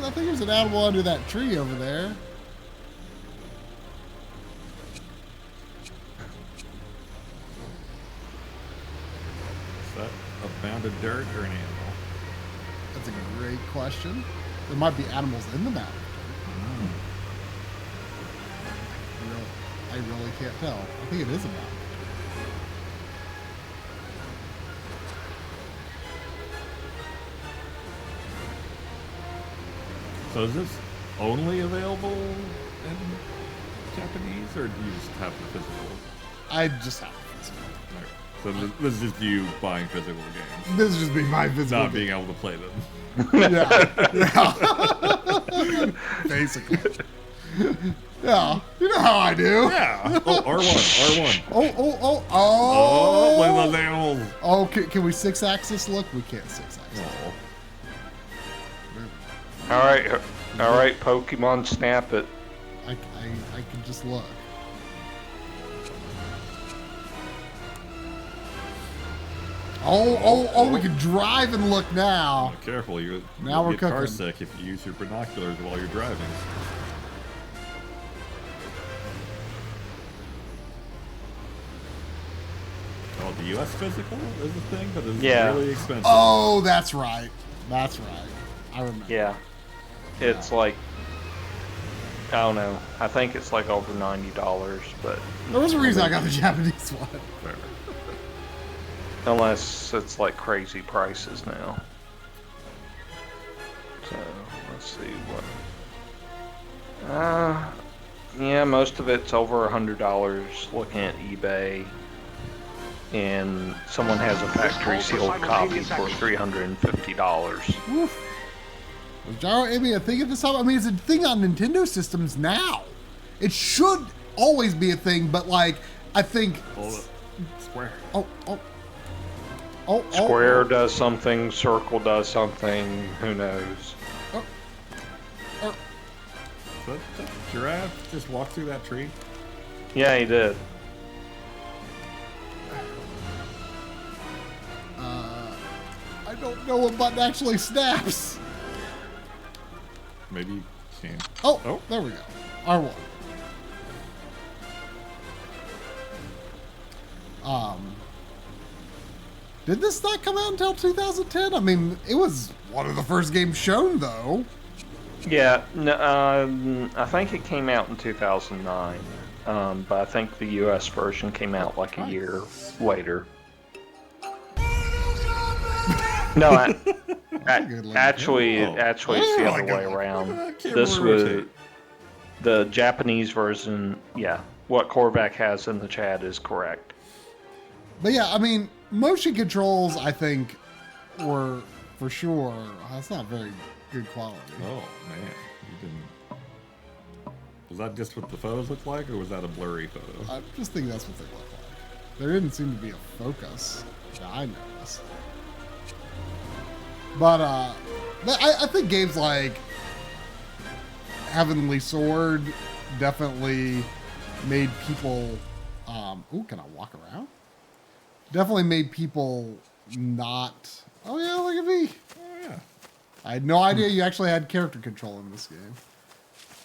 I think there's an animal under that tree over there. Is that a mound of dirt or an animal? That's a great question. There might be animals in the mountain. I really can't tell. I think it is a mountain. So is this only available in Japanese, or do you just have the physical? I just have the physical. Right. So this is just you buying physical games. This is just being my physical Not game. being able to play them. Yeah. Basically. Yeah. You know how I do. Yeah. Oh, R1. Oh. Oh, one of those animals. Oh, can we 6-axis look? We can't 6-axis. Oh. All right, Pokemon Snap it. I can just look. Oh, we can drive and look now. Oh, careful, you Now we're get car cooking. sick if you use your binoculars while you're driving. Oh, the US physical is a thing, but it's really expensive. Oh, that's right. That's right. I remember. Yeah. It's like, I don't know. I think it's like over $90, but There was a reason I got the Japanese one. unless it's like crazy prices now. So let's see what. Yeah, most of it's over $100. Looking at eBay, and someone has a factory sealed copy for $350. Oof. Was gyro aiming a thing at this time? I mean, it's a thing on Nintendo systems now. It should always be a thing, but like, I think. Hold up. Square. Square does something, Circle does something, who knows? But the giraffe just walked through that tree. Yeah, he did. I don't know what button actually snaps. Maybe you can. Oh, there we go. R1. Did this not come out until 2010? I mean, it was one of the first games shown, though. Yeah, I think it came out in 2009, but I think the US version came out like a year later. No, actually, it's the other way around. This was the Japanese version. Yeah, what Korvac has in the chat is correct. But yeah, I mean, motion controls, I think, were for sure. That's not very good quality. Oh man, you didn't. Was that just what the photos looked like, or was that a blurry photo? I just think that's what they look like. There didn't seem to be a focus that I noticed. But I think games like Heavenly Sword definitely made people. Ooh, can I walk around? Definitely made people not. Oh yeah, look at me. Oh yeah. I had no idea you actually had character control in this game.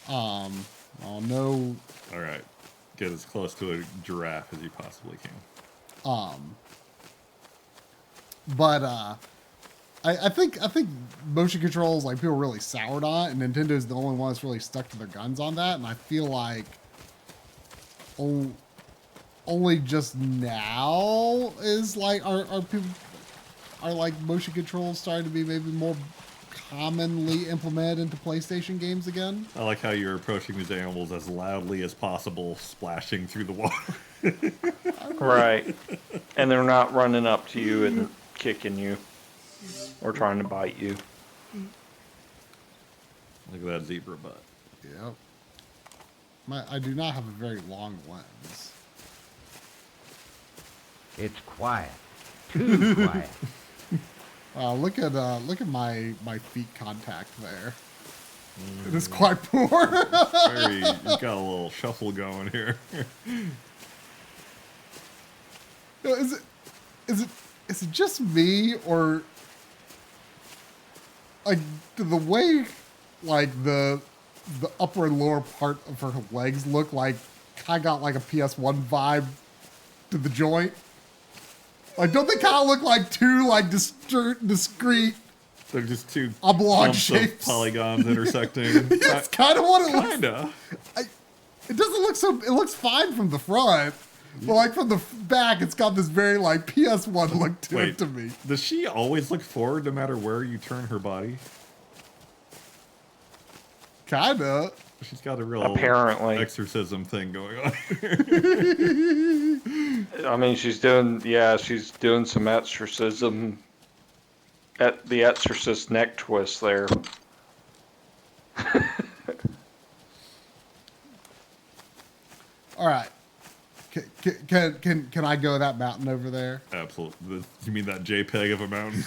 Oh no. All right, get as close to a giraffe as you possibly can. But I think motion controls, like, people really soured on it, and Nintendo's the only one that's really stuck to their guns on that. And I feel like only just now is like are people are like motion controls starting to be maybe more commonly implemented into PlayStation games again. I like how you're approaching these animals as loudly as possible, splashing through the water. Right. And they're not running up to you and kicking you or trying to bite you. Look at that zebra butt. Yep. I do not have a very long lens. It's quiet. Too quiet. Look at my feet contact there. It is quite poor. You've got a little shuffle going here. Is it just me, or like the way like the upper and lower part of her legs look like I got like a PS1 vibe to the joint? Like, don't they kind of look like two like discrete? They're just two oblong clumps shapes, of polygons intersecting. That's kind of what it looks. Kinda. It doesn't look so. It looks fine from the front, but like from the back, it's got this very like PS1 look to it to me. Does she always look forward no matter where you turn her body? Kinda. She's got a real apparently exorcism thing going on. I mean, she's doing some exorcism at the Exorcist neck twist there. All right. Can I go that mountain over there? Absolutely. You mean that JPEG of a mountain?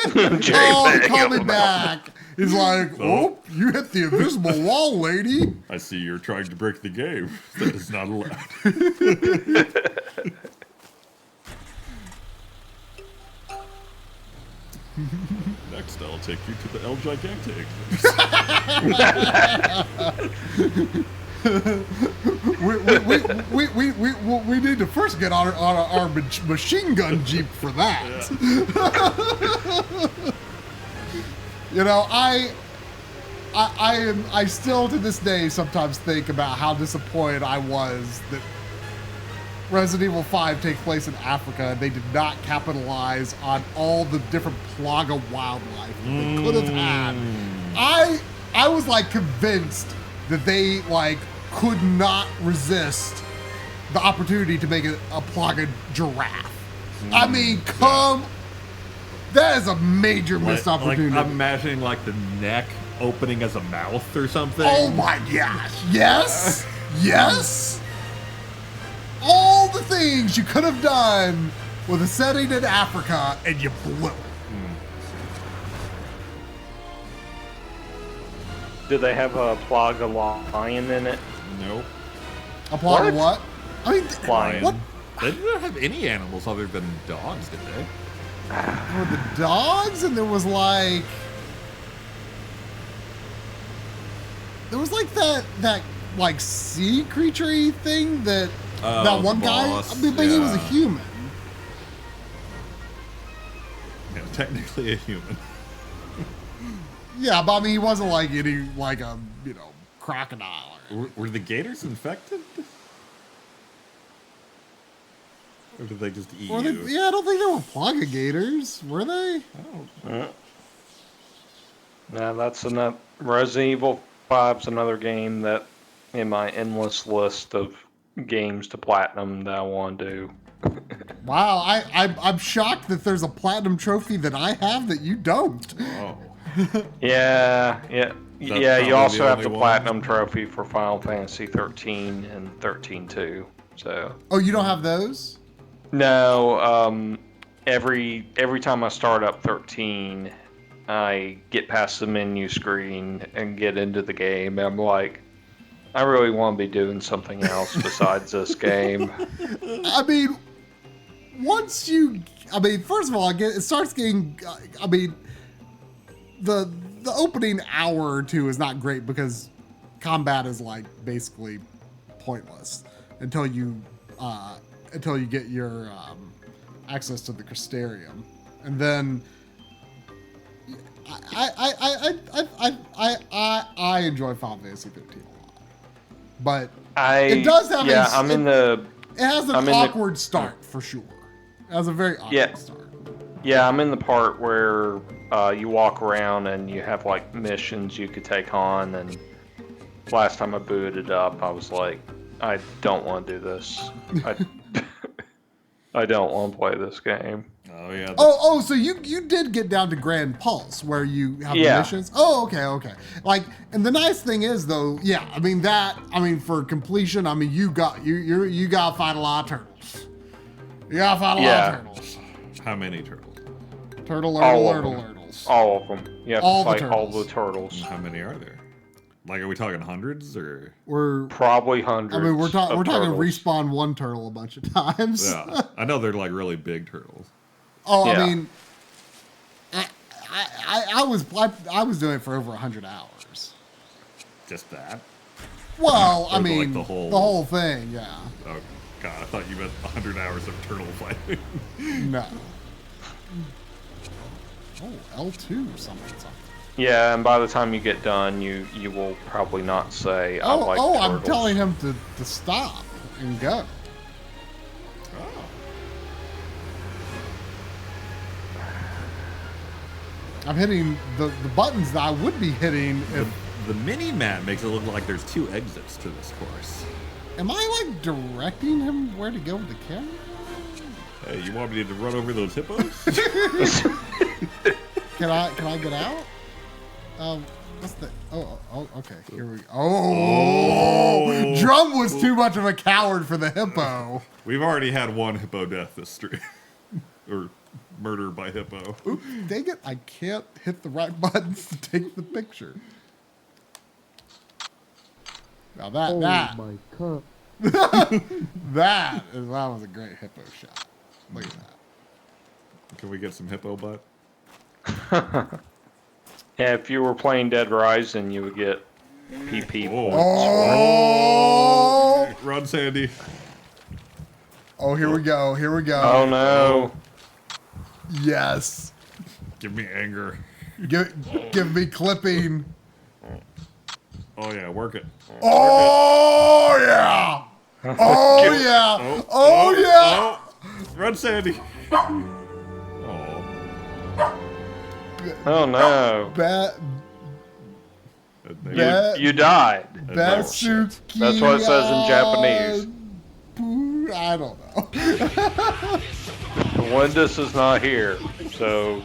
Oh, coming back. He's like, oh, you hit the invisible wall, lady. I see you're trying to break the game. That is not allowed. Next, I'll take you to the El Gigantic. we need to first get on our machine gun jeep for that. You know, I still to this day sometimes think about how disappointed I was that Resident Evil 5 takes place in Africa and they did not capitalize on all the different plaga wildlife that they could have had. I was like convinced that they like could not resist the opportunity to make a plaga giraffe. I mean, that is a major missed opportunity. Like, I'm imagining like the neck opening as a mouth or something. Oh my gosh! Yes, yes. All the things you could have done with a setting in Africa, and you blew it. Do they have a plaga lion in it? Nope. A plaga what? I mean, lion. What? They didn't have any animals other than dogs, did they? There were the dogs, and there was like that like sea creature-y thing that one guy. I mean, but he was a human. Yeah, technically a human. Yeah, but I mean, he wasn't like any like a crocodile. Were the gators infected? Or did they just eat you? Yeah, I don't think they were plaga gators, were they? No, that's enough. Resident Evil 5's another game that in my endless list of games to platinum that I want to do. Wow, I'm shocked that there's a platinum trophy that I have that you don't. Oh. Yeah. You also have the platinum trophy for Final Fantasy 13 and 13-2. So. Oh, you don't have those? No. Every time I start up 13, I get past the menu screen and get into the game. And I'm like, I really want to be doing something else besides this game. I mean, first of all, it starts getting. I mean, the opening hour or two is not great because combat is like basically pointless until you get your access to the Crystarium, and then I enjoy Final Fantasy 15 a lot, but it does have it has an awkward start for sure. It has a very awkward start. Yeah, I'm in the part where you walk around and you have like missions you could take on. And last time I booted up, I was like, I don't want to do this. I don't want to play this game. Oh yeah. So you did get down to Grand Pulse where you have the Yeah. missions. Oh, okay. Like, and the nice thing is though, yeah, I mean for completion, I mean you gotta fight a lot of turtles. You gotta fight a lot of turtles. How many turtles? Turtles. All of them. You have All to the fight all the turtles. How many are there? Like, are we talking hundreds or? We're probably hundreds. I mean, we're talking turtles. respawn one turtle a bunch of times. Yeah, I know they're like really big turtles. Oh, Yeah. I mean, I was doing it for over 100 hours. Just that? Well, Or I mean, like the whole thing, yeah. Oh God, I thought you meant 100 hours of turtle fighting. No. Oh, L2 something. Yeah, and by the time you get done, you will probably not say, I like I'm turtles. telling him to stop and go. I'm hitting the buttons that I would be hitting if... The mini-map makes it look like there's 2 exits to this course. Am I, like, directing him where to go with the camera? Hey, you want me to run over those hippos? Can I get out? What's the... Oh, okay. Here we go. Oh! Drum was too much of a coward for the hippo. We've already had 1 hippo death this stream. Or murder by hippo. Oops, dang it. I can't hit the right buttons to take the picture. Now that my cup. that was a great hippo shot. Look at that. Can we get some hippo butt? Yeah, if you were playing Dead Rising, you would get PP points. Oh! Run, Sandy. Oh, here we go. Oh, no. Yes. Give me anger. Give me clipping. Oh, yeah, work it. Oh, yeah. Oh, yeah. Oh, yeah. Run, Sandy. Oh, no. You died. That's what it says in Japanese. I don't know. Windus is not here, so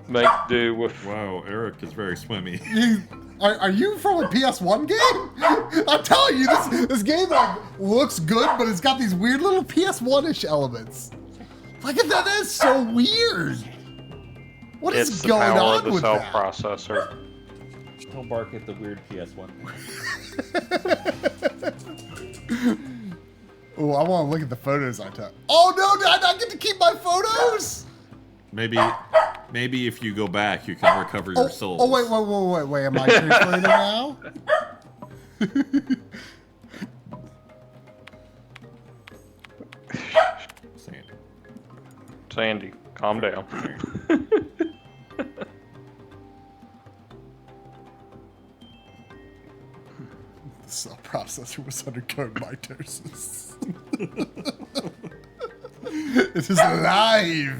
make do with. Wow, Eric is very swimmy. Are you from a PS1 game? I'm telling you, this game like looks good, but it's got these weird little PS1-ish elements. Look at that! That's so weird. What is going on with that? It's the power of the cell processor. Don't bark at the weird PS1. Oh, I want to look at the photos I took. Oh no, did I not get to keep my photos? Maybe if you go back, you can recover your soul. Oh wait! Am I transferring it now? Sandy, calm down. The cell processor was undergoing mitosis. It is alive.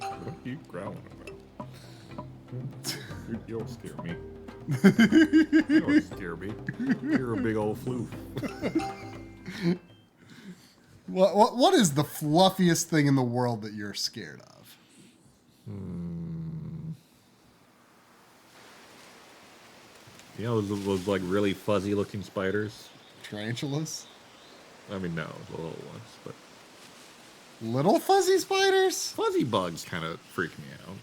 What are you growling about? You'll scare me. You'll scare me. You're a big old floof. What is the fluffiest thing in the world that you're scared of? You know those like really fuzzy looking spiders? Tarantulas? I mean, no, the little ones, but little fuzzy spiders? Fuzzy bugs kind of freak me out.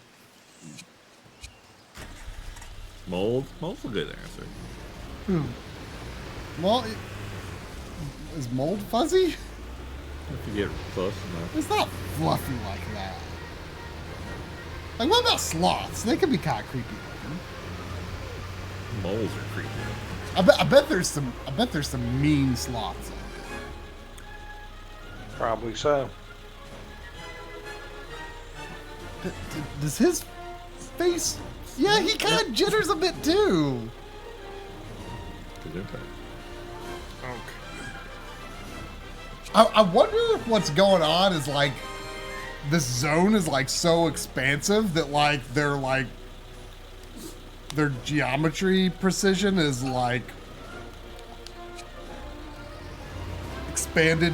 Mold? Mold's a good answer. Well, is mold fuzzy? If you get close enough. It's not fluffy like that. Like, what about sloths? They can be kind of creepy looking. Moles are creepy. I bet there's some mean sloths out Probably so. there. Does his face? Yeah, he kind of jitters a bit too. I wonder if what's going on is like this zone is like so expansive that like their geometry precision is like expanded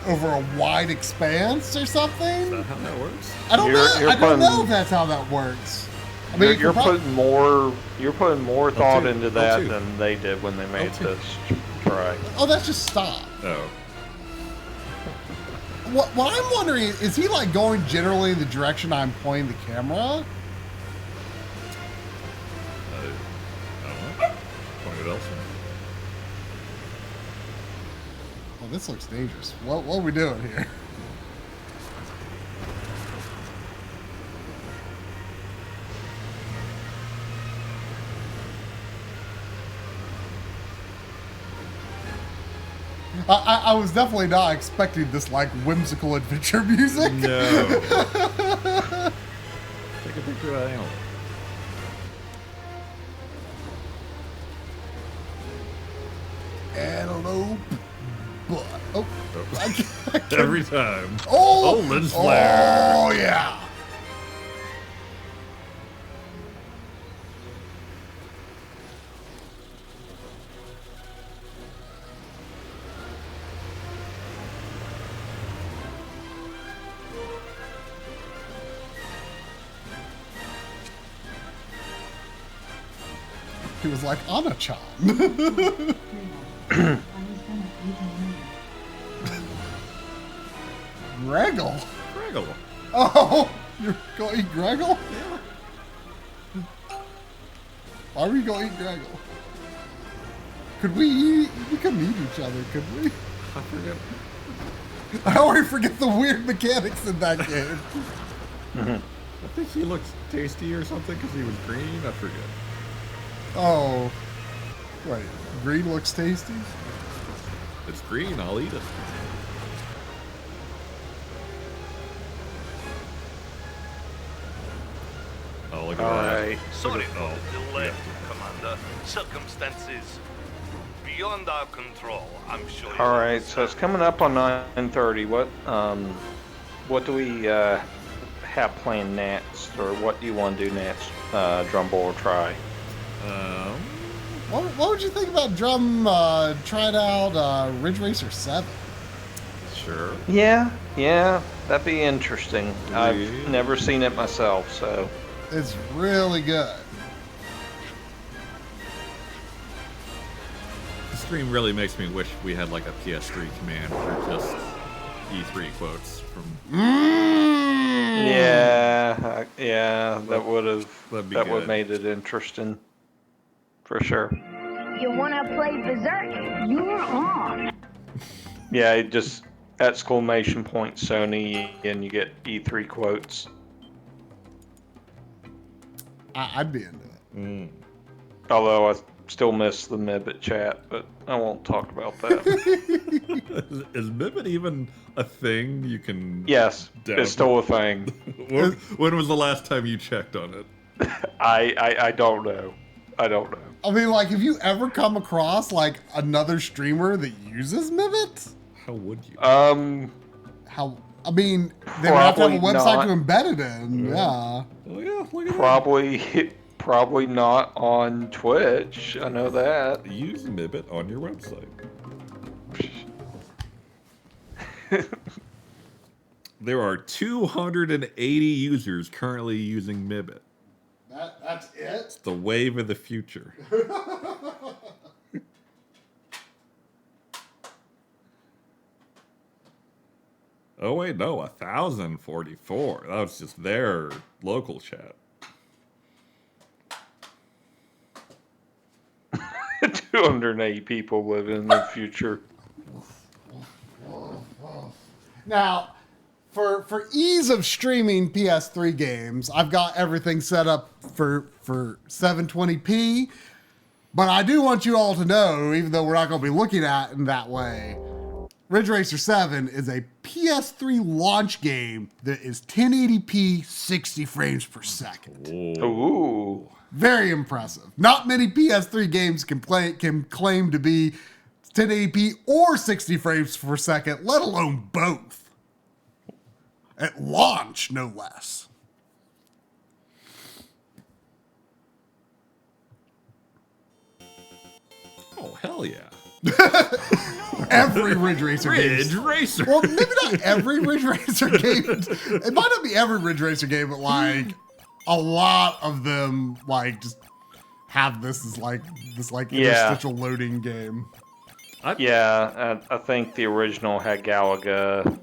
over a wide expanse or something. Is that how that works? I don't know. I don't know if that's how that works. I mean, you're putting more thought into that L2. than they did when they made this try. Oh, that's just stop. Oh. What I'm wondering is he like going generally in the direction I'm pointing the camera? I don't know. Point it elsewhere. Well, this looks dangerous. What are we doing here? I was definitely not expecting this like whimsical adventure music. No. Take a picture of that animal. Antelope butt. Oh. Every time. Oh, lens flare. Oh yeah. He was like, Anna-chan. Greggle? Greggle. Oh, you're going to eat Greggle? Yeah. Why are we going to eat Greggle? Could we eat? We couldn't eat each other, could we? I forget. I already forget the weird mechanics in that game. I think he looked tasty or something because he was green. I forget. Oh. Wait, green looks tasty? It's green, I'll eat it. Oh, look at that. Sorry for the delay, Commander. Circumstances beyond our control, I'm sure. All right, so it's coming up on 9:30. What do we have planned next, or what do you want to do next? Drumble or try? What would you think about trying out Ridge Racer 7? Sure. Yeah, that'd be interesting. I've never seen it myself, so. It's really good. The stream really makes me wish we had like a PS3 command for just E3 quotes from. Yeah, that would have made it interesting, for sure. You wanna play Berserk? You're on. Yeah, just exclamation point Sony, and you get E3 quotes. I'd be into it. Although I still miss the Mibbit chat, but I won't talk about that. Is Mibbit even a thing you can? Yes, it's still a thing. When was the last time you checked on it? I don't know. I mean, like, have you ever come across like another streamer that uses Mibbit? How would you? How? I mean, they would have to have a website to embed it in. Yeah. Oh yeah, look at Probably not on Twitch. I know that. Use Mibbit on your website. There are 280 users currently using Mibbit. That's it? It's the wave of the future. Oh wait, no, 1,044. That was just their local chat. 280 people live in the future. Now, For ease of streaming PS3 games, I've got everything set up for 720p. But I do want you all to know, even though we're not going to be looking at it in that way, Ridge Racer 7 is a PS3 launch game that is 1080p 60 frames per second. Ooh. Very impressive. Not many PS3 games can claim to be 1080p or 60 frames per second, let alone both. At launch, no less. Oh, hell yeah. Every Ridge Racer game. Ridge Racer. Well, maybe not every Ridge Racer game. It might not be every Ridge Racer game, but like a lot of them like just have this as like interstitial loading game. I think the original had Galaga,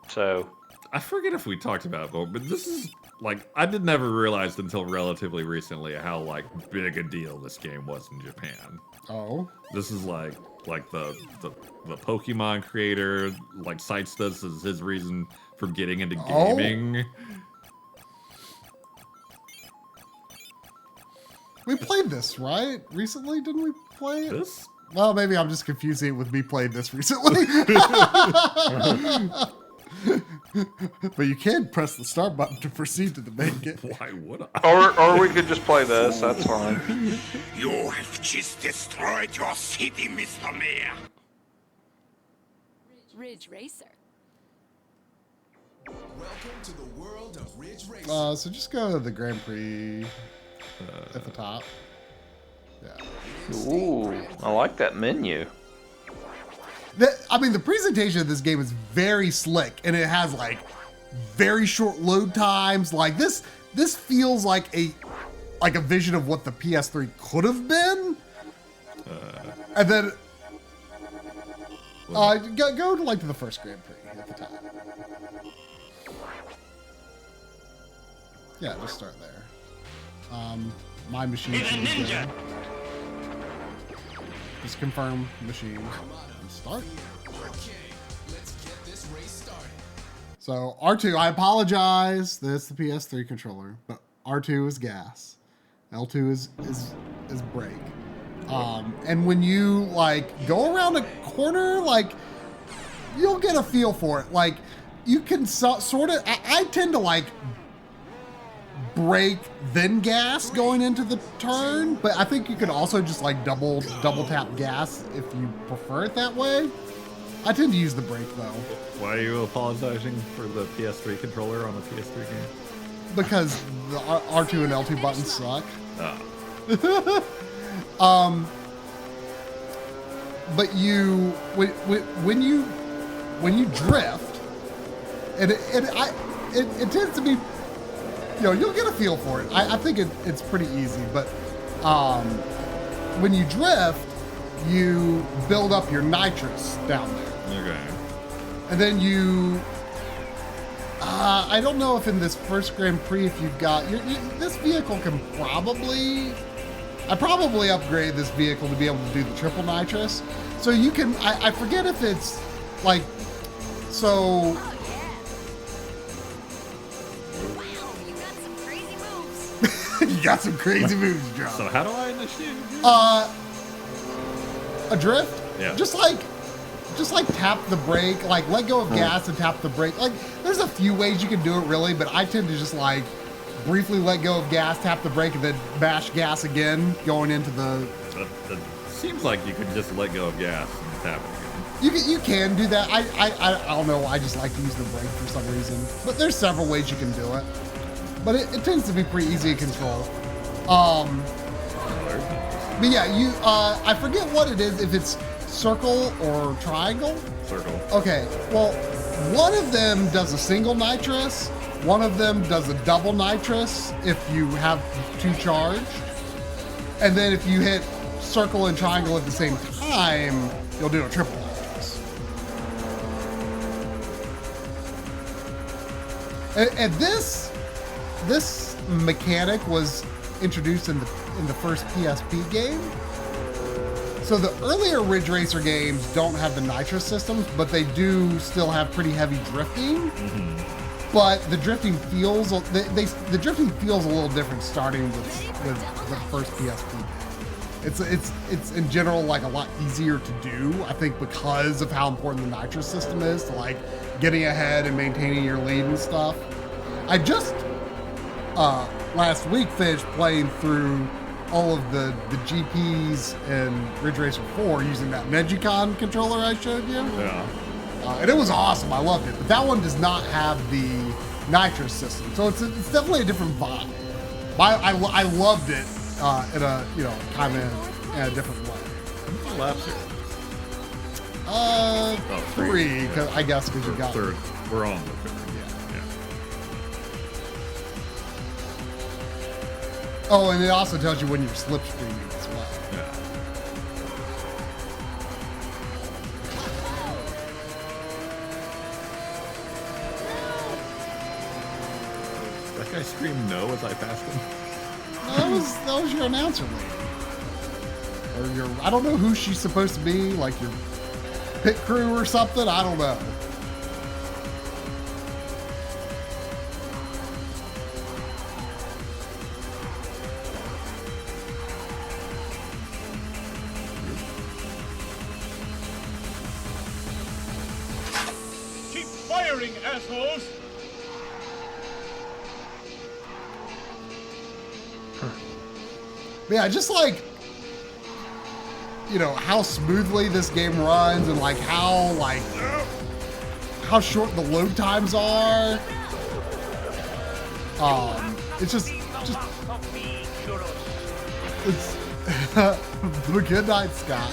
so I forget if we talked about it, but this is like I did never realize until relatively recently how like big a deal this game was in Japan. Oh, this is like the Pokemon creator like cites this as his reason for getting into gaming. We played this, right? Recently, didn't we play it? This? Well, maybe I'm just confusing it with me playing this recently. But you can press the start button to proceed to the main game. Why would I? Or we could just play this, that's fine. You have just destroyed your city, Mr. Mayor. Ridge Racer. Welcome to the world of Ridge Racer. So just go to the Grand Prix at the top. Yeah. Ooh, I like that menu. The presentation of this game is very slick, and it has like very short load times. Like this feels like a vision of what the PS3 could have been. And then go to like to the first Grand Prix at the top. Yeah, just start there. My machine is good. Just confirm machine and start. Okay, let's get this race started. So R2, I apologize. That's the PS3 controller, but R2 is gas, L2 is brake. And when you like go around a corner, like you'll get a feel for it. Like you can sort of. I tend to like brake then gas going into the turn, but I think you could also just like double tap gas if you prefer it that way. I tend to use the brake though. Why are you apologizing for the PS3 controller on the PS3 game? Because the R2 and L2 buttons suck. But you when you drift, and it tends to be, you'll get a feel for it. I think it's pretty easy, but when you drift, you build up your nitrous down there. Okay. And then you, I don't know if in this first Grand Prix, if you've got, this vehicle can probably upgrade this vehicle to be able to do the triple nitrous. So you can, I forget if it's like, so. You got some crazy moves, John. So how do I initiate? A drift? Yeah. Just like tap the brake, like let go of gas and tap the brake. Like there's a few ways you can do it really, but I tend to just like briefly let go of gas, tap the brake, and then mash gas again, going into the. It seems like you could just let go of gas and tap it again. You can do that. I don't know. I just like to use the brake for some reason, but there's several ways you can do it. But it tends to be pretty easy to control. But yeah, I forget what it is, if it's circle or triangle. Circle. Okay, well, one of them does a single nitrous, one of them does a double nitrous if you have two charged. And then if you hit circle and triangle at the same time, you'll do a triple nitrous. And this mechanic was introduced in the first PSP game. So the earlier Ridge Racer games don't have the nitrous systems, but they do still have pretty heavy drifting. But the drifting feels the drifting feels a little different starting with the first PSP game. It's in general like a lot easier to do, I think, because of how important the nitrous system is to like getting ahead and maintaining your lead and stuff. I just last week finished playing through all of the GPs in Ridge Racer 4 using that Negicon controller I showed you. Yeah. And it was awesome. I loved it. But that one does not have the nitrous system, so it's definitely a different vibe. I loved it in a kind of in a different way. How many laps here? 3, cause I guess because you got third. We're on the third. Oh, and it also tells you when you're slipstreaming as well. Yeah. That guy screamed no as I passed him. That was your announcer lady. Or I don't know who she's supposed to be, like your pit crew or something. I don't know. Keep firing, assholes! Yeah, just like, how smoothly this game runs and like how short the load times are. It's just it's good night, Scott.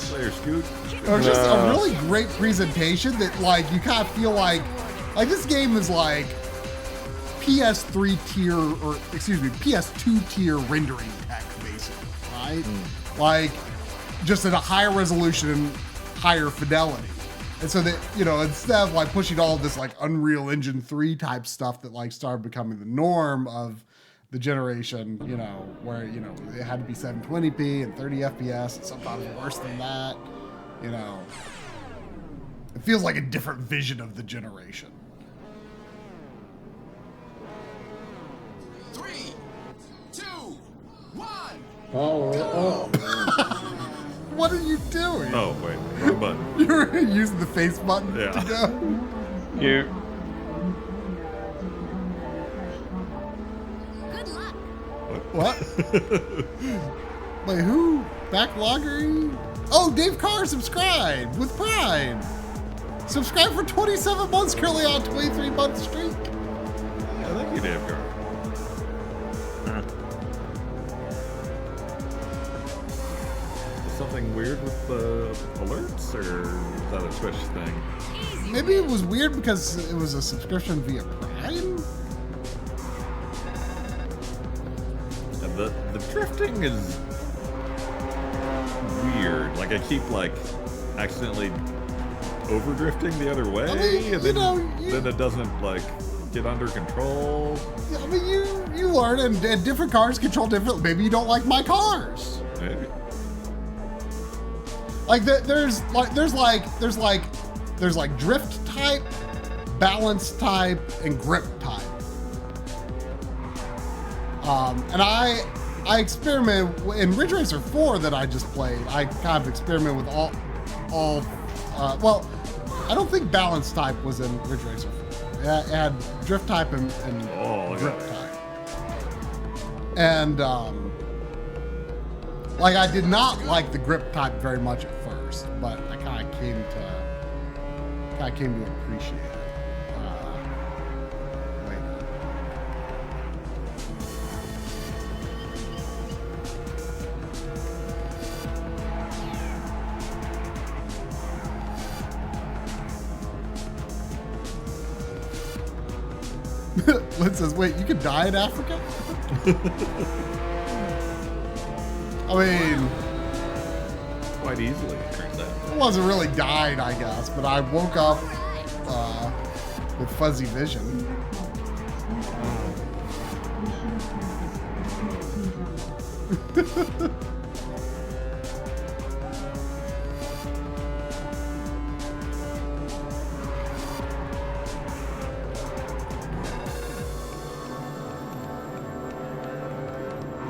Player Scoot. Or just a really great presentation that like you kind of feel like this game is like PS3 tier, or excuse me, PS2 tier rendering tech, basically, right? Like, just at a higher resolution and higher fidelity. And so that, instead of like pushing all of this like Unreal Engine 3 type stuff that like started becoming the norm of the generation, where, it had to be 720p and 30 FPS, and sometimes worse than that, it feels like a different vision of the generation. 3, 2, 1. Oh. What are you doing? Oh, wait. Wrong button. You're using the face button Yeah. to go? You. Good luck. What? Wait, who? Backloggery? Oh, Dave Carr subscribed with Prime. Subscribe for 27 months, currently on 23-month streak. Yeah, thank you, Dave Carr. Something weird with the alerts, or is that a Twitch thing? Maybe it was weird because it was a subscription via Prime? And the drifting is weird. Like, I keep, accidentally over-drifting the other way, I mean, and then it doesn't, get under control. Yeah, I mean, you learn, and different cars control differently. Maybe you don't like my cars. Maybe. Like there's drift type, balance type, and grip type. And I experiment in Ridge Racer 4 that I just played. I kind of experiment with all. Well, I don't think balance type was in Ridge Racer 4. It had drift type and grip type. And I did not like the grip type very much at first, but I kind of came to appreciate it later. Lynn says, "Wait, you could die in Africa?" I mean, quite easily, it turns out. It wasn't really dying, I guess, but I woke up with fuzzy vision.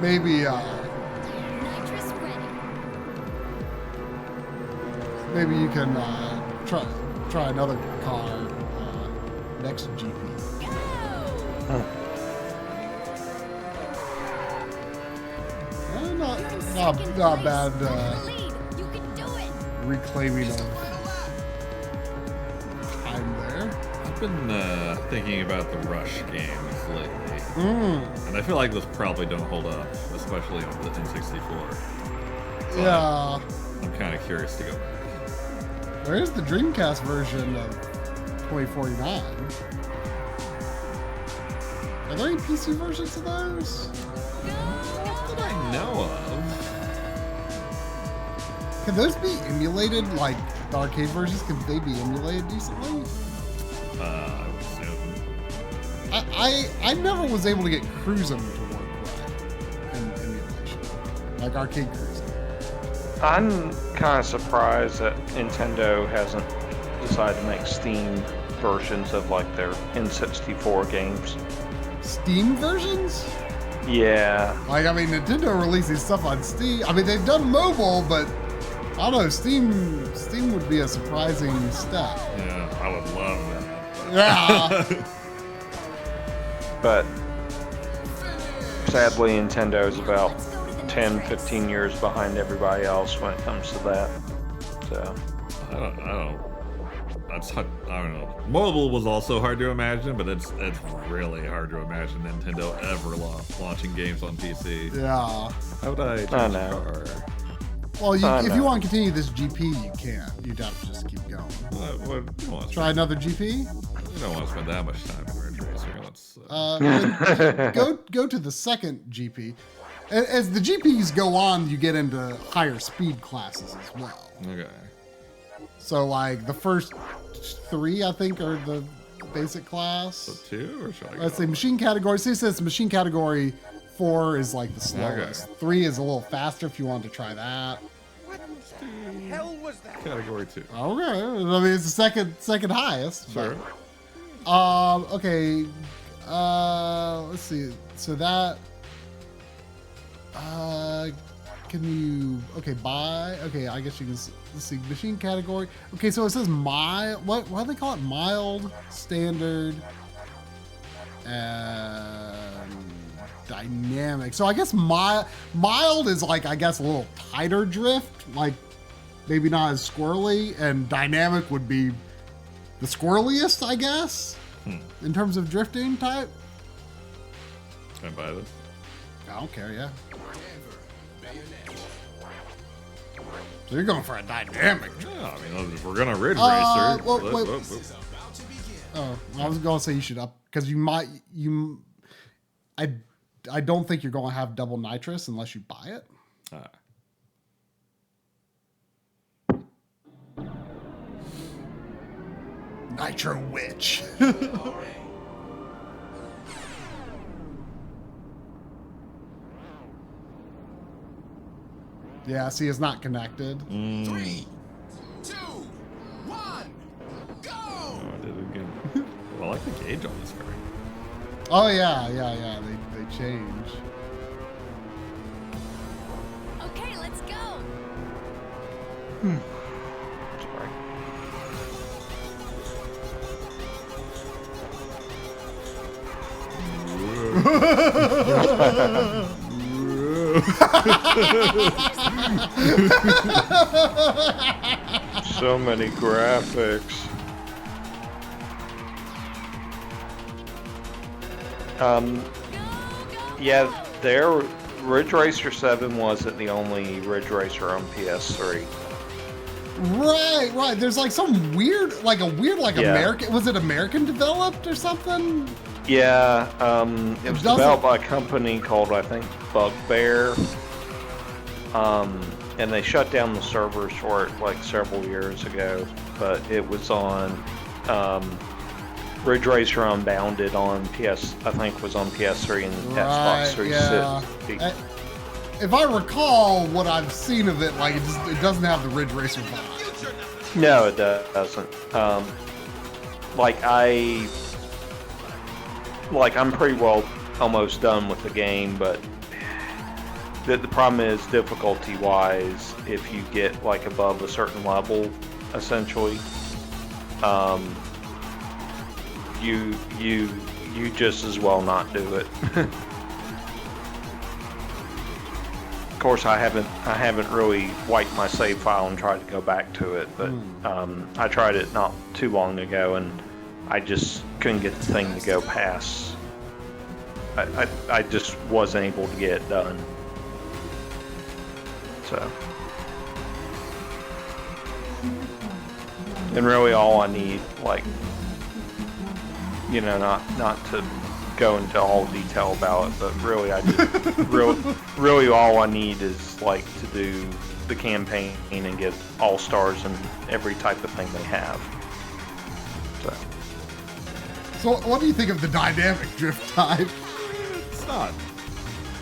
maybe maybe you can try another car next GP. Not bad reclaiming of time there. I've been thinking about the Rush games lately, and I feel like those probably don't hold up, especially on the N64. So Yeah. I'm kind of curious to go back. There is the Dreamcast version of 2049. Are there any PC versions of those? Not that I know of. Can those be emulated, like the arcade versions? Can they be emulated decently? I would assume. I never was able to get Cruis'n to work right in emulation, like arcade Cruis'n. I'm kind of surprised that Nintendo hasn't decided to make Steam versions of like their N64 games. Steam versions? Yeah. Like, I mean, Nintendo releases stuff on Steam. I mean, they've done mobile, but I don't know. Steam would be a surprising step. Yeah, I would love that. Yeah. But sadly, Nintendo is about 10, 15 years behind everybody else when it comes to that. So I don't know. Mobile was also hard to imagine, but it's really hard to imagine Nintendo ever launching games on PC. Yeah. How would I change I know. car? Well, if you want to continue this GP, you can. You'd have to just keep going. Try another GP? We don't want to spend that much time in ray tracing. Let's go to the second GP. As the GPs go on, you get into higher speed classes as well. Okay. So, like, the first 3, I think, are the basic class. So 2, or should I go? Let's say machine category. See, it says machine category 4 is like the slowest. Okay. 3 is a little faster if you want to try that. What the hell was that? Category 2. Okay. I mean, it's the second highest. Sure. Okay. Let's see. So that. Can you? Okay, buy. Okay, I guess you can. Let's see. Machine category. Okay, so it says mild. What do they call it? Mild, standard, and dynamic. So I guess mild is like, I guess, a little tighter drift, like maybe not as squirrely, and dynamic would be the squirreliest, I guess, in terms of drifting type. Can I buy this? I don't care, yeah. So you're going for a dynamic drift. Yeah, I mean, if we're gonna ridge racer. Oh, I was going to say you should up, because I don't think you're going to have double nitrous unless you buy it. Nitro Witch. Yeah, see, it's not connected. 3, 2, 1, go! Oh, I did it again. Well, I like the gauge on this car. Oh, yeah. They change. Okay, let's go. so many graphics. Yeah, Ridge Racer 7 wasn't the only Ridge Racer on PS3. Right. There's like some weird, American. Was it American developed or something? Yeah, it was developed by a company called, I think, Bugbear. And they shut down the servers for it like several years ago. But it was on Ridge Racer Unbounded on I think was on PS3 and Xbox 360. If I recall what I've seen of it, like it doesn't have the Ridge Racer vibe. No, it doesn't. I'm pretty well almost done with the game, but the problem is difficulty-wise, if you get like above a certain level, essentially, you just as well not do it. Of course, I haven't really wiped my save file and tried to go back to it, but I tried it not too long ago, and I just couldn't get the thing to go past. I just wasn't able to get it done. So, and really, all I need, like, you know, not to go into all detail about it, but really, I just really all I need is like to do the campaign and get all stars and every type of thing they have. So what do you think of the dynamic drift type? It's not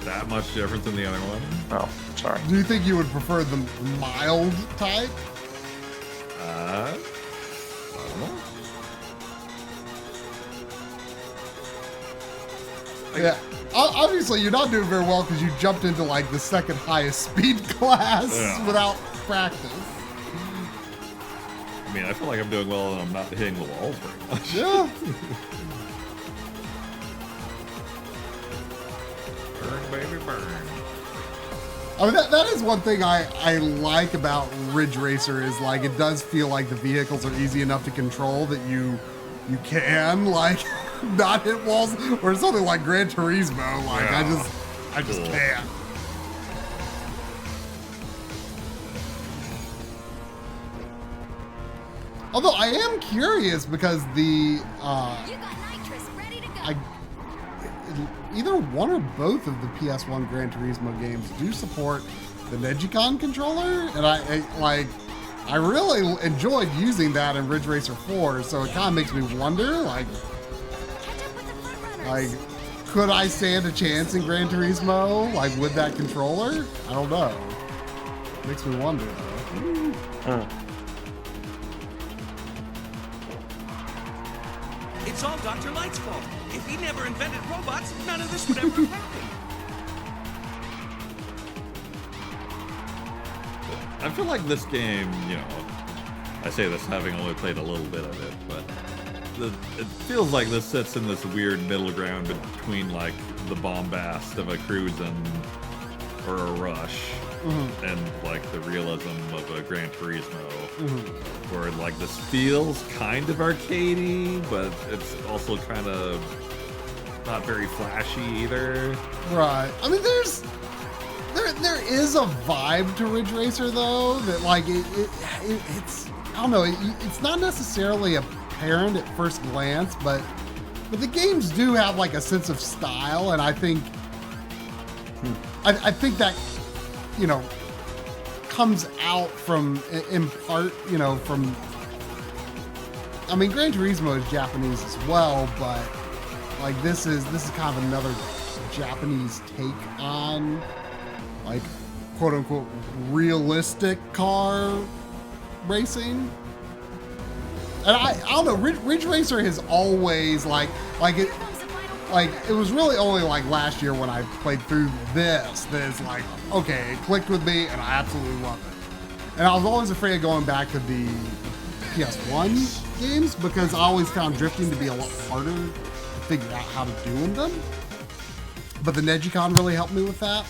that much different than the other one. Oh, sorry. Do you think you would prefer the mild type? I don't know. Yeah. Obviously, you're not doing very well because you jumped into like the second highest speed class without practice. I mean, I feel like I'm doing well and I'm not hitting the walls very much. Yeah. Burn, baby, burn. I mean, that is one thing I like about Ridge Racer is like it does feel like the vehicles are easy enough to control that you can like not hit walls, or something like Gran Turismo. Like I just can't. Although I am curious because the either one or both of the PS1 Gran Turismo games do support the Negicon controller, and I really enjoyed using that in Ridge Racer 4. So it kind of makes me wonder, like, could I stand a chance in Gran Turismo, like with that controller? I don't know. Makes me wonder though. It's all Dr. Light's fault. If he never invented robots, none of this would ever happen. I feel like this game, you know, I say this having only played a little bit of it, but it feels like this sits in this weird middle ground between like the bombast of a Cruisin' or a Rush and like the realism of a Gran Turismo, where like this feels kind of arcadey, but it's also kind of not very flashy either. Right. I mean, there is a vibe to Ridge Racer though that like it's I don't know, it's not necessarily apparent at first glance, but the games do have like a sense of style, and I think I think that, you know, comes out from in part, you know, from, I mean, Gran Turismo is Japanese as well, but like this is kind of another Japanese take on like quote unquote realistic car racing. And I don't know, Ridge Racer has always like it was really only like last year when I played through this that it's like, okay, it clicked with me and I absolutely love it. And I was always afraid of going back to the PS1 games because I always found drifting to be a lot harder to figure out how to do in them. But the Negicon really helped me with that.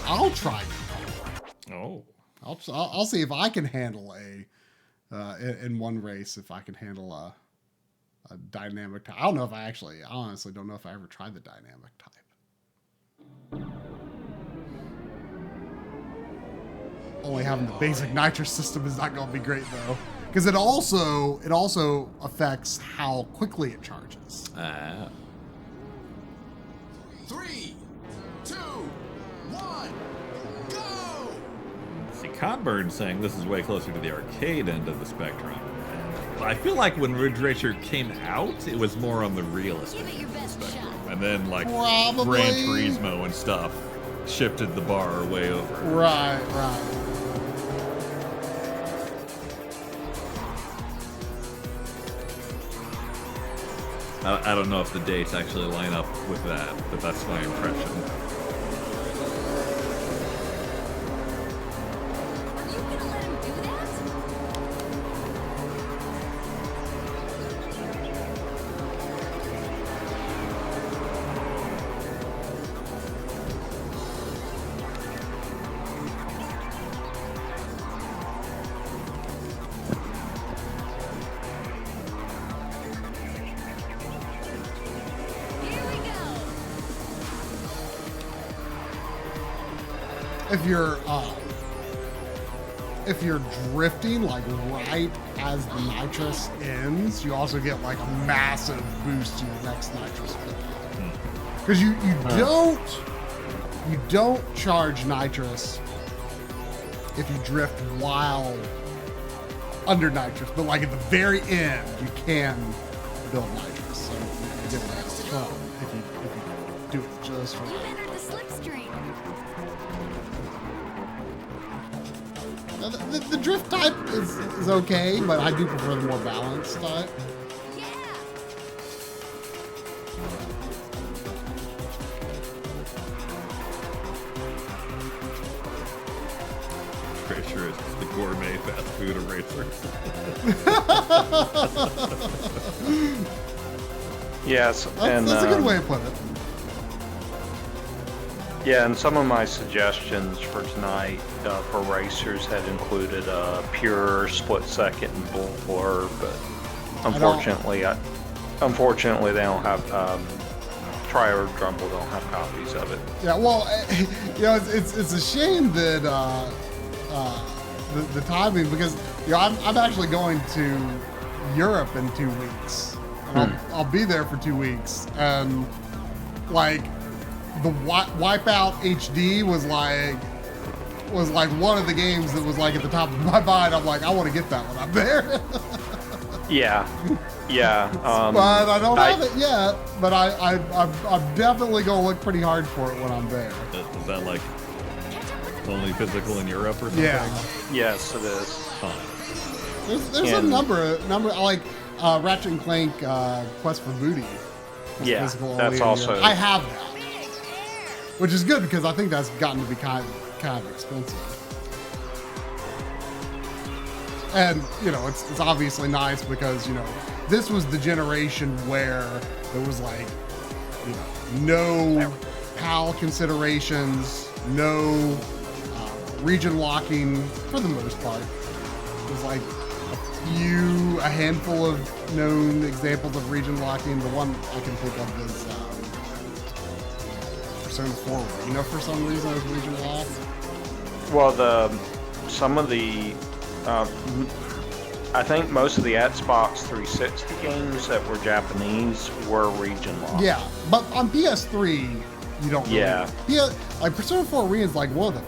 I'll try. Oh. I'll see if I can handle in one race, if I can handle a dynamic type. I honestly don't know if I ever tried the dynamic type. Only having the basic nitrous system is not going to be great though, because it also affects how quickly it charges. 3, 2, 1, go! See, Conburn's saying this is way closer to the arcade end of the spectrum. And I feel like when Ridge Racer came out, it was more on the realistic spectrum. And then like Probably. Gran Turismo and stuff shifted the bar way over. Right. I don't know if the dates actually line up with that, but that's my impression. If you're drifting like right as the nitrous ends, you also get like a massive boost to your next nitrous because you don't charge nitrous if you drift while under nitrous, but like at the very end you can build nitrous, so you get that strong if you do it just right. You've entered the slipstream. The drift type is okay, but I do prefer the more balanced type. Pretty sure it's the gourmet fast food eraser. Yes, that's a good way to put it. Yeah, and some of my suggestions for tonight for racers had included pure, split second, and blur, but unfortunately, they don't have. Try or Drumble don't have copies of it. Yeah, well, it's a shame that the timing, because I'm actually going to Europe in 2 weeks, and I'll be there for 2 weeks, and like. The Wipeout HD was like one of the games that was like at the top of my mind. I'm like, I want to get that when I'm there. Yeah. But I don't have it yet. But I'm definitely gonna look pretty hard for it when I'm there. Is that like only physical in Europe or something? Yeah. Yes, it is. Huh. There's a number like Ratchet and Clank Quest for Booty. Yeah, that's also. I have that. Which is good because I think that's gotten to be kind of expensive. And, it's obviously nice because, this was the generation where there was like, no PAL considerations, no region locking for the most part. There's like a handful of known examples of region locking. The one I can think of is Persona 4 Arena for some reason is region locked. Well, I think most of the Xbox 360 games that were Japanese were region locked. Yeah, but on PS3 you don't. Yeah. Like Persona 4 Arena is like one of the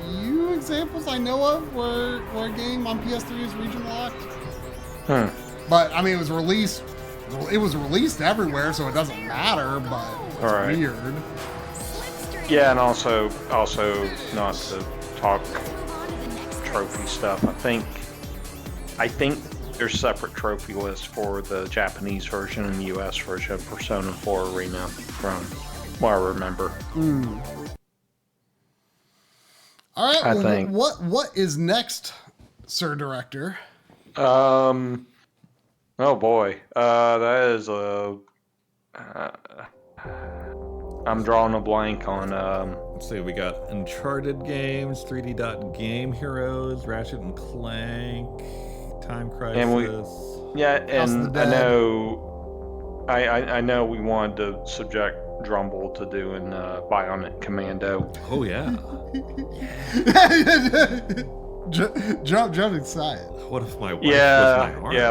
few examples I know of where a game on PS3 is region locked. But I mean, it was released everywhere, so it doesn't matter. But it's weird. Yeah, and also not to talk trophy stuff. I think there's separate trophy lists for the Japanese version and the US version of Persona 4 Arena from what I remember. All right, I think. What is next, Sir Director? Oh boy, that is a. I'm drawing a blank on. Let's see, we got Uncharted games, 3D Game Heroes, Ratchet and Clank, Time Crisis. And I know we wanted to subject Drumble to doing Bionic Commando. Oh yeah. Jump inside. What if my wife was my arm? Yeah,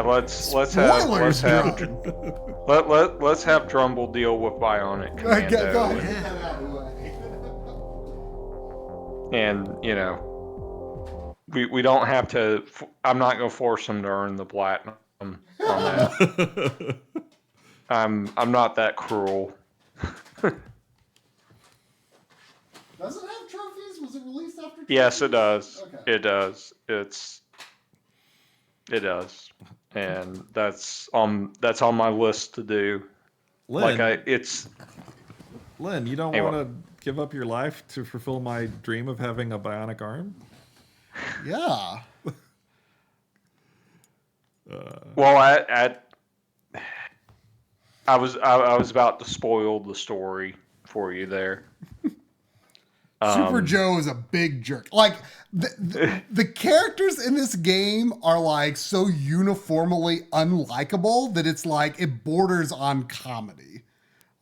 let's have Drumble deal with Bionic Commando. Go ahead. And we don't have to. I'm not gonna force him to earn the platinum on that. I'm not that cruel. Does it have trophies? Was it released after trophies? Yes, it does. Okay. It does. It does. And that's on my list to do. Lynn, it's. Lynn, you don't Anyway. want to give up your life to fulfill my dream of having a bionic arm? Yeah. Well, I was about to spoil the story for you there. Super Joe is a big jerk. Like the characters in this game are like so uniformly unlikable that it's like it borders on comedy.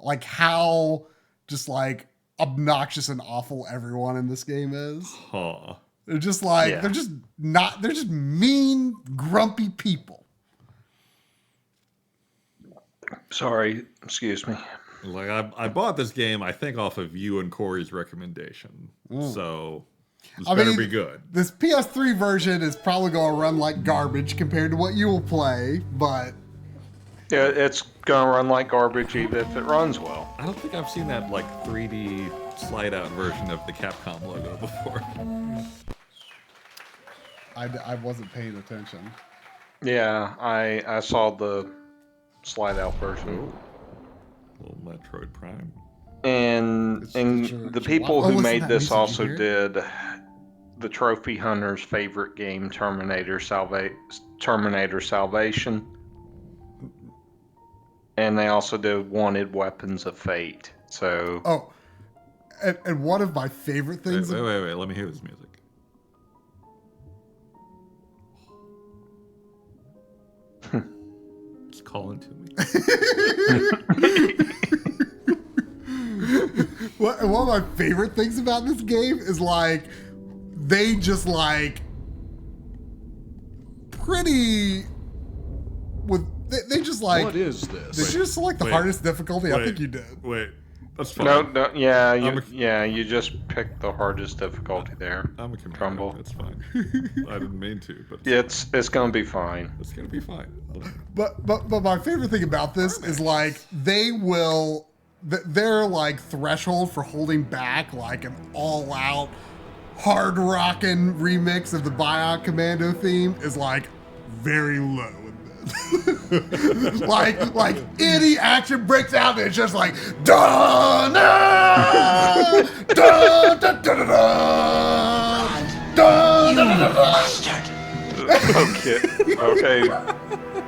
Like how just like obnoxious and awful everyone in this game is. Huh. They're just like they're just mean, grumpy people. Sorry, excuse me. Like I bought this game, I think, off of you and Corey's recommendation. So this better be good. This PS3 version is probably going to run like garbage compared to what you will play, but Yeah, it's gonna run like garbage even if it runs well. I don't think I've seen that like 3D slide out version of the Capcom logo before. I wasn't paying attention. Yeah, I saw the slide out version. Little Metroid Prime. And the people who made this also did the trophy hunter's favorite game, Terminator Salvation. And they also did Wanted Weapons of Fate. So and one of my favorite things. Wait, let me hear this music. It's calling to me. One of my favorite things about this game is like they just like pretty with they just like what is this? Did you just select the hardest difficulty? I think you did. Wait, that's fine. No, you just picked the hardest difficulty there. I'm a commander. Trumbull. It's fine. I didn't mean to, but it's gonna be fine. It's gonna be fine. But my favorite thing about this is like their like threshold for holding back like an all-out hard rockin' remix of the Bionic Commando theme is like very low in this. like any action breaks out and it's just like da da da da da da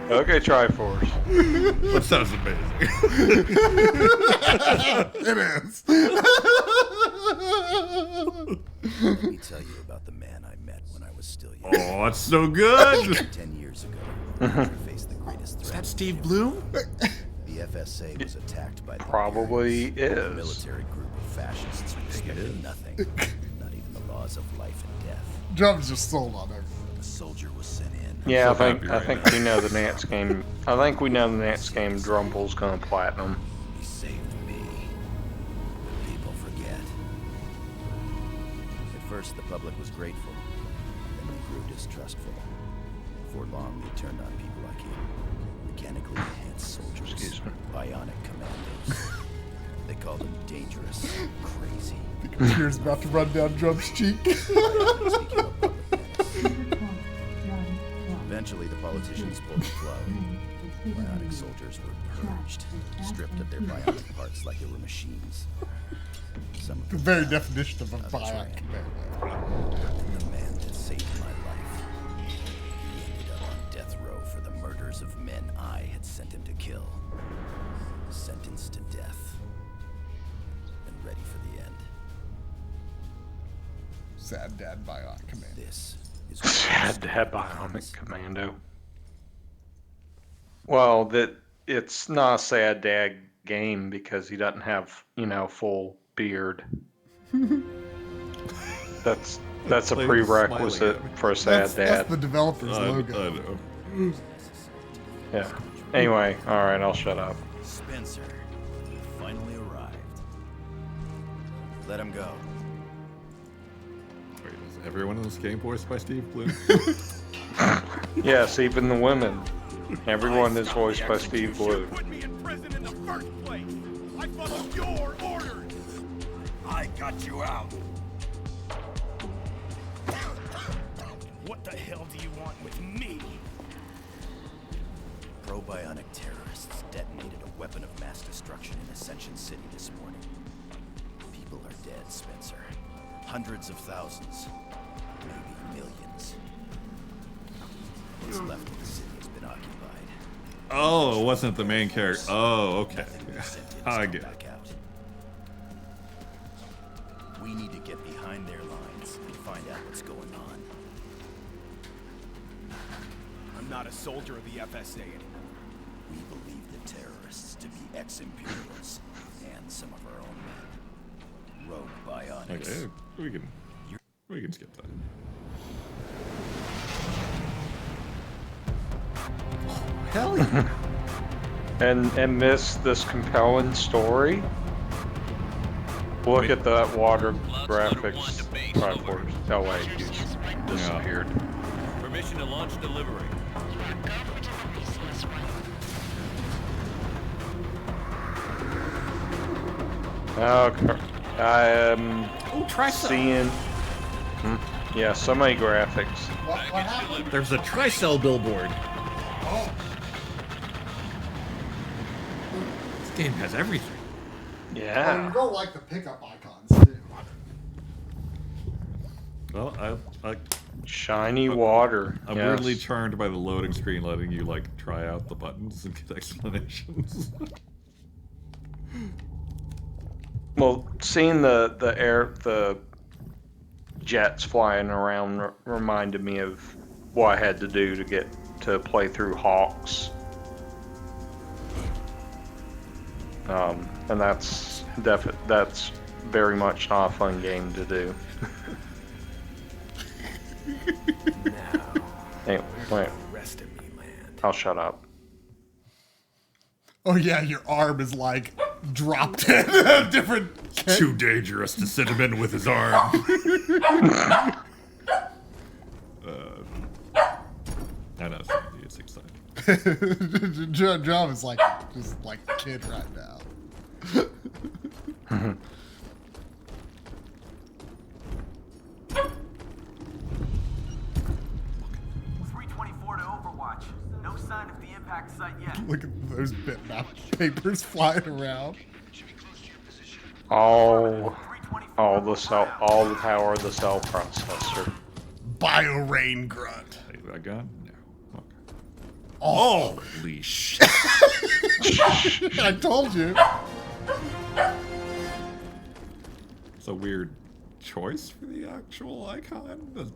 Okay, Triforce. That sounds amazing. It is. Let me tell you about the man I met when I was still young. Oh, that's so good. 10 years ago, I faced the greatest threat. Is that Steve Bloom? The FSA was attacked by the Probably a military group of fascists who respected nothing, not even the laws of life and death. Drum's just sold on everything. A soldier was sent in. Yeah, I think we know the Nance game. I think we know the Nance game. Drumble's gonna platinum. He saved me. But people forget. At first, the public was grateful. Then they grew distrustful. Before long, they turned on people like him. Mechanically enhanced soldiers. Excuse me. Bionic commandos. They called them dangerous, crazy. The computer's about to run down Drum's cheek. Eventually, the politicians pulled the plug. Bionic soldiers were purged, stripped of their bionic parts like they were machines. Some of The them very died, definition of a others Bionic ran. Commando. The man that saved my life. He ended up on death row for the murders of men I had sent him to kill. Sentenced to death. And ready for the end. Sad Dad Bionic Commando. This is Sad Dad Bionic Commando. Well, it's not a Sad Dad game because he doesn't have, full beard. That's a prerequisite for a Sad Dad. That's the developer's logo. I know. Yeah. Anyway, all right, I'll shut up. Spencer finally arrived. Let him go. Wait, is everyone in this game voiced by Steve Bloom? Yes, even the women. Everyone is voiced by Steve Bloom. Put me in prison in the first place. I followed your orders. I got you out. What the hell do you want with me? Probionic terrorists detonated a weapon of mass destruction in Ascension City this morning. People are dead, Spencer. Hundreds of thousands. Maybe millions. What's left of the city has been occupied. Oh, it wasn't the main character. Oh, okay. I get it. We need to get behind their lines and find out what's going on. I'm not a soldier of the FSA anymore. We believe the terrorists to be ex-Imperials and some of our own men. Rogue bionics. Okay, we can skip that. Hell yeah. and miss this compelling story. Look at that water graphics. Oh wait, he's disappeared. Permission to launch delivery. Okay. I am seeing. Yeah, so many graphics. What happened? There's a Tricell billboard. Oh. This game has everything. Yeah. Oh, you don't like the pickup icons, too. Well, I shiny water. I'm weirdly charmed by the loading screen letting you like try out the buttons and get explanations. Well, seeing the jets flying around reminded me of what I had to do to get to play through Hawks. And that's very much not a fun game to do. Hey, wait. I'll shut up. Oh yeah, your arm is like dropped in a different. Too dangerous to sit him in with his arm. I know, it's exciting. Drum is like just like a kid right now. 324 to Overwatch. No sign of the impact site yet. Look at those bitmap papers flying around. All the power of the cell processor. Bio-rain grunt. Take that gun? No. Oh, holy shit. I told you. It's a weird choice for the actual icon. There's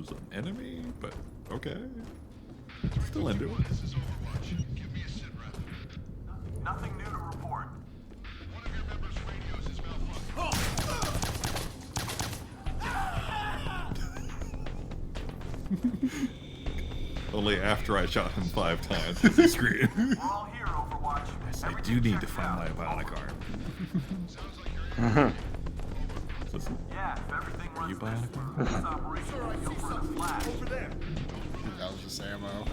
an enemy, but okay. Still into it. Nothing new to report. One of your members' radios is malfunctioning. Only after I shot him 5 times does he scream. We're all here, Overwatch. Yes, I do need to find my bionic arm. Yeah, if everything runs You bionic arm? this operation will go for a flash. Over there. That was just ammo.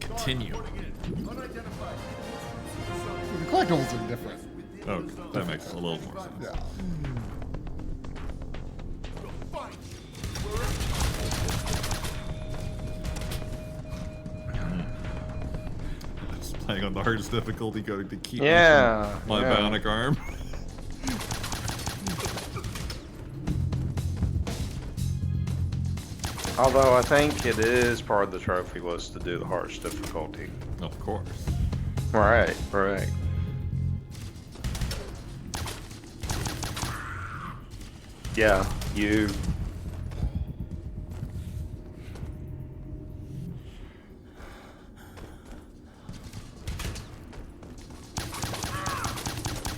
Continue. The collectibles are different. Oh, that makes a little more sense. Yeah. Just playing on the hardest difficulty, going to keep my bionic arm. Although I think it is part of the trophy list to do the hardest difficulty. Of course. Right. Yeah, you.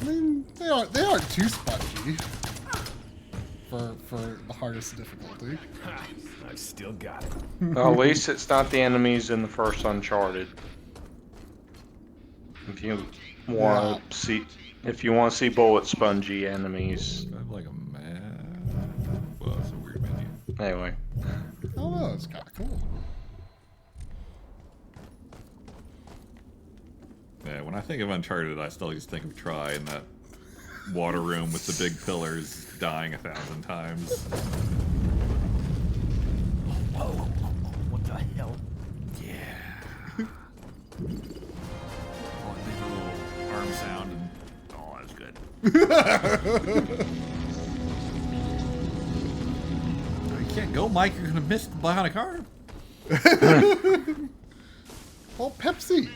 I mean, they aren't too spongy for the hardest difficulty. I still got it. Well, at least it's not the enemies in the first Uncharted. If you want to see, bullet spongy enemies. I have like a map. Well, that's a weird menu. Anyway. Oh, it's kind of cool. Yeah, when I think of Uncharted, I still just think of Try in that water room with the big pillars dying 1,000 times. can't go, Mike. You're gonna miss the bionic arm. Well, Pepsi.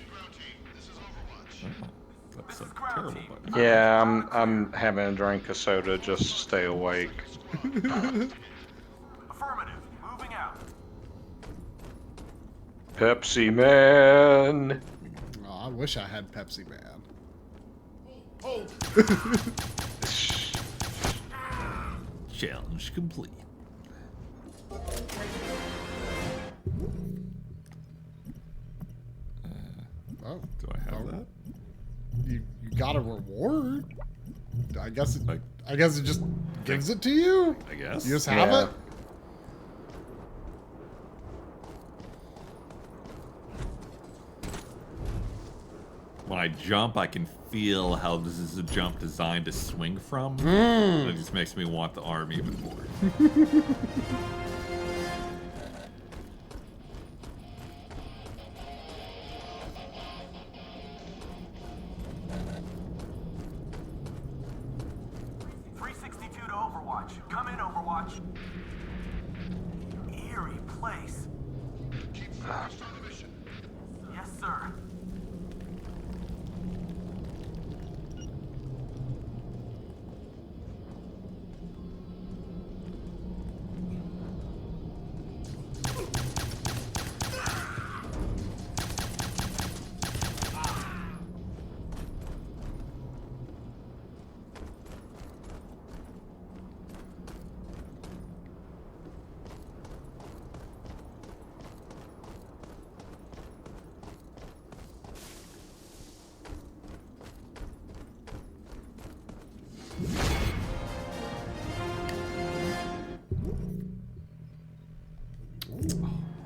That's a terrible button. Yeah, I'm having a drink of soda just to stay awake. Affirmative. Moving out. Pepsi Man. Oh, I wish I had Pepsi Man. Challenge complete. Oh, do I have that? You got a reward. I guess it just gives it to you. I guess you just have it. When I jump, I can feel how this is a jump designed to swing from. It just makes me want the arm even more. Come in, Overwatch. Eerie place. Yes, sir.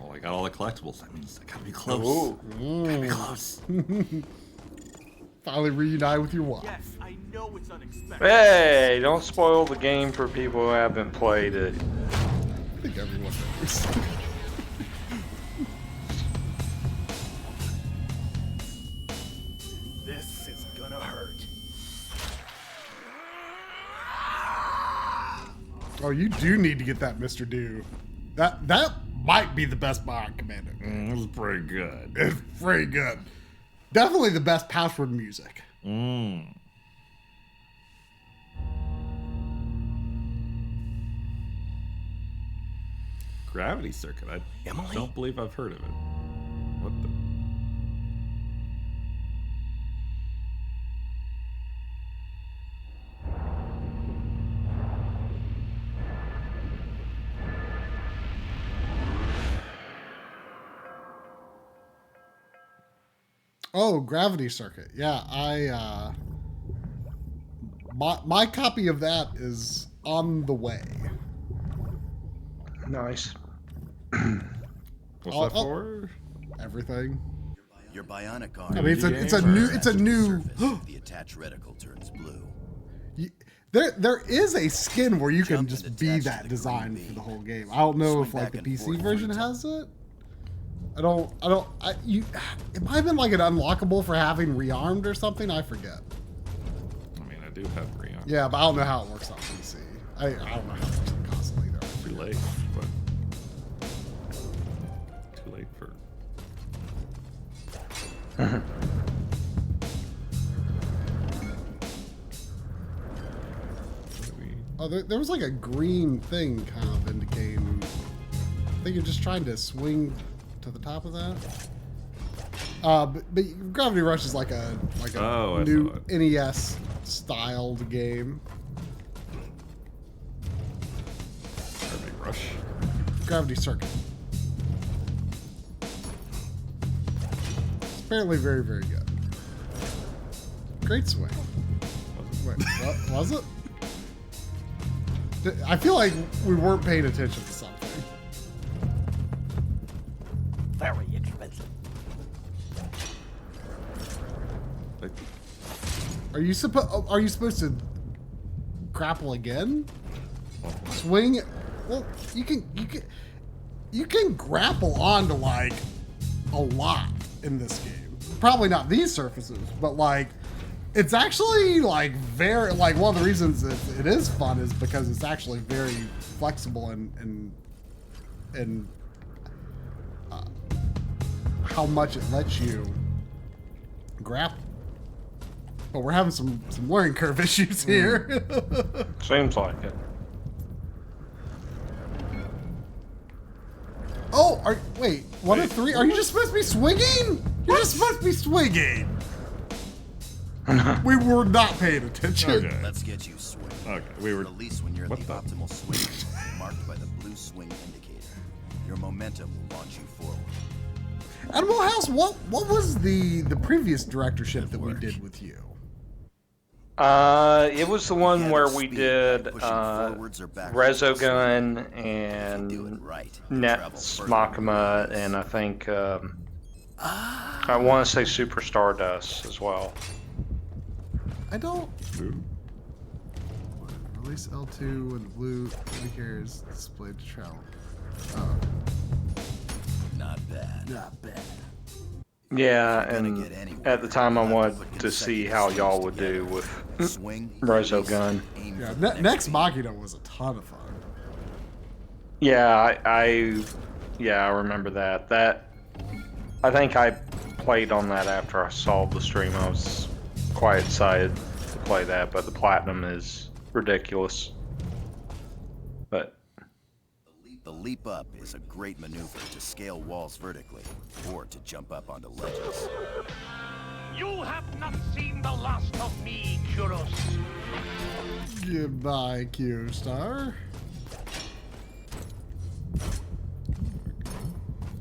Oh, I got all the collectibles. That means I gotta be close. Gotta be close. Finally reunite with your wife. Yes, I know it's unexpected. Hey, don't spoil the game for people who haven't played it. I think everyone knows. This is gonna hurt. Oh, you do need to get that Mr. Do. That might be the best Bionic Commando. It's pretty good. It's pretty good. Definitely the best password music. Gravity Circuit. I don't believe I've heard of it. What the? Oh, Gravity Circuit. Yeah, my copy of that is on the way. Nice. What's that for? Everything. Your bionic arm. I mean, it's a new. The attached reticle turns blue. There is a skin where you can just be that design for the whole game. I don't know if like the PC version has it. It might have been like an unlockable for having rearmed or something. I forget. I mean, I do have rearmed. Yeah, but I don't know how it works on PC. I don't know how it works on console either. Too late, but too late for. Oh, there was like a green thing kind of indicating. I think you're just trying to swing to the top of that. But Gravity Rush is like a new NES styled game. Gravity Rush. Gravity Circuit. It's apparently very, very good. Great swing. Wait, what was it? I feel like we weren't paying attention to something. Very expensive. Are you supposed to grapple again? Swing? Well, you can grapple onto like a lot in this game. Probably not these surfaces, but like It's actually like very like one of the reasons it is fun is because it's actually very flexible and how much it lets you grapple. But we're having some learning curve issues here. Seems like it. Oh, wait, 1 of 3? Are you just supposed to be swinging? You're just supposed to be swinging. We were not paying attention. Okay. Let's get you swinging. Okay, we were. At least when you're at the optimal swing, marked by the blue swing indicator. Your momentum will launch you forward. Animal House, what was the previous directorship that we did with you? It was the one where we did Resogun and Nets Makima, and I think I want to say Super Stardust as well. I don't. Release L2 and the blue indicators displayed to travel. Oh. Not bad. Not bad. Yeah, and at the time I wanted to see how y'all would do with Resogun. Yeah, Next Machina was a ton of fun. Yeah, I remember that. I think I played on that after I saw the stream. I was quite excited to play that, but the platinum is ridiculous. But the leap up is a great maneuver to scale walls vertically or to jump up onto ledges. You have not seen the last of me, Kuros. Goodbye, Q-Star.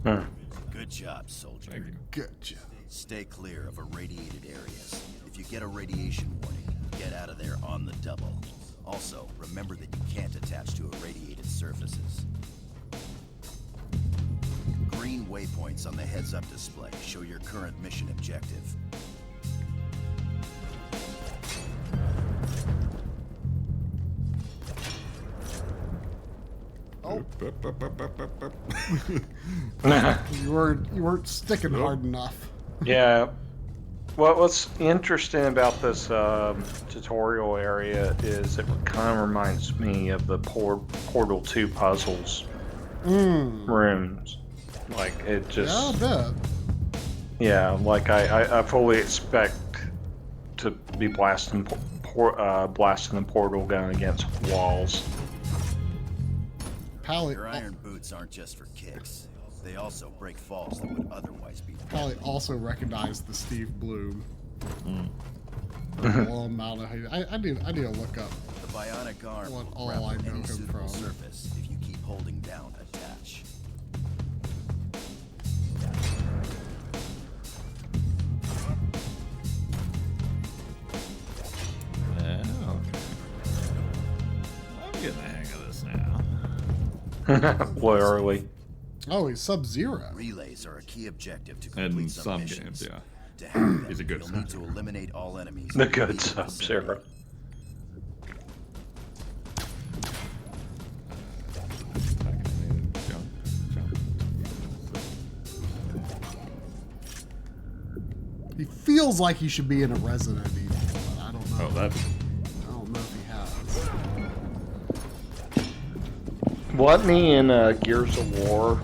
Good job, soldier. Good job. Stay clear of irradiated areas. If you get a radiation warning, get out of there on the double. Also, remember that you can't attach to irradiated surfaces. Green waypoints on the heads-up display show your current mission objective. Oh. you weren't sticking hard enough. Yeah. What's interesting about this tutorial area is it kind of reminds me of the Portal 2 puzzles rooms. Like it just. Yeah, I bet. Yeah, like I fully expect to be blasting the portal gun against walls. Your iron boots aren't just for kicks. They also break falls that would otherwise be. Probably also recognized the Steve Bloom. Amount of I need to look up. The bionic arm what will all I know any him suitable from. surface if you keep holding down attach. I'm getting the hang of this now. Literally. Oh, he's Sub-Zero. Relays are a key objective to complete In some missions. games, yeah. To have them, He's a good you'll need to eliminate all enemies. The good Sub-Zero. He feels like he should be in a Resident Evil, but I don't know. Oh, that's. I don't know if he has. Wasn't he in Gears of War?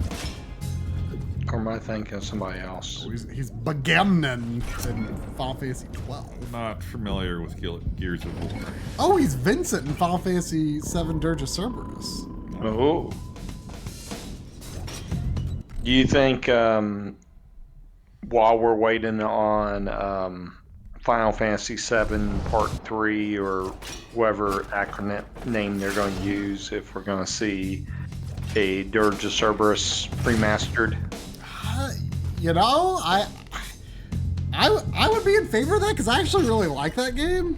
Or am I thinking of somebody else? Oh, he's Bagamnon in Final Fantasy 12. Not familiar with Gears of War. Oh, he's Vincent in Final Fantasy 7 Dirge of Cerberus. Oh. Do you think while we're waiting on Final Fantasy 7 Part 3 or whatever acronym name they're going to use, if we're going to see a Dirge of Cerberus remastered? You know, I would be in favor of that because I actually really like that game.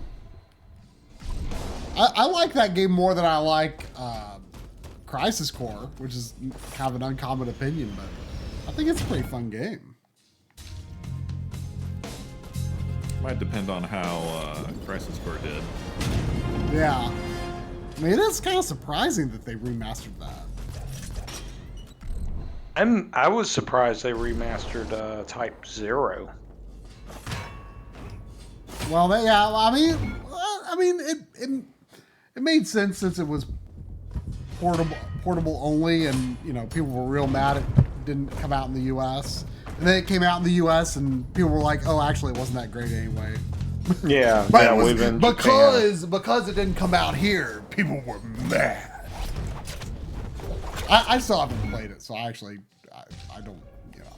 I like that game more than I like Crisis Core, which is kind of an uncommon opinion, but I think it's a pretty fun game. Might depend on how Crisis Core did. Yeah. I mean, it is kind of surprising that they remastered that. I was surprised they remastered Type 0. Well, yeah. I mean, it made sense since it was portable only, and you know, people were real mad it didn't come out in the U.S. And then it came out in the U.S. and people were like, "Oh, actually, it wasn't that great anyway." Yeah, but yeah, it was we've been because it didn't come out here. People were mad. I still haven't played it, so I don't, you know,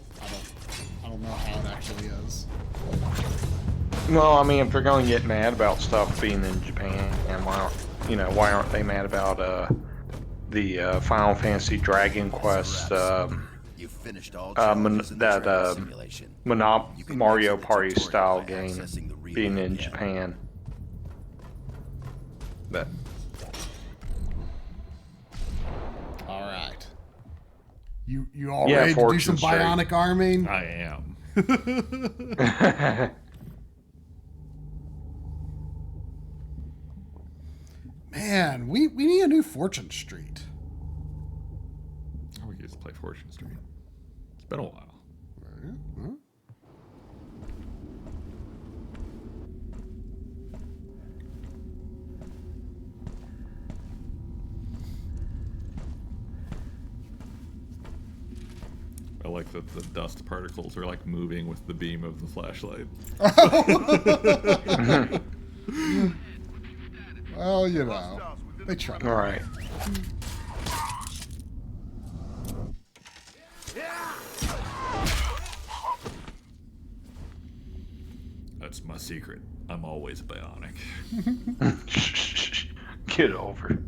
I don't know how it actually is. Well, I mean, if they're going to get mad about stuff being in Japan, and why aren't they mad about the Final Fantasy Dragon Quest Mario Party style game being in Japan? But all right, you all ready to do some bionic arming? I am. Man, we need a new Fortune Street. We could just play Fortune Street. It's been a while. Huh? I like that the dust particles are like moving with the beam of the flashlight. Well, you know, they try. All right. That's my secret. I'm always bionic. Get over it.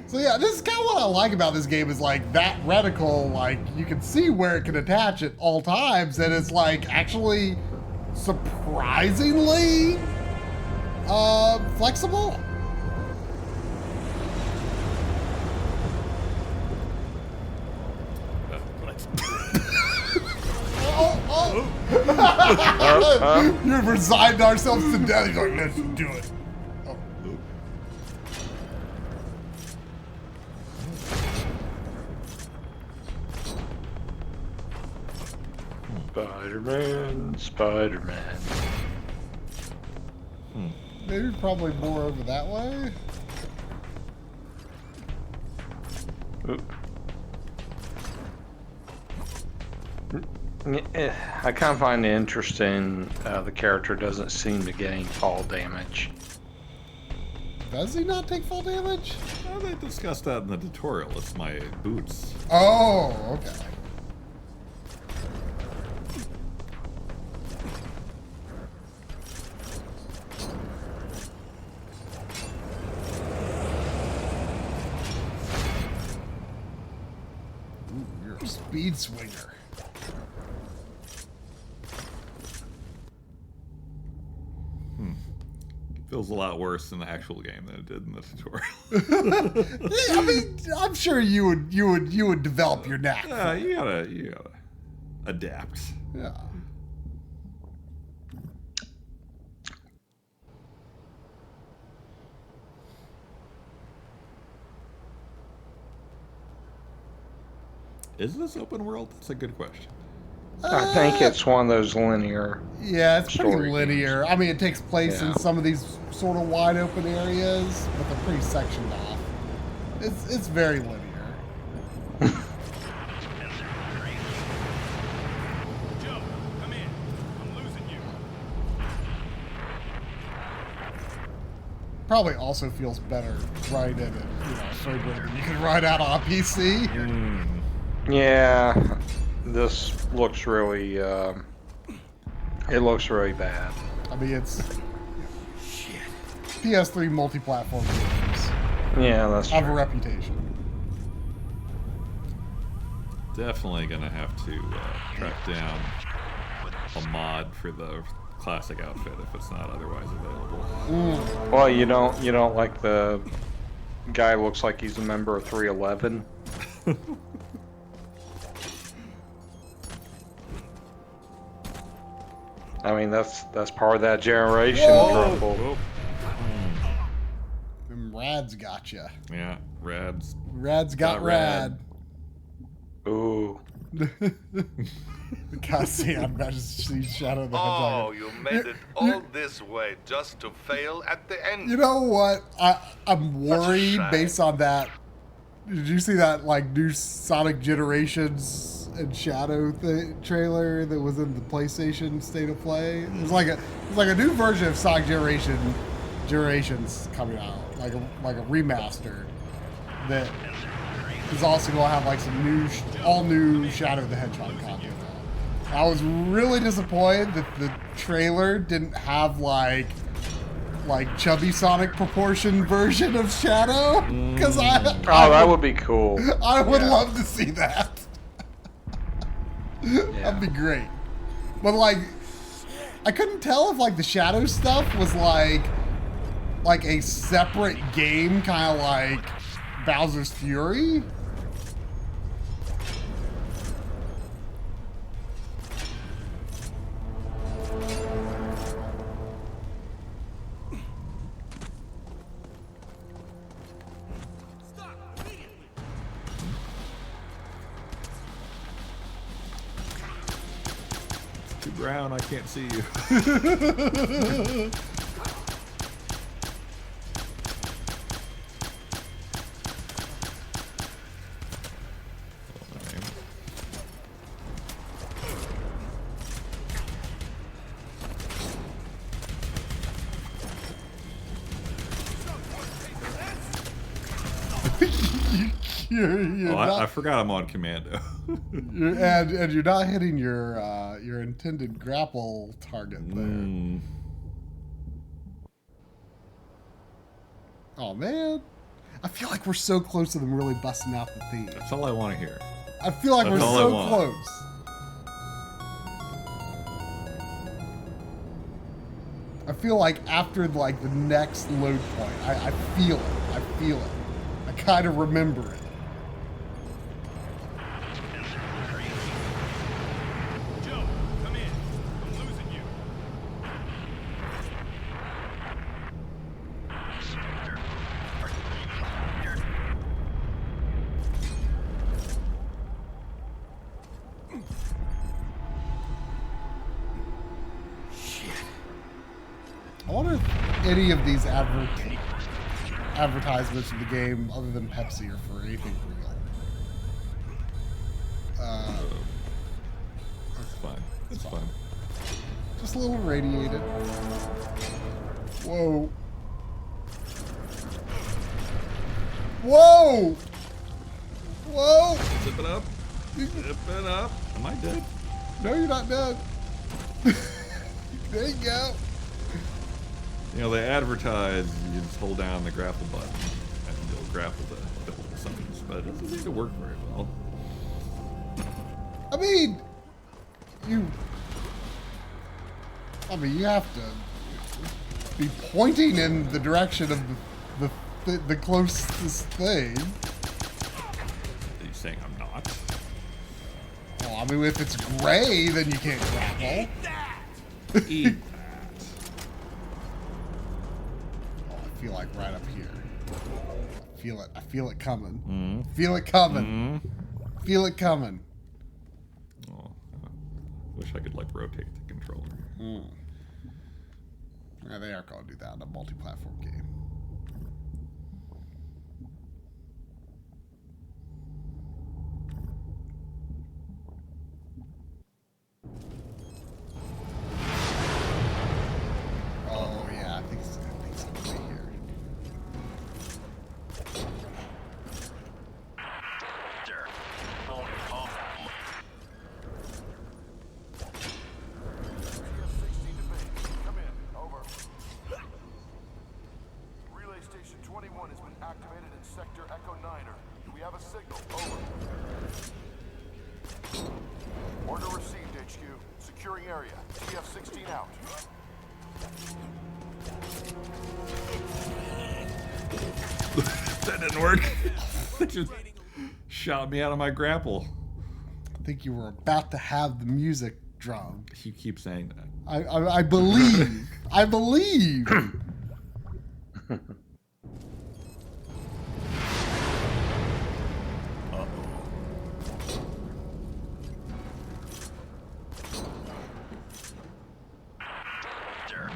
So yeah, this is kind of what I like about this game is like that reticle, like you can see where it can attach at all times, and it's like actually surprisingly flexible. You've resigned ourselves to death. You're like, let's do it. Spider-Man. Maybe probably more over that way. I kind of find it interesting. The character doesn't seem to gain fall damage. Does he not take fall damage? Well, they discussed that in the tutorial. It's my boots. Oh, okay. Ooh, you're a speed swinger. Feels a lot worse in the actual game than it did in the tutorial. I mean, I'm sure you would develop your knack. Yeah, you gotta adapt. Yeah. Is this open world? That's a good question. I think it's one of those linear. Yeah, it's pretty linear. Games. I mean, it takes place in some of these sort of wide open areas, but they're pretty sectioned off. It's very linear. Joe, come in. I'm losing you. Probably also feels better right in it, you know, so good. You can ride out on a PC. Yeah, this looks really. It looks really bad. I mean, it's PS3 multi-platform games. Yeah, that's have true. a reputation. Definitely gonna have to track down a mod for the classic outfit if it's not otherwise available. Well, you don't like the guy who looks like he's a member of 311. I mean, that's part of that generation. Grumble. Them rads got ya. Yeah, rads. Rads got rad. God, see, I imagine Shadow the Hedgehog. Oh, you made it all this way just to fail at the end. You know what? I'm worried based on that. Did you see that like new Sonic Generations and Shadow trailer that was in the PlayStation State of Play? It was like a new version of Sonic Generations coming out, like a remaster that is also going to have like some all new Shadow the Hedgehog content. I was really disappointed that the trailer didn't have like chubby Sonic proportion version of Shadow, because that would be cool. I would love to see that. That'd be great. But like, I couldn't tell if like the Shadow stuff was like a separate game, kind of like Bowser's Fury. Brown, I can't see you. I forgot I'm on commando. and you're not hitting your intended grapple target there. Oh man, I feel like we're so close to them really busting out the theme. That's all I want to hear. I feel like we're so close. I feel like after like the next load point, I feel it. I feel it. I kind of remember it. I wonder if any of these advertisements of the game, other than Pepsi, are for anything real. It's fine. It's fine. Just a little radiated. Whoa. Whoa! Whoa! Zip it up. Zip it up. Am I dead? No, you're not dead. There you go. You know, they advertise you just hold down the grapple button and you'll grapple the summons, but it doesn't seem to work very well. I mean, you have to be pointing in the direction of the closest thing. Are you saying I'm not? Well, I mean, if it's gray, then you can't grapple. Eat. I feel like right up here. I feel it coming. Feel it coming. Feel it coming. Oh, wish I could like rotate the controller. Yeah, they are going to do that in a multi-platform game. Oh yeah, I think it's right here. Relay Station 21 has been activated in Sector Echo 9er. Do we have a signal? Over. Order received, HQ. Securing area. TF-16 out. That didn't work. That just shot me out of my grapple. I think you were about to have the music drum. You keep saying that. I believe. I believe. sir.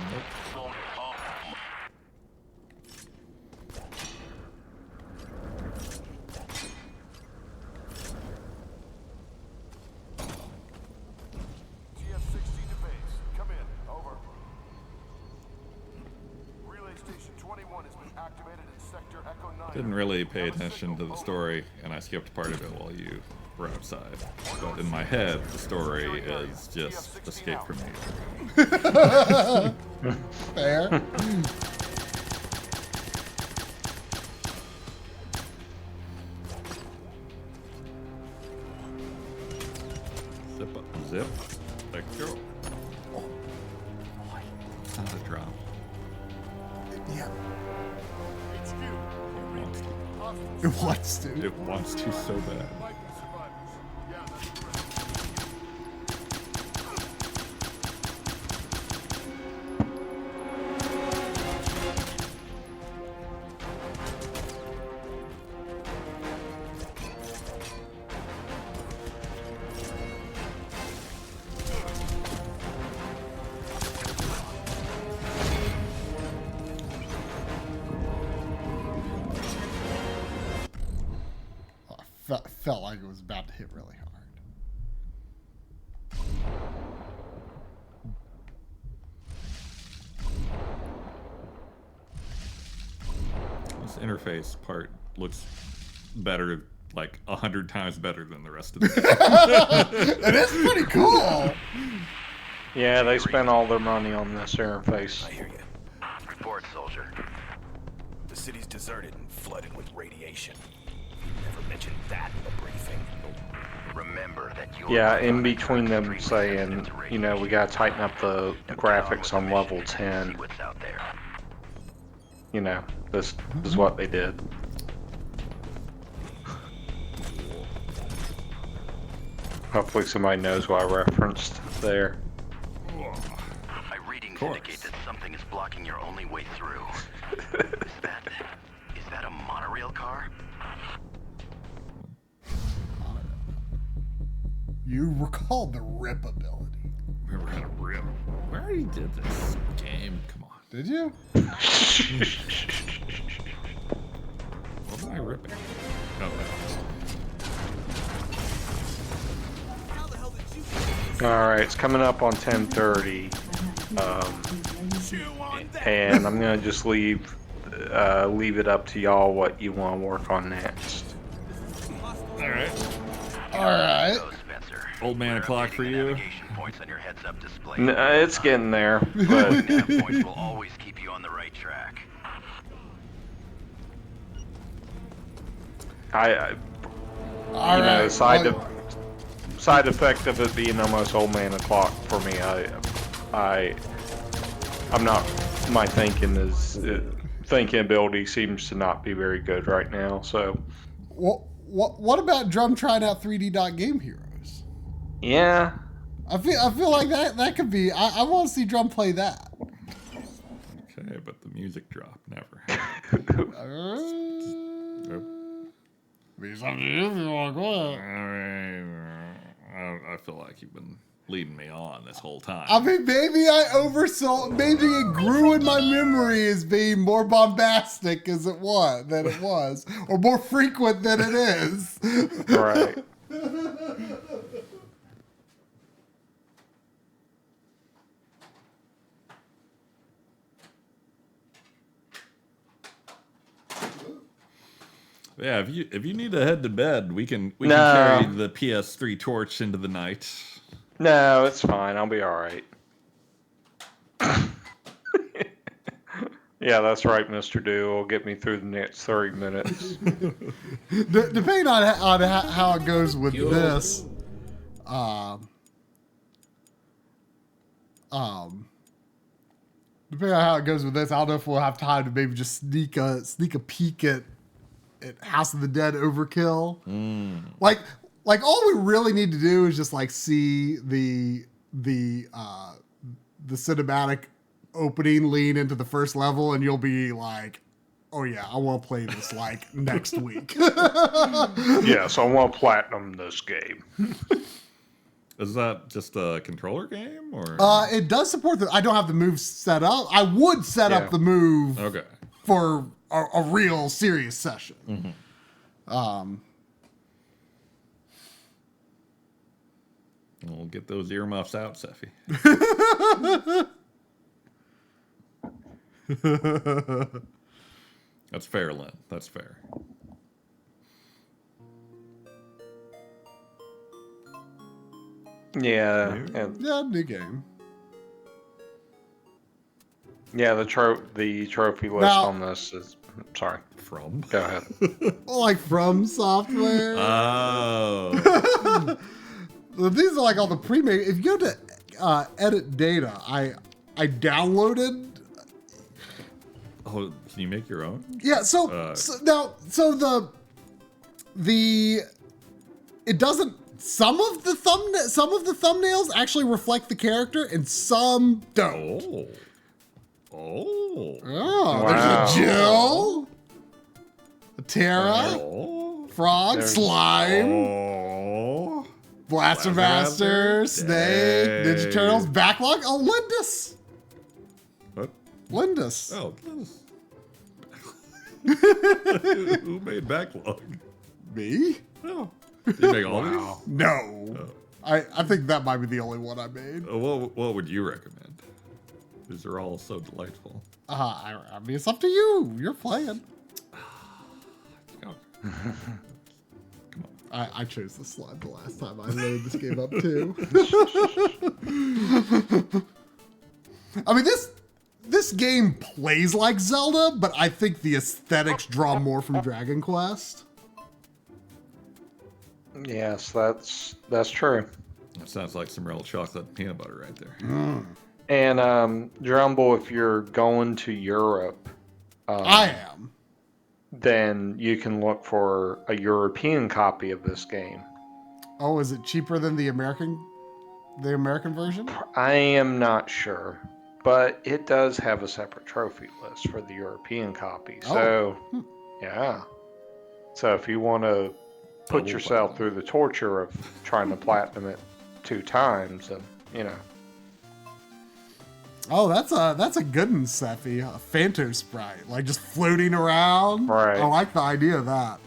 TF-16 to base. Come in. Over. Relay station 21 has been activated in sector Echo 9. Didn't really pay attention to the story, and I skipped part of it while you were outside. But in my head, the story is just escape from me. Fair. Zip up, zip, let go. It's not a drop. Yeah. It wants to. It wants to so bad. Felt like it was about to hit really hard. This interface part looks better, like 100 times better than the rest of it. It is pretty cool. Yeah, they spent all their money on this interface. I hear you. Report, soldier. The city's deserted and flooded with radiation. You never mentioned that in the briefing. Remember that you're... Yeah, in between them saying, you know, we gotta tighten up the graphics on level 10. What's out there? You know, this is what they did. Hopefully somebody knows what I referenced there. My readings indicate that something is blocking your only way through. Is that a monorail car? You recall the rip ability. Remember how to rip? We already did this game. Come on. Did you? What am I ripping? Oh, Alright, it's coming up on 10:30. And I'm gonna just leave it up to y'all what you want to work on next. Alright. Alright. Old man o'clock for you. It's getting there, but points will always keep you on the right track. You know, side effect of it being almost old man o'clock for me. I'm not. My thinking ability seems to not be very good right now. So, what about Drum trying out 3D Game Heroes? Yeah, I feel like that could be. I want to see Drum play that. Okay, but the music drop never. Be something if you want to go ahead. I feel like you've been leading me on this whole time. I mean, maybe I oversold. Maybe it grew in my memory as being more bombastic than it was, or more frequent than it is. Right. Yeah, if you need to head to bed, we can carry the PS3 torch into the night. No, it's fine. I'll be all right. Yeah, that's right, Mr. Do. It'll get me through the next 30 minutes. Depending on how it goes with this, depending on how it goes with this, I don't know if we'll have time to maybe just sneak a peek at House of the Dead Overkill. Like all we really need to do is just like see the cinematic opening lean into the first level, and you'll be like, oh yeah, I want to play this like next week. Yes, I want to platinum this game. Is that just a controller game, or? It does support I don't have the move set up. I would set up the move for a real serious session. We'll get those earmuffs out, Seffi. That's fair, Lynn. That's fair. Yeah. Yeah, new game. Yeah, the trophy list on this is... Sorry. From? Go ahead. Like From Software. Oh. These are like all the pre-made. If you go to edit data, I downloaded. Oh, can you make your own? Yeah. So the it doesn't. Some of the thumbnails actually reflect the character, and some don't. Oh. Wow. There's a Jill, a Terra, Frog, Slime, Blaster Master, Snake, Ninja Turtles, Backlog, Lindus. What? Lindus. Oh, who made Backlog? Me? No. Did you make all these? No. Oh. I think that might be the only one I made. What would you recommend? Because they're all so delightful. I mean, it's up to you. You're playing. Come on. I chose the slide the last time I loaded this game up too. I mean, this game plays like Zelda, but I think the aesthetics draw more from Dragon Quest. Yes, that's true. That sounds like some real chocolate peanut butter right there. And Drumble, if you're going to Europe, I am. Then you can look for a European copy of this game. Oh, is it cheaper than the American version? I am not sure, but it does have a separate trophy list for the European copy. So, yeah. So if you want to put yourself through the torture of trying to platinum it 2 times, and you know. Oh, that's a good one, Seffi. A Phantom Sprite, like just floating around. Right. I like the idea of that.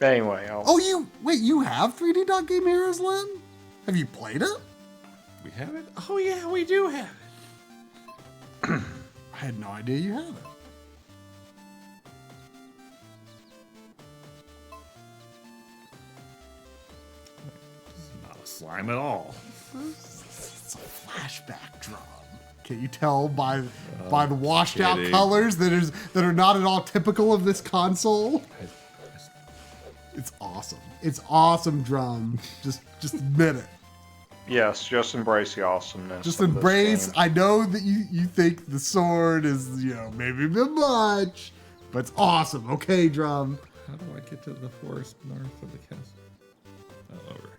Anyway. You have 3D Dot Game Heroes, Lynn? Have you played it? We have it? Oh yeah, we do have it. I had no idea you had it. It's not a slime at all. It's a flashback drum. Can you tell by the washed out colors that are not at all typical of this console? It's awesome. It's awesome drum. Just admit it. Yes, just embrace the awesomeness. Just embrace. I know that you think the sword is, maybe a bit much, but it's awesome. Okay, drum. How do I get to the forest north of the castle? Oh, over.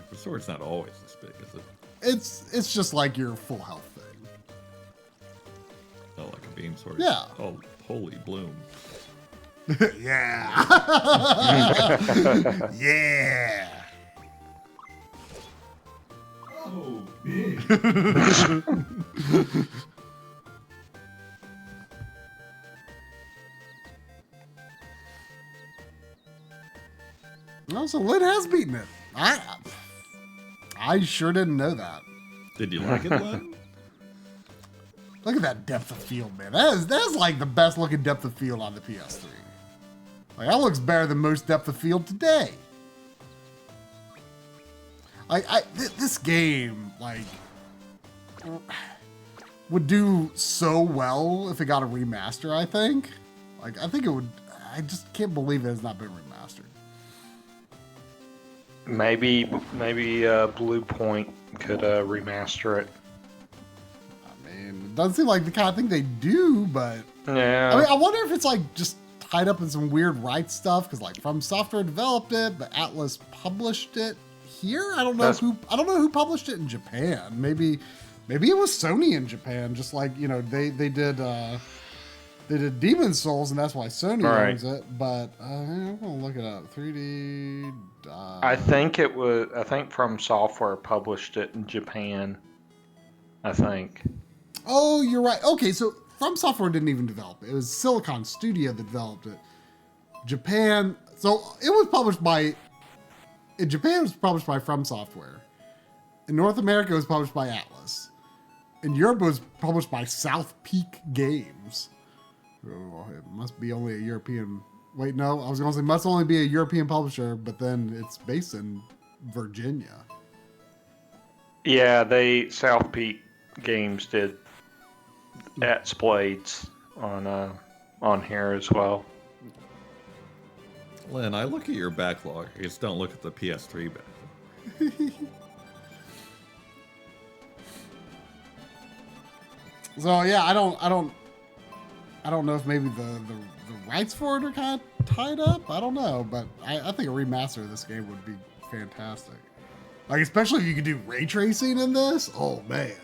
The sword's not always this big, is it? It's just like your full health thing. Oh, like a beam sword? Yeah. Oh, holy bloom. Yeah. Yeah. Oh, big. Oh, so Lynn has beaten it. I sure didn't know that. Did you like it, Lynn? Look at that depth of field, man. That's like the best looking depth of field on the PS3. Like, that looks better than most depth of field today. This game, like, would do so well if it got a remaster, I think. Like, I think it would. I just can't believe it has not been remastered. Maybe Blue Point could remaster it. It doesn't seem like the kind of thing they do, but yeah. I mean, I wonder if it's like just tied up in some weird rights stuff because like From Software developed it, but Atlas published it here. I don't know who published it in Japan. Maybe Maybe it was Sony in Japan, just like, you know, they did Demon Souls, and that's why Sony owns it. But I'm gonna look it up. 3D. I think From Software published it in Japan. I think. Oh, you're right. Okay, so From Software didn't even develop it. It was Silicon Studio that developed it. Japan. So it was published by. In Japan, it was published by From Software. In North America, it was published by Atlas. In Europe, it was published by South Peak Games. Oh, it must be only a European. Wait, no, I was going to say must only be a European publisher, but then it's based in Virginia. Yeah, South Peak Games did Splades on here as well. Lynn, I look at your backlog. I just don't look at the PS3 backlog. So yeah, I don't know if maybe the rights for it are kind of tied up. I don't know, but I think a remaster of this game would be fantastic. Like, especially if you could do ray tracing in this. Oh man,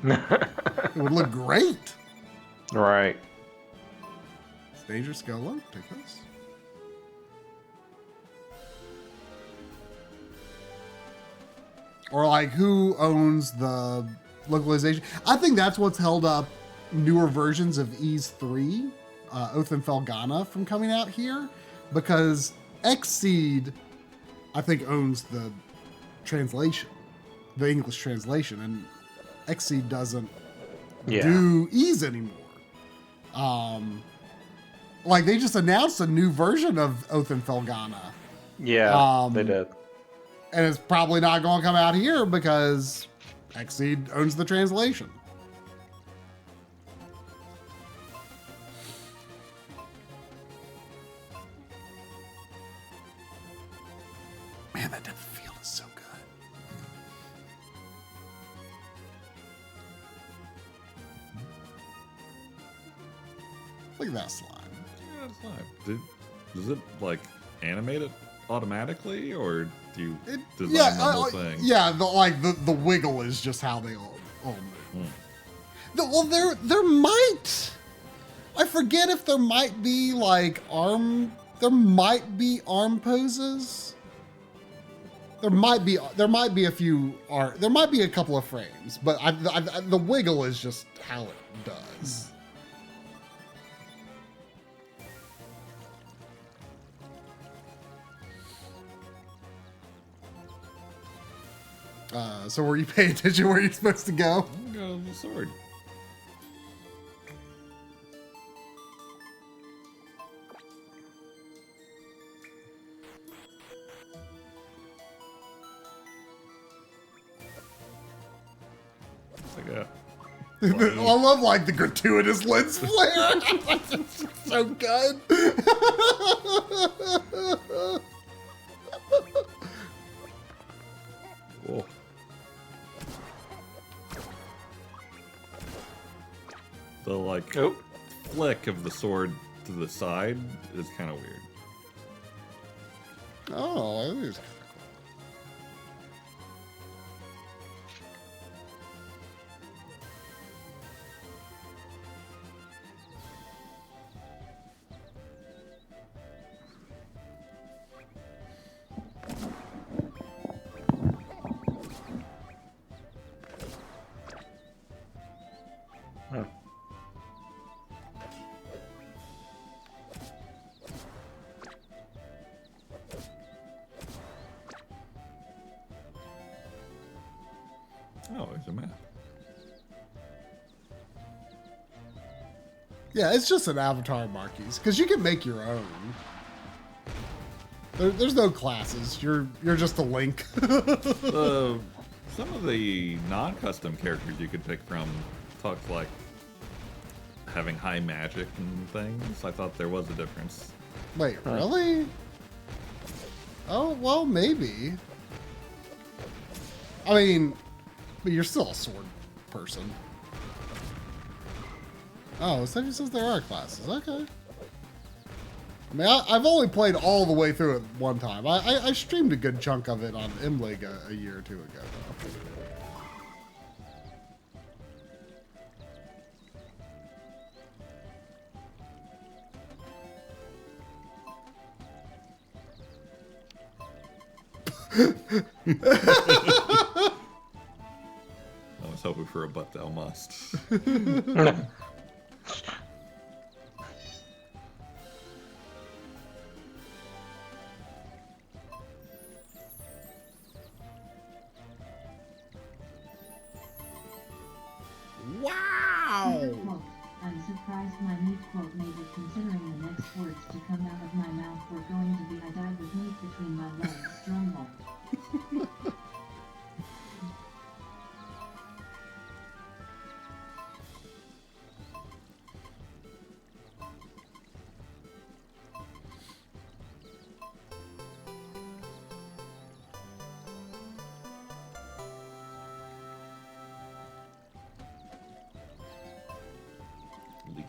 it would look great. Right. Danger Scola, take this. Or like, who owns the localization? I think that's what's held up newer versions of Ys 3, Oath and Felghana, from coming out here, because Xseed, I think, owns the translation, the English translation, and Xseed doesn't do Ys anymore. Like, they just announced a new version of Oath and Felghana. Yeah, they did. And it's probably not going to come out here because Xseed owns the translation. Man, that depth of field is so good. Look at that slime. Yeah, it's slime. Does it, like, animate it automatically, or do you design the whole thing? Yeah, the wiggle is just how they all move. Well, there might. I forget if there might be like arm. There might be arm poses. There might be a few art. There might be a couple of frames, but the wiggle is just how it does. So were you paying attention where you're supposed to go? I'm gonna go to the sword. I love like the gratuitous lens flare. It's so good. Cool. The like flick of the sword to the side is kind of weird. Oh, it is. Oh, there's a map. Yeah, it's just an avatar marquise because you can make your own. There's no classes. You're just a Link. Some of the non-custom characters you could pick from talked like having high magic and things. I thought there was a difference. Wait, really? Oh, well, maybe. I mean, but you're still a sword person. Oh, so it says there are classes. Okay. I mean, I've only played all the way through it one time. I streamed a good chunk of it on MLeague a year or two ago, though. I was hoping for a but thou must. Wow! Quote, I'm surprised my meat quote made it, considering the next words to come out of my mouth were going to be I died with meat between my legs. Drumroll. Lee.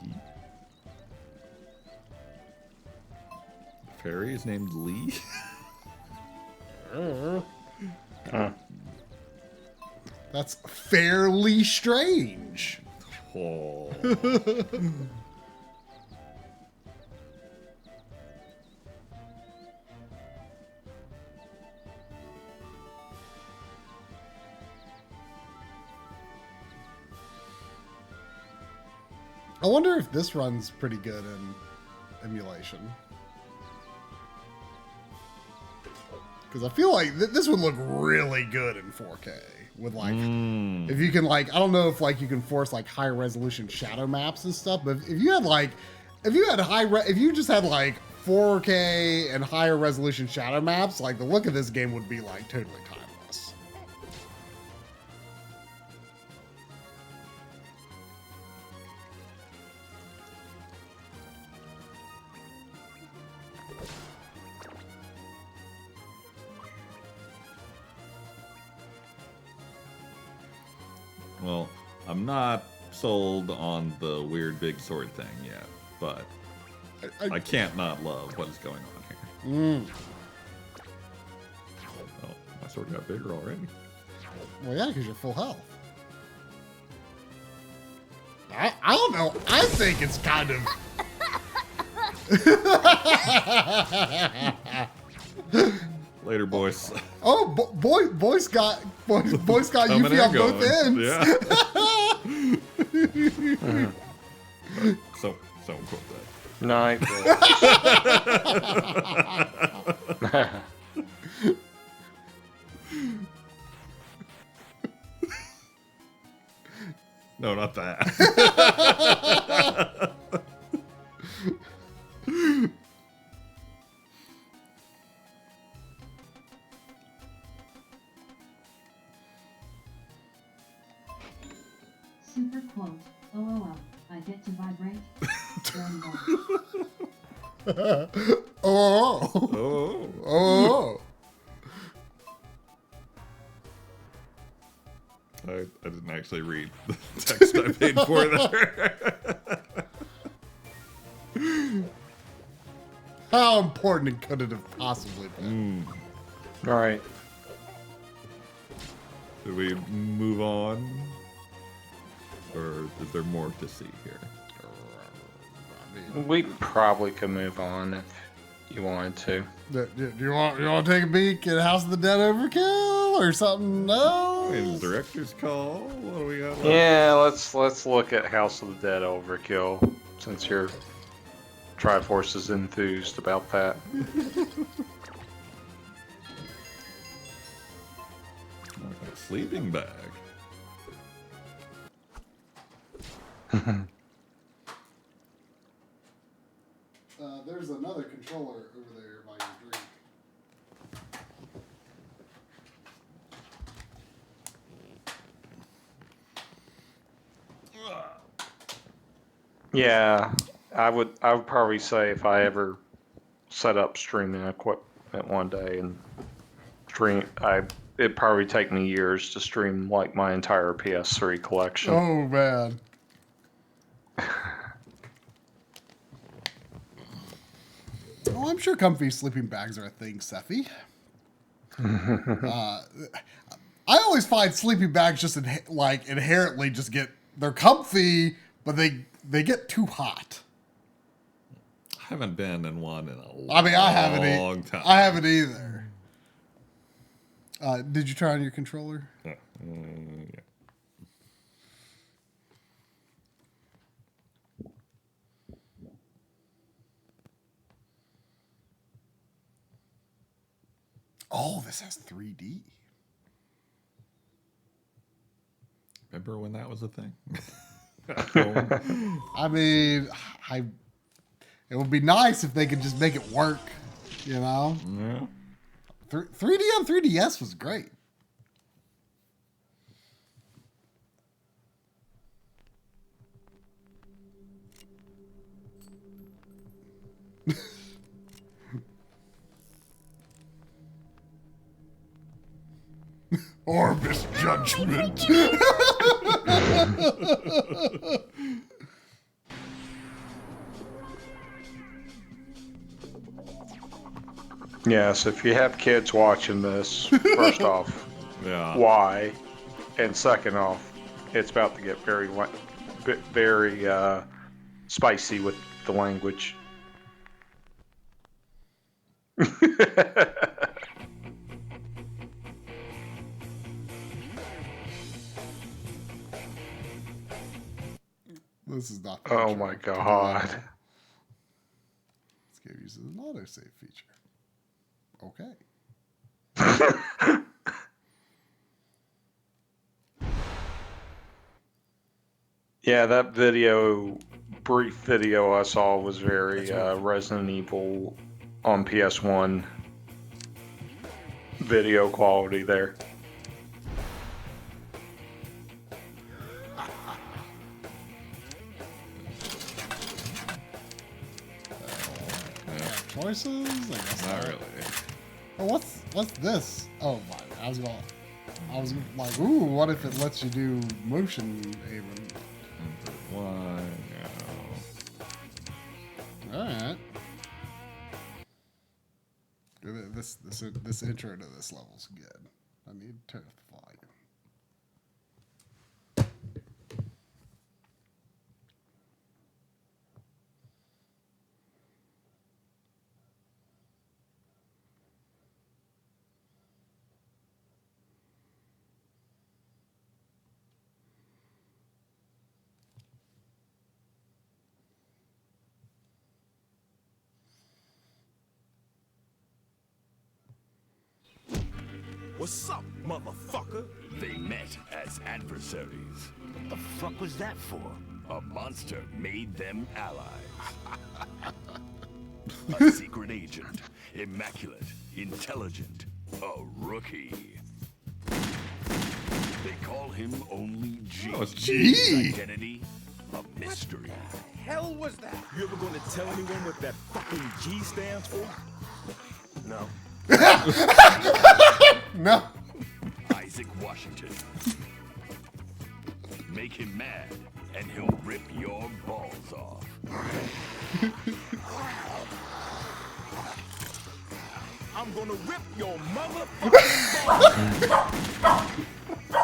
Fairy is named Lee. That's fairly strange. Oh. I wonder if this runs pretty good in emulation. Because I feel like this would look really good in 4K with like, if you can like, I don't know if like you can force like high resolution shadow maps and stuff, but if you had like, if you just had like 4K and higher resolution shadow maps, like the look of this game would be like totally timeless. Well, I'm not sold on the weird big sword thing yet, but I can't not love what is going on here. Oh, my sword got bigger already. Well, yeah, because you're full health. I don't know. I think it's kind of... Later, boys. Oh, Boy Scout Yuffie on both ends. Yeah. So quote that. Night. No, not that. Super quote. LOL. I get to vibrate. Oh. I didn't actually read the text I paid for there. How important could it have possibly been? All right. Should we move on? Or is there more to see here? We probably could move on if you wanted to. Do you want to take a peek at House of the Dead Overkill or something? No. Director's call. What do we got left? Yeah, let's look at House of the Dead Overkill since you're Triforce is enthused about that. Sleeping bag. There's another controller over there by your drink. Yeah, I would probably say if I ever set up streaming equipment one day and stream, it'd probably take me years to stream like my entire PS3 collection. Oh man. Oh, I'm sure comfy sleeping bags are a thing, Seffi. I always find sleeping bags just inherently just they're comfy, but they get too hot. I haven't been in one in a long I haven't time. I haven't either. Did you try on your controller? Yeah. Oh, this has 3D. Remember when that was a thing? I mean, it would be nice if they could just make it work, you know? Yeah. 3D on 3DS was great. Orbis judgment. Yes, if you have kids watching this, first off, yeah. Why? And second off, it's about to get very spicy with the language. This is not. Oh my god. This game uses an autosave feature. Okay. Yeah, that brief video I saw was very Resident Evil on PS1 video quality there. Choices? I guess Not really. Oh, what's this? Oh my! I was like, ooh, what if it lets you do motion aiming? Why? No. All right. This intro to this level's good. I need to turn up the volume. What's up, motherfucker? They met as adversaries. What the fuck was that for? A monster made them allies. A secret agent, immaculate, intelligent, a rookie. They call him only G. Oh, it's G. His identity, a mystery. What the hell was that? You ever gonna tell anyone what that fucking G stands for? No. No. Isaac Washington. Make him mad, and he'll rip your balls off. I'm gonna rip your motherfucking balls.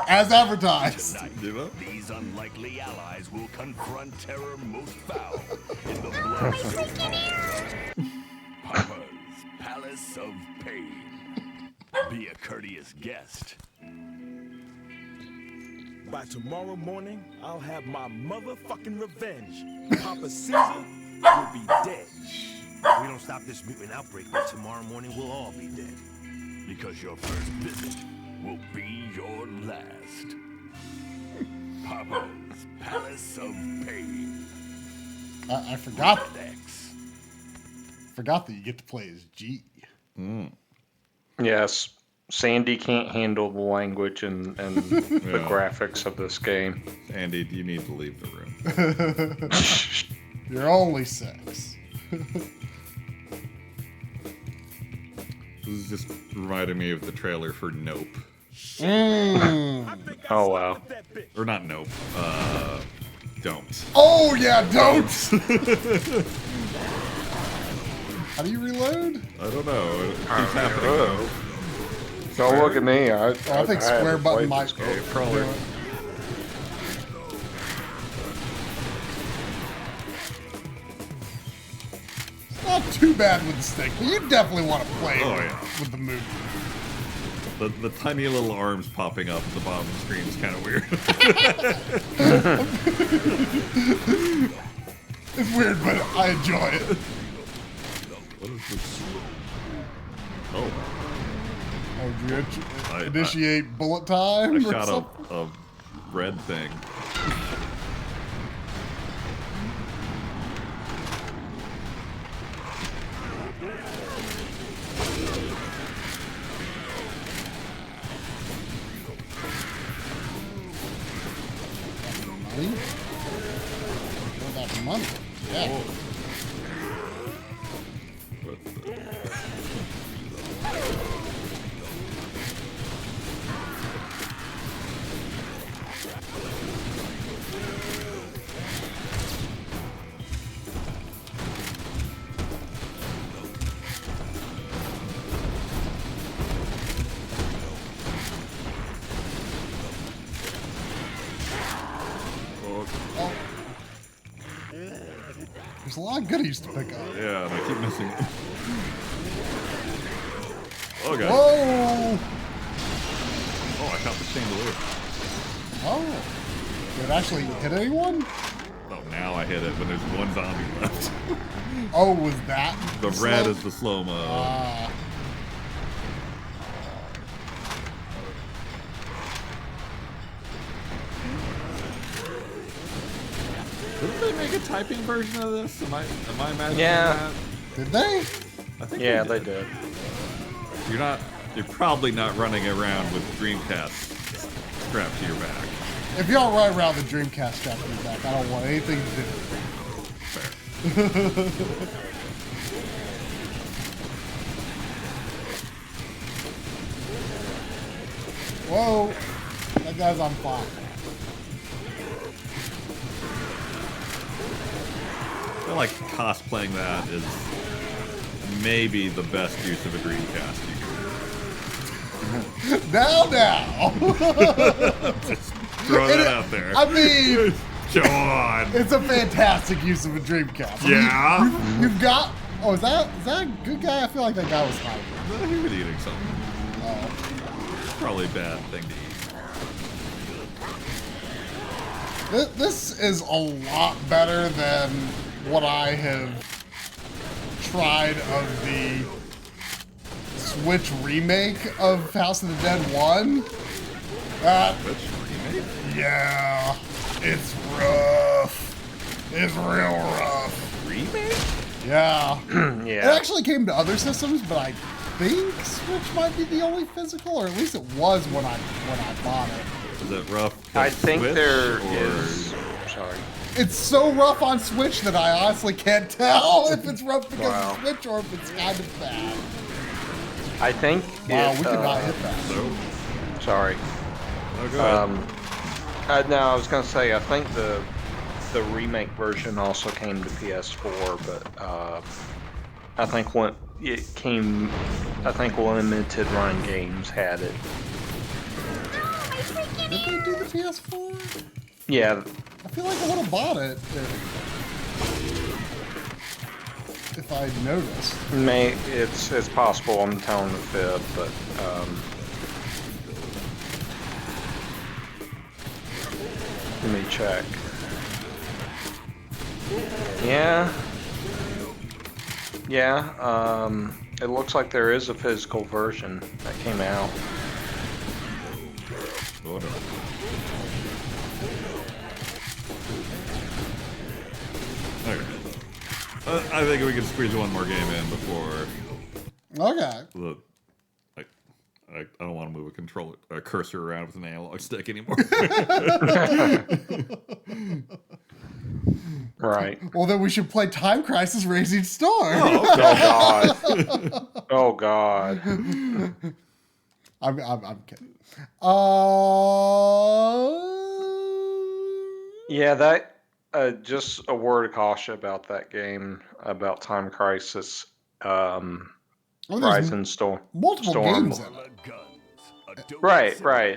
As advertised. Tonight, these unlikely allies will confront terror most foul in the blood Papa's Palace of Pain. Be a courteous guest. By tomorrow morning, I'll have my motherfucking revenge. Papa Caesar will be dead. If we don't stop this mutant outbreak, by tomorrow morning we'll all be dead. Because your first visit will be your last. Papa's Palace of Pain. I forgot. Forgot that you get to play as G. Yes, Sandy can't handle the language and the graphics of this game. Andy, you need to leave the room. You're only 6. This is just reminding me of the trailer for Nope. Oh, wow. Or not Nope. Don't. Oh, yeah, don't! How do you reload? I don't know. It keeps happening. Don't look at me. I think square button might probably. Not too bad with the stick, but you definitely want to play yeah. with the move. The tiny little arms popping up at the bottom of the screen is kind of weird. It's weird, but I enjoy it. What is this? Oh. Oh, did you initiate bullet time? I or shot something? a red thing. Money? What about the money? Yeah. Oh. There's a lot of goodies to pick up. Yeah, and I keep missing it. Oh, God. Whoa! Oh, I caught the chandelier. Oh. Did it actually hit anyone? Oh, now I hit it when there's one zombie left. Oh, was that The red is the slow-mo. Didn't they make a typing version of this? Am I imagining that? Did they? I think Yeah, they did. You're probably not running around with Dreamcast strapped to your back. If y'all run around the Dreamcast strap to your back, I don't want anything to do with it. Whoa! That guy's on fire. I feel like cosplaying that is maybe the best use of a Dreamcast you can do. Now! Just throw that out there. I mean, come on. It's a fantastic use of a Dreamcast. Yeah. You've got. Oh, is that a good guy? I feel like that guy was hiding. No, he was eating something. Oh. Probably a bad thing to eat. This is a lot better than what I have tried of the Switch remake of House of the Dead 1. Switch remake? Yeah, it's rough. It's real rough. Remake? Yeah. Yeah. It actually came to other systems, but I think Switch might be the only physical, or at least it was when I bought it. Is it rough? I think Switch, there or... is. Sorry. It's so rough on Switch that I honestly can't tell if it's rough because of Switch or if it's kind of bad. I think. Wow, we could not hit that. Sorry. Oh, go ahead. No, I was gonna say I think the remake version also came to PS4, but I think when it came, I think Limited Run Games had it. Did they do the PS4? Yeah. I feel like I would have bought it if I noticed. It's possible I'm telling the fib, but let me check. Yeah. It looks like there is a physical version that came out. Oh, no. Okay. I think we can squeeze one more game in before. Okay. I don't want to move a cursor around with an analog stick anymore. Right. Well, then we should play Time Crisis Racing Storm. Oh, God. Oh, God. I'm kidding. Yeah, that. Just a word of caution about that game, about Time Crisis. Rising Storm. Multiple games in it. Right.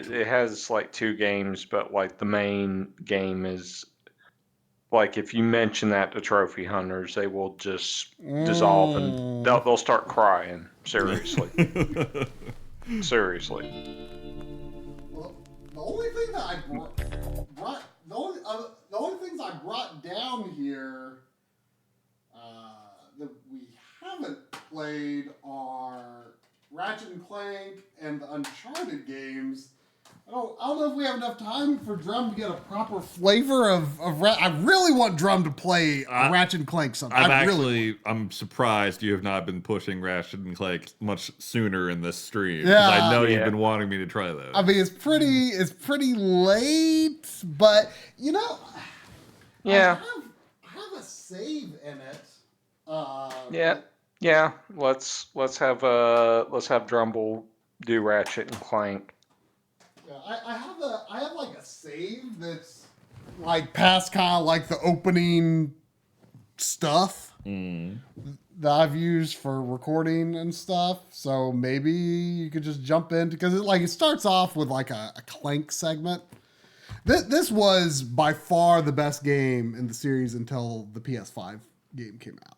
It has like 2 games, but like the main game is like if you mention that to trophy hunters, they will just dissolve and they'll start crying. Seriously. Seriously. Well, the only thing that I brought the only things I brought down here that we haven't played are Ratchet and Clank and the Uncharted games. I don't know if we have enough time for Drum to get a proper flavor of I really want Drum to play Ratchet and Clank sometime. I'm surprised you have not been pushing Ratchet and Clank much sooner in this stream. Yeah. I know you've been wanting me to try those. I mean, it's pretty late, but you know, yeah, I have a save in it. Yeah. Let's have Drumble do Ratchet and Clank. Yeah, I have like a save that's like past kind of like the opening stuff that I've used for recording and stuff. So maybe you could just jump in because it starts off with like a Clank segment. This was by far the best game in the series until the PS5 game came out.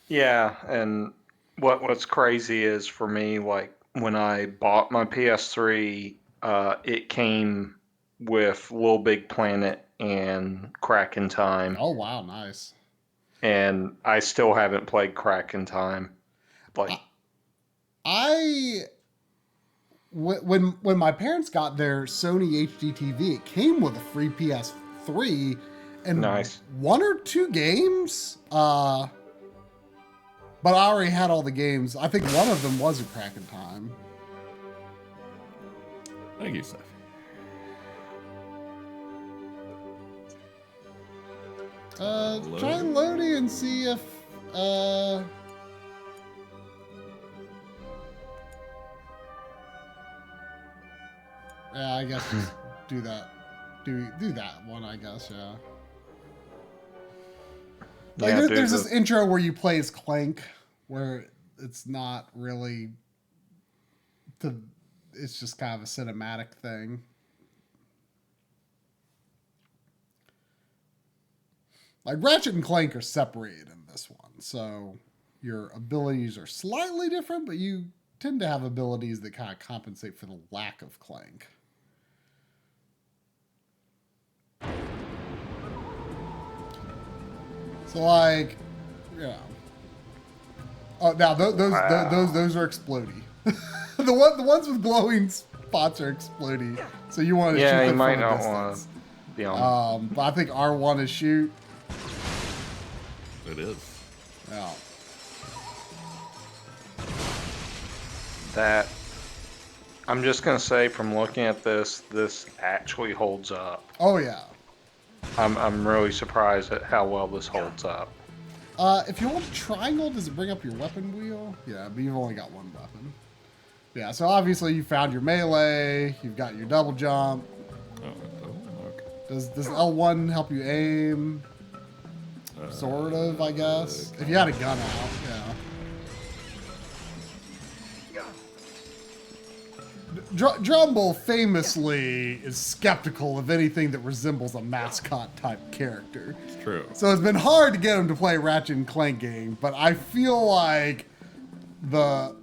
Yeah, and what's crazy is for me, like when I bought my PS3, it came with Little Big Planet and Crack in Time. Oh wow, nice. And I still haven't played Crack in Time. Like when my parents got their Sony HD TV, it came with a free PS3 and nice. 1 or 2 games. But I already had all the games. I think one of them was a Crack in Time. Thank you, Seth. Try loading and see if yeah, I guess just do that. Do that one, I guess, yeah. Like there's this intro where you play as Clank, where it's not really it's just kind of a cinematic thing. Like Ratchet and Clank are separated in this one, so your abilities are slightly different, but you tend to have abilities that kind of compensate for the lack of Clank. So like, yeah. Oh, now those are explodey. the ones with glowing spots are explodey. So you want to shoot them from a distance. Want to be on. But I think R1 is shoot. It is. Yeah. That I'm just gonna say from looking at this actually holds up. Oh yeah. I'm really surprised at how well this holds up. If you hold triangle, does it bring up your weapon wheel? Yeah, but you've only got one weapon. Yeah, so obviously you found your melee, you've got your double jump. Okay. Does L1 help you aim? Sort of, I guess. If you had a gun out, yeah. Drumble famously is skeptical of anything that resembles a mascot type character. It's true. So it's been hard to get him to play Ratchet and Clank game, but I feel like the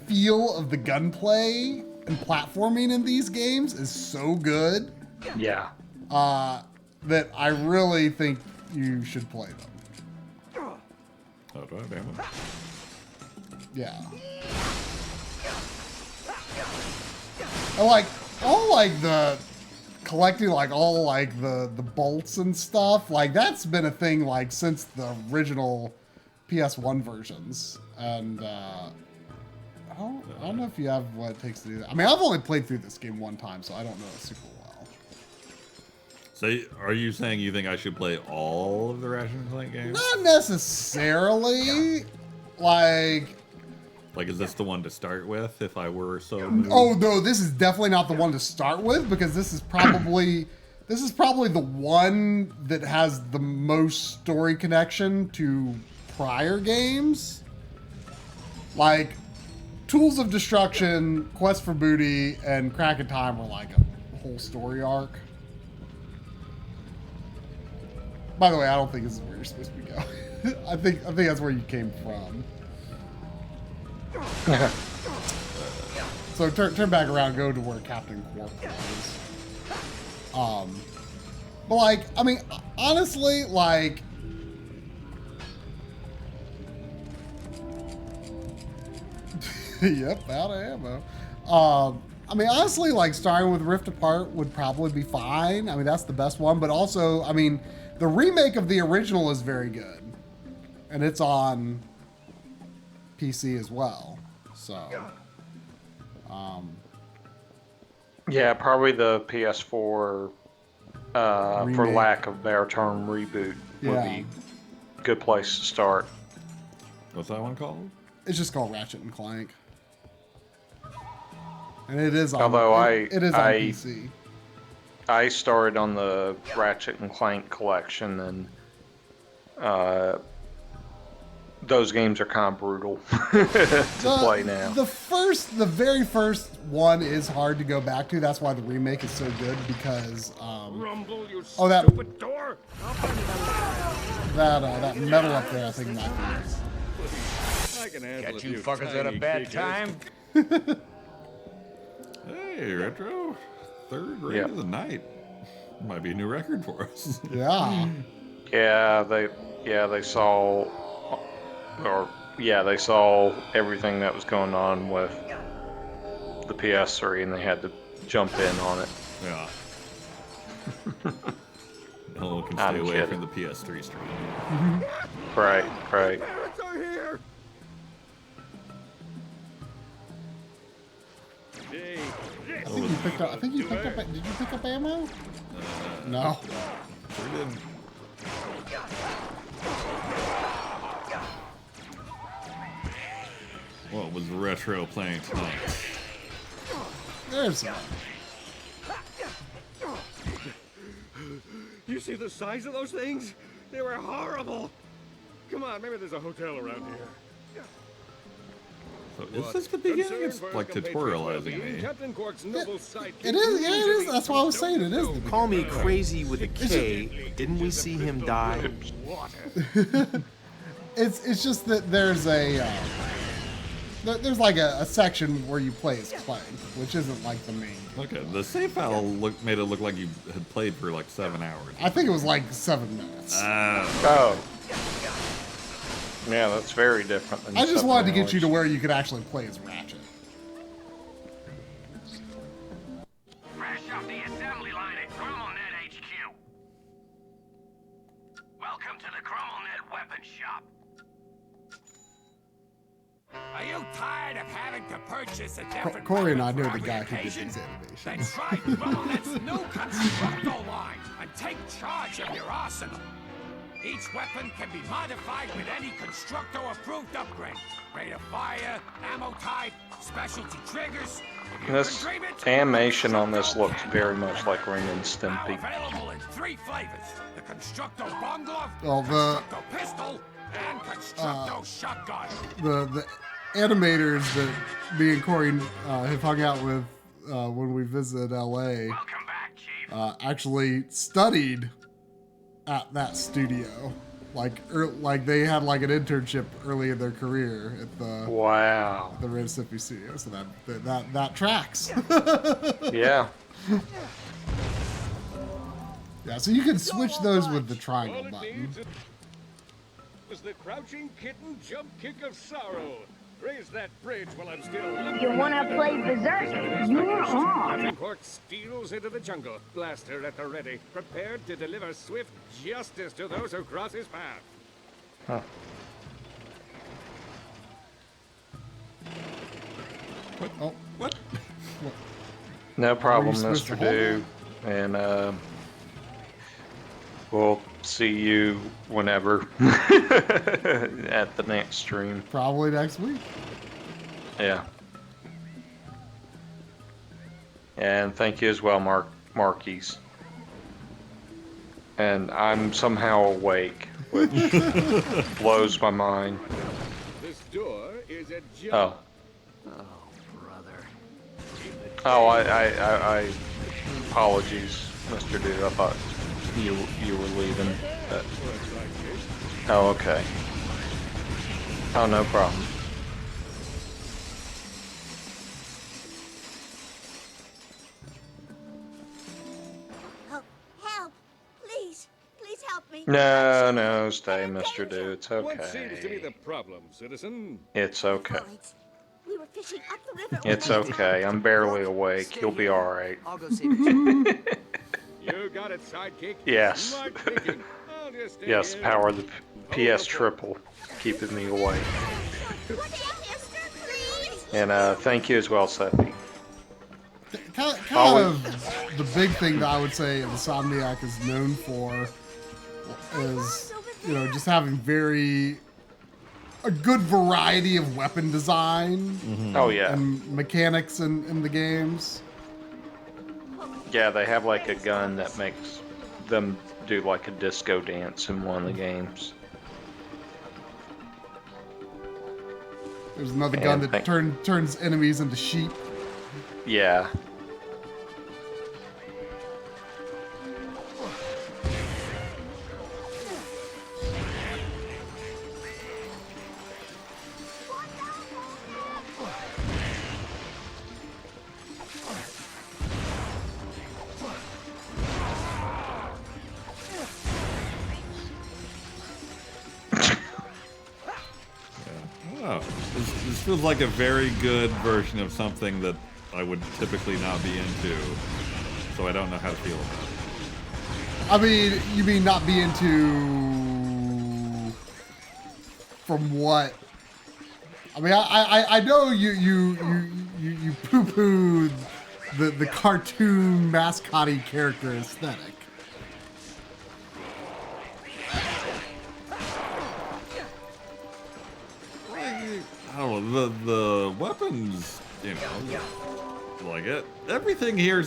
feel of the gunplay and platforming in these games is so good. Yeah. That I really think you should play them. Oh, do I damn it? Yeah. I like all like the collecting like all like the bolts and stuff. Like that's been a thing like since the original PS1 versions. And I don't know if you have what it takes to do that. I mean, I've only played through this game one time, so I don't know it super well. So are you saying you think I should play all of the Ratchet and Clank games? Not necessarily. Like, is this the one to start with if I were so moved? Oh no, this is definitely not the one to start with because this is probably the one that has the most story connection to prior games. Like Tools of Destruction, Quest for Booty, and Crack in Time were like a whole story arc. By the way, I don't think this is where you're supposed to be going. I think that's where you came from. So turn back around, go to where Captain Quark was. But like, I mean, honestly, like, yep, out of ammo. I mean, honestly, like starting with Rift Apart would probably be fine. I mean, that's the best one. But also, I mean, the remake of the original is very good, and it's on PC as well. So, yeah, probably the PS4, for Remake. lack of better term, reboot would be a good place to start. What's that one called? It's just called Ratchet and Clank. And it is on, Although it is on PC. I started on the Ratchet and Clank collection, and those games are kind of brutal to play now. The very first one is hard to go back to. That's why the remake is so good, because Rumble, you that stupid door! that metal up there, I think might be. I can handle Got you fuckers at a bad time? Hey, Retro. Third raid of the night. Might be a new record for us. Yeah. They saw everything that was going on with the PS3, and they had to jump in on it. Yeah. No one can stay away from the PS3 stream. Right. Pirates are here! I think you picked up. Did you pick up ammo? No. Sure didn't. What was Retro playing tonight? There's one. You see the size of those things? They were horrible. Come on, maybe there's a hotel around here. So is this the beginning? It's like tutorializing me. Captain Quark's noble sidekick. It is. Yeah, it is. That's why I was saying it is. Call me crazy with a K. Didn't we see him die? It's just that there's there's like a section where you play as Clank, which isn't like the main. Okay, the save file made it look like you had played for like 7 hours. I think it was like 7 minutes. Oh. Yeah, that's very different than I just wanted to get you to where you could actually play as Ratchet. Fresh off the assembly line at ChromoNet HQ. Welcome to the ChromoNet weapon shop. Are you tired of having to purchase a different Corey and I weapon know for the every guy who did occasion? these Then animations. try ChromoNet's new Constructo line and take charge of your arsenal. Each weapon can be modified with any Constructo-approved upgrade. Rate of fire, ammo type, specialty triggers. If you This can dream it, animation on this looks very much like Ren and Stimpy. available in 3 flavors. The Constructo Bomb Glove, Well, Constructo Pistol, and Constructo Shotgun. The animators that me and Corey have hung out with when we visited LA actually studied at that studio. Like they had like an internship early in their career at the the Red Sippy studio, so that tracks. Yeah. Yeah, so you can switch those with the triangle button. Was the crouching kitten jump kick of sorrow. Raise that bridge while I'm still... You wanna play Berserk? You're on. Captain Quark steals into the jungle, blaster at the ready, prepared to deliver swift justice to those who cross his path. Huh. What? No problem, Are you supposed Mr. to hold Do. And we'll see you whenever at the next stream. Probably next week. Yeah. And thank you as well, Marquise. And I'm somehow awake, which blows my mind. This door is a Oh. Oh, brother. Oh, I apologies, Mr. Dude. I thought you were leaving. But... Oh, okay. Oh, no problem. No, stay, Mr. Do. It's What seems to be okay. the problem, citizen? It's okay. We were fishing up the river. It's okay. I'm barely awake. You'll be all right. I'll go save it. You got it, sidekick. Yes. Smart thinking. I'll just stay Yes, the here. power of the PS triple keeping me awake. And thank you as well, Seppi. Kind Always. of the big thing that I would say Insomniac is known for is, you know, just having a good variety of weapon design. Oh, yeah. And mechanics in the games. Yeah, they have like a gun that makes them do like a disco dance in one of the games. There's another gun that turns enemies into sheep. Yeah. Oh, this feels like a very good version of something that I would typically not be into, so I don't know how to feel about it. I mean, you mean not be into from what? I mean, I know you poo-poo the cartoon mascot-y character aesthetic. I don't know, the weapons, you know, like it. Everything here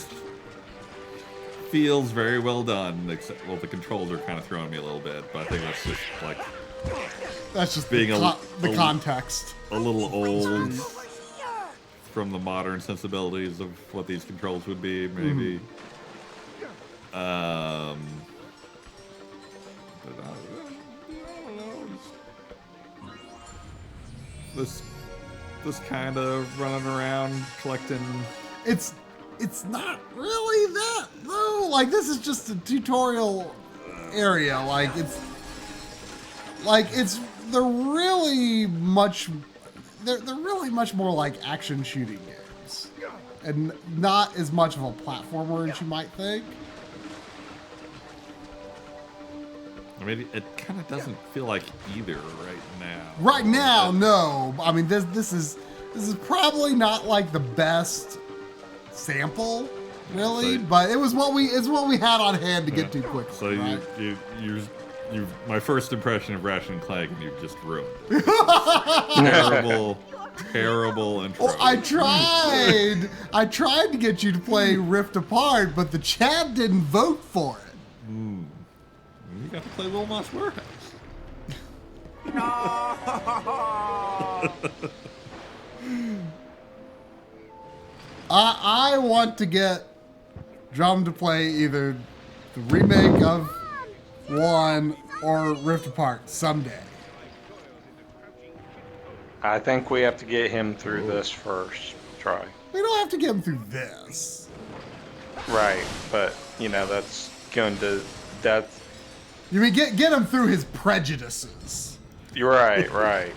feels very well done, except, well, the controls are kind of throwing me a little bit, but I think that's just, like... That's just being the context. A little old from the modern sensibilities of what these controls would be, maybe. But I don't know. This kind of running around collecting. It's not really that though. Like, this is just a tutorial area. They're really much more like action shooting games, and not as much of a platformer as you might think. I mean, it kind of doesn't feel like either right now. Right now, no. I mean, this is probably not like the best sample, really, but it's what we had on hand to get to quickly. So right? you my first impression of Ratchet and Clank, and you've just ruined it. terrible intro. Well, I tried to get you to play Rift Apart, but the chat didn't vote for it. You got to play Little Moss Warehouse. I want to get Drum to play either the remake of 1 or Rift Apart someday. I think we have to get him through this first try. We don't have to get him through this. Right, but, you know, that's going to... You mean get him through his prejudices. You're right, right.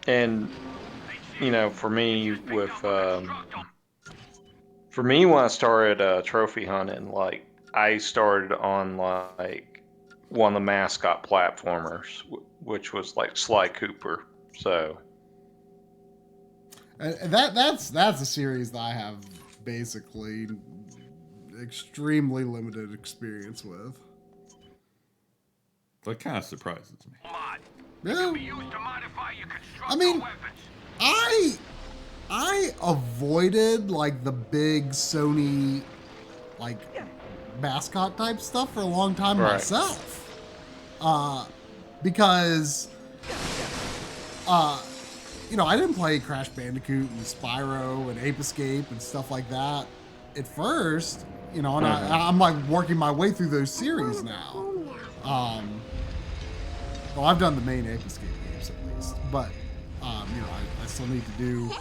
And, you know, for me, when I started trophy hunting, like, I started on, like, one of the mascot platformers, which was, like, Sly Cooper, so... And that's a series that I have basically extremely limited experience with. That kind of surprises me. Yeah. I mean, I avoided like the big Sony like mascot type stuff for a long time myself, because you know, I didn't play Crash Bandicoot and Spyro and Ape Escape and stuff like that at first, you know, and I'm like working my way through those series now. Well, I've done the main Ape Escape games at least, but you know, I still need to do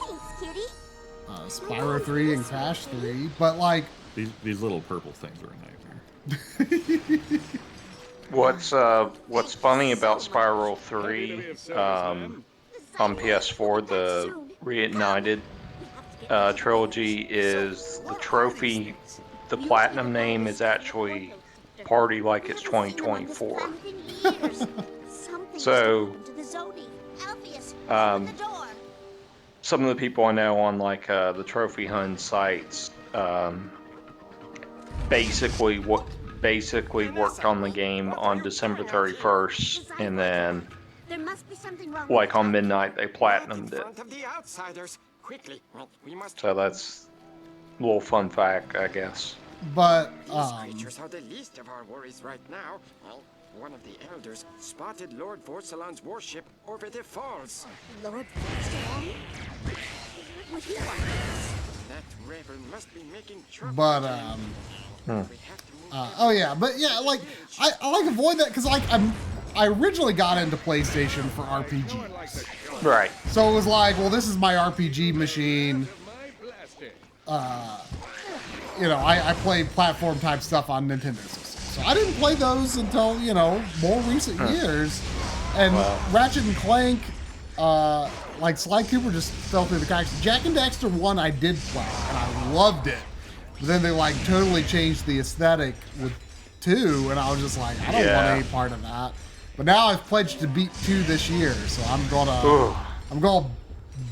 Spyro 3 and Crash 3, but like these little purple things are a nightmare. What's funny about Spyro 3 on PS4, the reignited trilogy, is the trophy. The platinum name is actually Party Like It's 2024. So, some of the people I know on like the Trophy Hunt sites basically worked on the game on December 31st, and then like on midnight they platinumed it. So that's a little fun fact, I guess. But these creatures are the least of our worries right now. Well, one of the elders spotted Lord Vorsalon's warship over the falls. Lord Vorsalon? What would he want? That rebel must be making trouble. But oh yeah, but yeah, like I like avoid that because like I originally got into PlayStation for RPGs. Right. So it was like, well, this is my RPG machine. You know, I played platform type stuff on Nintendo systems. So I didn't play those until, you know, more recent years. And Ratchet and Clank, like Sly Cooper just fell through the cracks. Jack and Daxter 1 I did play, and I loved it. But then they like totally changed the aesthetic with 2, and I was just like, I don't want any part of that. But now I've pledged to beat 2 this year, so I'm gonna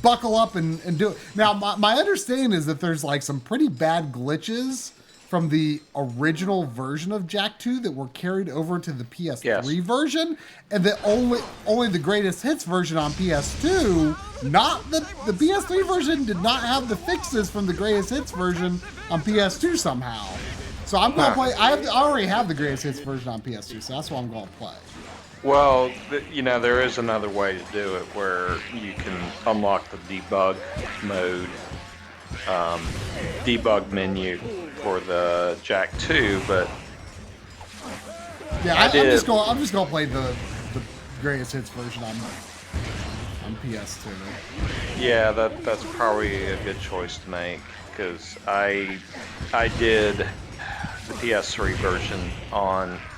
buckle up and do it. Now, my understanding is that there's like some pretty bad glitches from the original version of Jak 2 that were carried over to the PS3 version, and that only the greatest hits version on PS2, not the PS3 version, did not have the fixes from the greatest hits version on PS2 somehow. So I'm gonna play. I already have the greatest hits version on PS2, so that's what I'm gonna play. Well, you know, there is another way to do it where you can unlock the debug mode, debug menu for the Jak 2, but yeah, I'm just gonna play the greatest hits version on PS2. Yeah, that's probably a good choice to make, because I did the PS3 version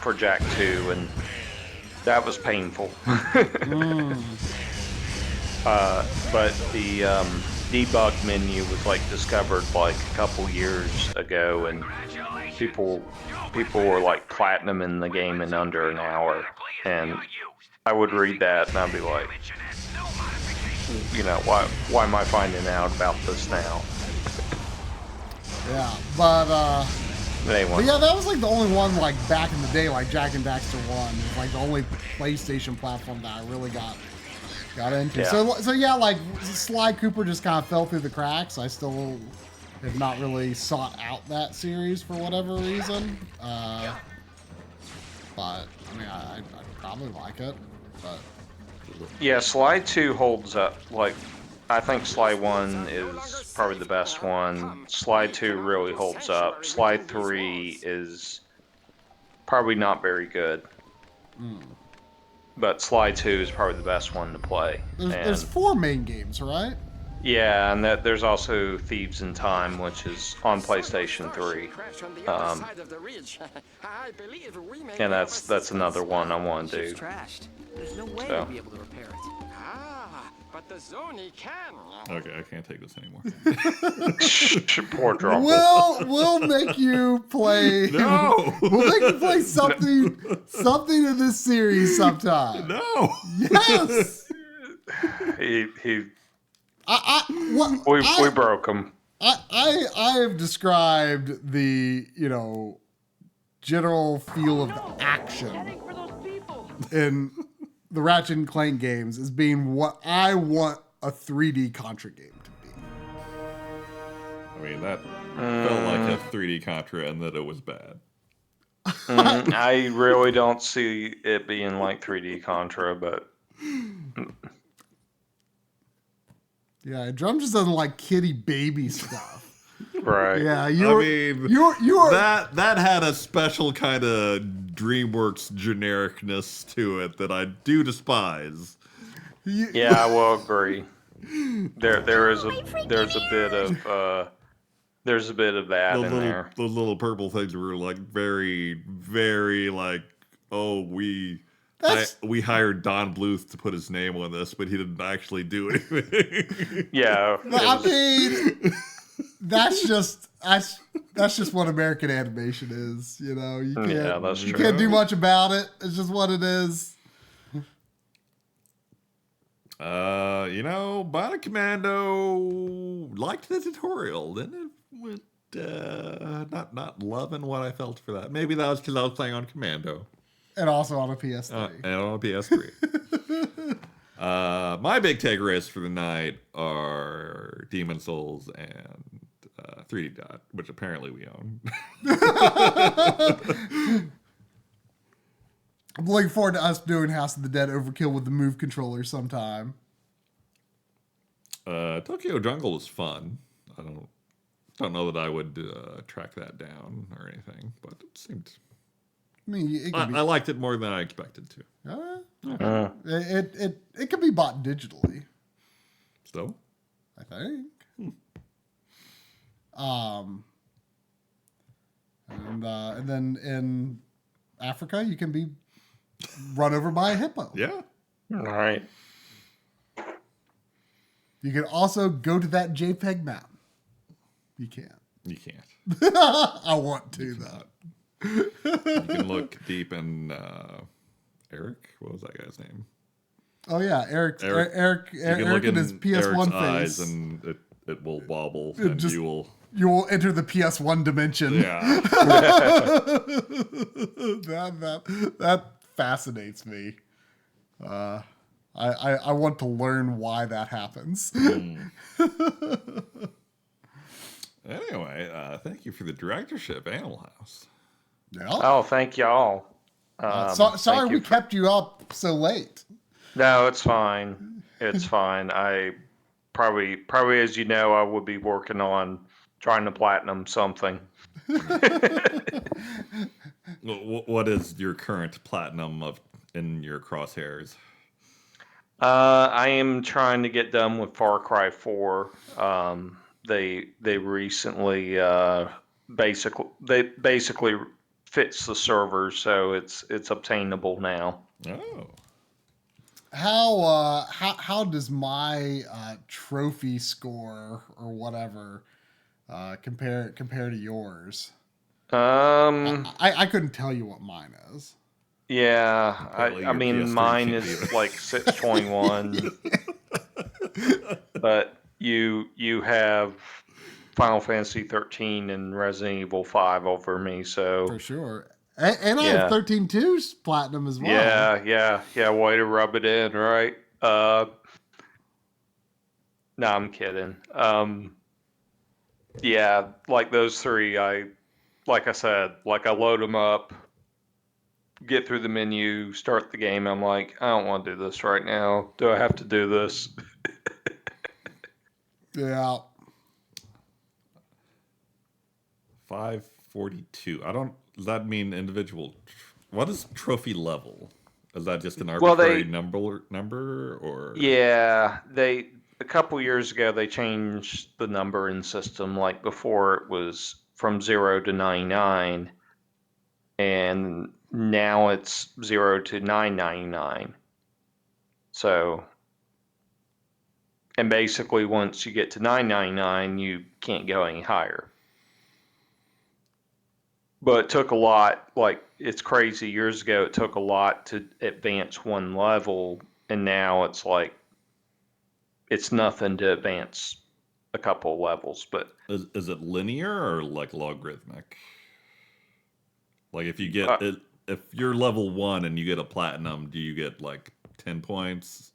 for Jak 2, and that was painful. But the debug menu was like discovered like a couple years ago, and people were like platinum in the game in under an hour, and I would read that and I'd be like, you know, why am I finding out about this now? Yeah, but anyway. But yeah, that was like the only one like back in the day, like Jak and Daxter 1. It was like the only PlayStation platform that I really got into. Yeah. So yeah, like Sly Cooper just kind of fell through the cracks. I still have not really sought out that series for whatever reason. But I mean, I'd probably like it. But yeah, Sly 2 holds up. Like, I think Sly 1 is probably the best one. Sly 2 really holds up. Sly 3 is probably not very good. But Sly 2 is probably the best one to play. There's 4 main games, right? Yeah, and there's also Thieves in Time, which is on PlayStation 3. And that's another one I want to do. There's no way to be able to repair it. But the Zoni can. Okay, I can't take this anymore. Poor Drop. We'll make you play. No. We'll make you play something in this series sometime. No. Yes. We broke him. I have described the, you know, general feel of the action in the Ratchet and Clank games as being what I want a 3D Contra game to be. I mean, that felt like a 3D Contra and that it was bad. I really don't see it being like 3D Contra, but yeah, Drum just doesn't like kitty baby stuff. Right. Yeah, you are that had a special kind of DreamWorks genericness to it that I do despise. Yeah, I will agree. There's a bit of that in there. Those little purple things were like very, very like, oh, we hired Don Bluth to put his name on this, but he didn't actually do anything. Yeah, I mean, that's just what American animation is. You know, you can't do much about it. It's just what it is. Bionic Commando liked the tutorial, then it went not loving what I felt for that. Maybe that was because I was playing on Commando. And also on a PS3. And on a PS3. My big takeaways for the night are Demon Souls and 3D Dot, which apparently we own. I'm looking forward to us doing House of the Dead Overkill with the Move controller sometime. Tokyo Jungle was fun. I don't know that I would track that down or anything, but it seemed. I mean, I liked it more than I expected to. It can be bought digitally. So, I think. And then in Africa, you can be run over by a hippo. Yeah. All right. You can also go to that JPEG map. You can't. You can't. I want to, though. You can look deep in Eric. What was that guy's name? Oh yeah, Eric can look in his PS1 Eric's face, eyes and it will wobble, It and just- you will. You will enter the PS1 dimension. Yeah. that fascinates me. I want to learn why that happens. Anyway, thank you for the directorship, Animal House. Yeah. Oh, thank y'all. Sorry we kept you up so late. No, it's fine. It's fine. I probably as you know, I would be working on trying to platinum something. What is your current platinum in your crosshairs? I am trying to get done with Far Cry 4. They recently basically fixed the server, so it's obtainable now. Oh. How does my trophy score or whatever compare to yours? I couldn't tell you what mine is. Yeah, Apparently I your mean PS3 mine can't is be- like 621, but you have Final Fantasy 13 and Resident Evil 5 over me, so For sure. And I have 13.2's platinum as well. Yeah. Way to rub it in, right? No, I'm kidding. Yeah, like those three, like I said, I load them up, get through the menu, start the game. I'm like, I don't want to do this right now. Do I have to do this? Yeah. 542. Does that mean individual? What is trophy level? Is that just an Well, arbitrary number or? Yeah, a couple years ago they changed the numbering system. Like before, it was from 0 to 99, and now it's 0 to 999. So, and basically, once you get to 999, you can't go any higher. But it took a lot. Like it's crazy. Years ago, it took a lot to advance one level, and now it's like it's nothing to advance a couple of levels. But Is it linear or like logarithmic? Like if you get if you're level 1 and you get a platinum, do you get like 10 points?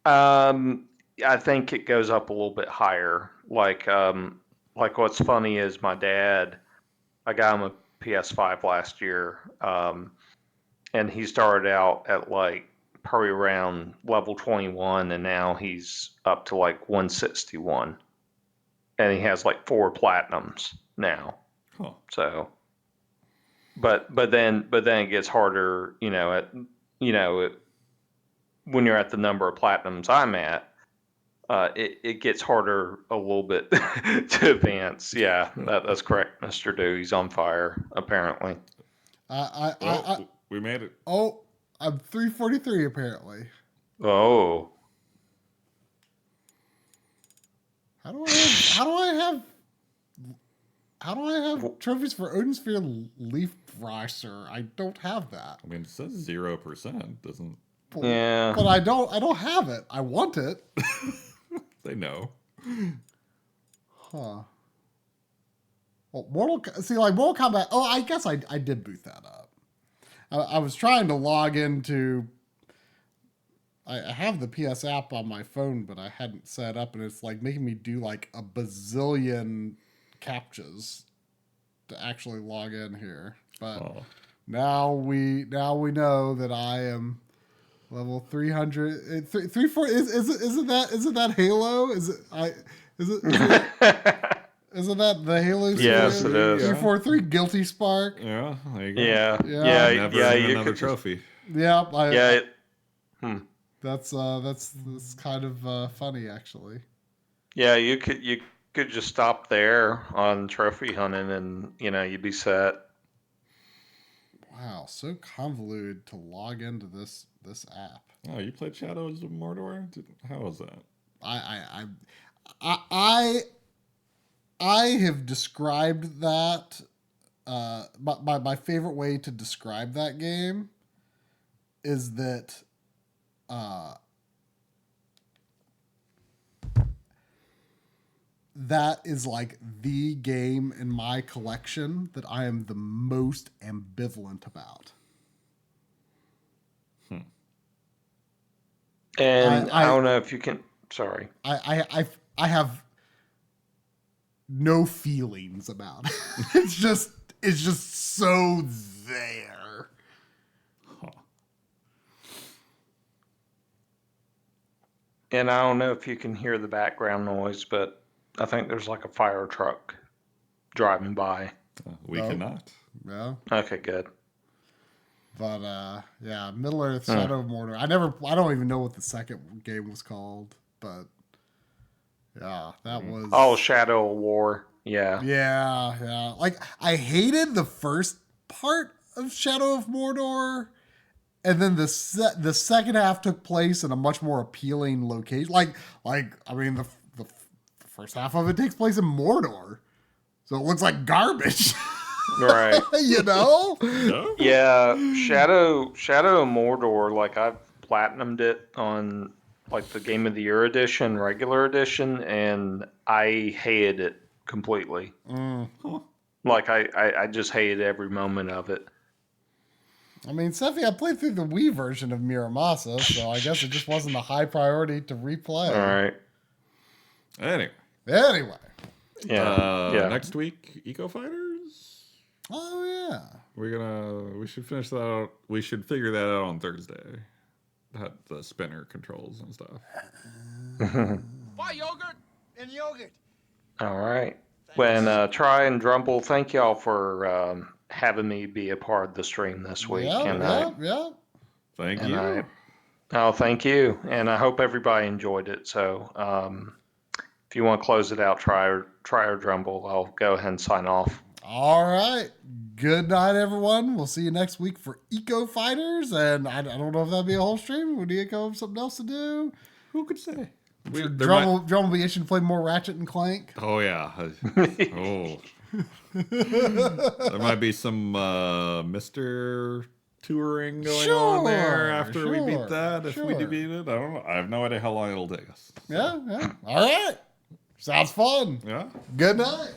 I think it goes up a little bit higher. Like what's funny is my dad, I got him a PS5 last year, and he started out at like probably around level 21, and now he's up to like 161, and he has like 4 platinums now. Huh. So, but then it gets harder, when you're at the number of platinums I'm at, it gets harder a little bit to advance. Yeah, that's correct, Mr. Do. He's on fire, apparently. We made it. Oh, I'm 343 apparently. Oh. How do I have trophies for Odin Sphere Leaf Ricer? I don't have that. I mean, it says 0%. Doesn't. Yeah. But I don't have it. I want it. They know. Huh. Well, Mortal Kombat. Oh, I guess I did boot that up. I was trying to log into. I have the PS app on my phone, but I hadn't set it up, and it's like making me do like a bazillion captchas to actually log in here. But now we know that I am level 300. 340 isn't that Halo? Isn't that the Halo? Yes, it is. 343 Guilty Spark. Yeah, there you go. Yeah. Never You another could trophy. Yeah. That's kind of funny, actually. Yeah, you could just stop there on trophy hunting, and you'd be set. Wow, so convoluted to log into this app. Oh, you played Shadows of Mordor? How was that? I have described that. My favorite way to describe that game is that that is like the game in my collection that I am the most ambivalent about. And I don't know if you can. Sorry. I have no feelings about it. It's just so there. And I don't know if you can hear the background noise, but I think there's like a fire truck driving by. We cannot. No. Okay, good. But yeah, Middle Earth, Shadow of Mordor. I don't even know what the second game was called, but yeah, that was. Oh, Shadow of War. Yeah. Yeah. Like, I hated the first part of Shadow of Mordor, and then the second half took place in a much more appealing location. Like I mean, the first half of it takes place in Mordor, so it looks like garbage. Right. Yeah. Shadow of Mordor, like I've platinumed it on like the Game of the Year edition, regular edition, and I hated it completely. Like I just hated every moment of it. I mean, Steffi, I played through the Wii version of Miramasa, so I guess it just wasn't a high priority to replay. All right. Anyway. Yeah. Next week, Eco Fighters. Oh yeah. We should finish that out. We should figure that out on Thursday. The spinner controls and stuff. Buy yogurt and yogurt. All right. When Try and Drumble, thank y'all for having me be a part of the stream this week. Yeah. Thank you. Thank you. And I hope everybody enjoyed it. So if you want to close it out, Try or Drumble, I'll go ahead and sign off. All right. Good night, everyone. We'll see you next week for Eco Fighters. And I don't know if that'll be a whole stream. Would Eco have something else to do? Who could say? Drum will be itching to play more Ratchet and Clank. Oh, yeah. There might be some Mr. touring going on there after we beat that. If we beat it, I don't know. I have no idea how long it'll take us. Yeah. All right. Sounds fun. Yeah. Good night.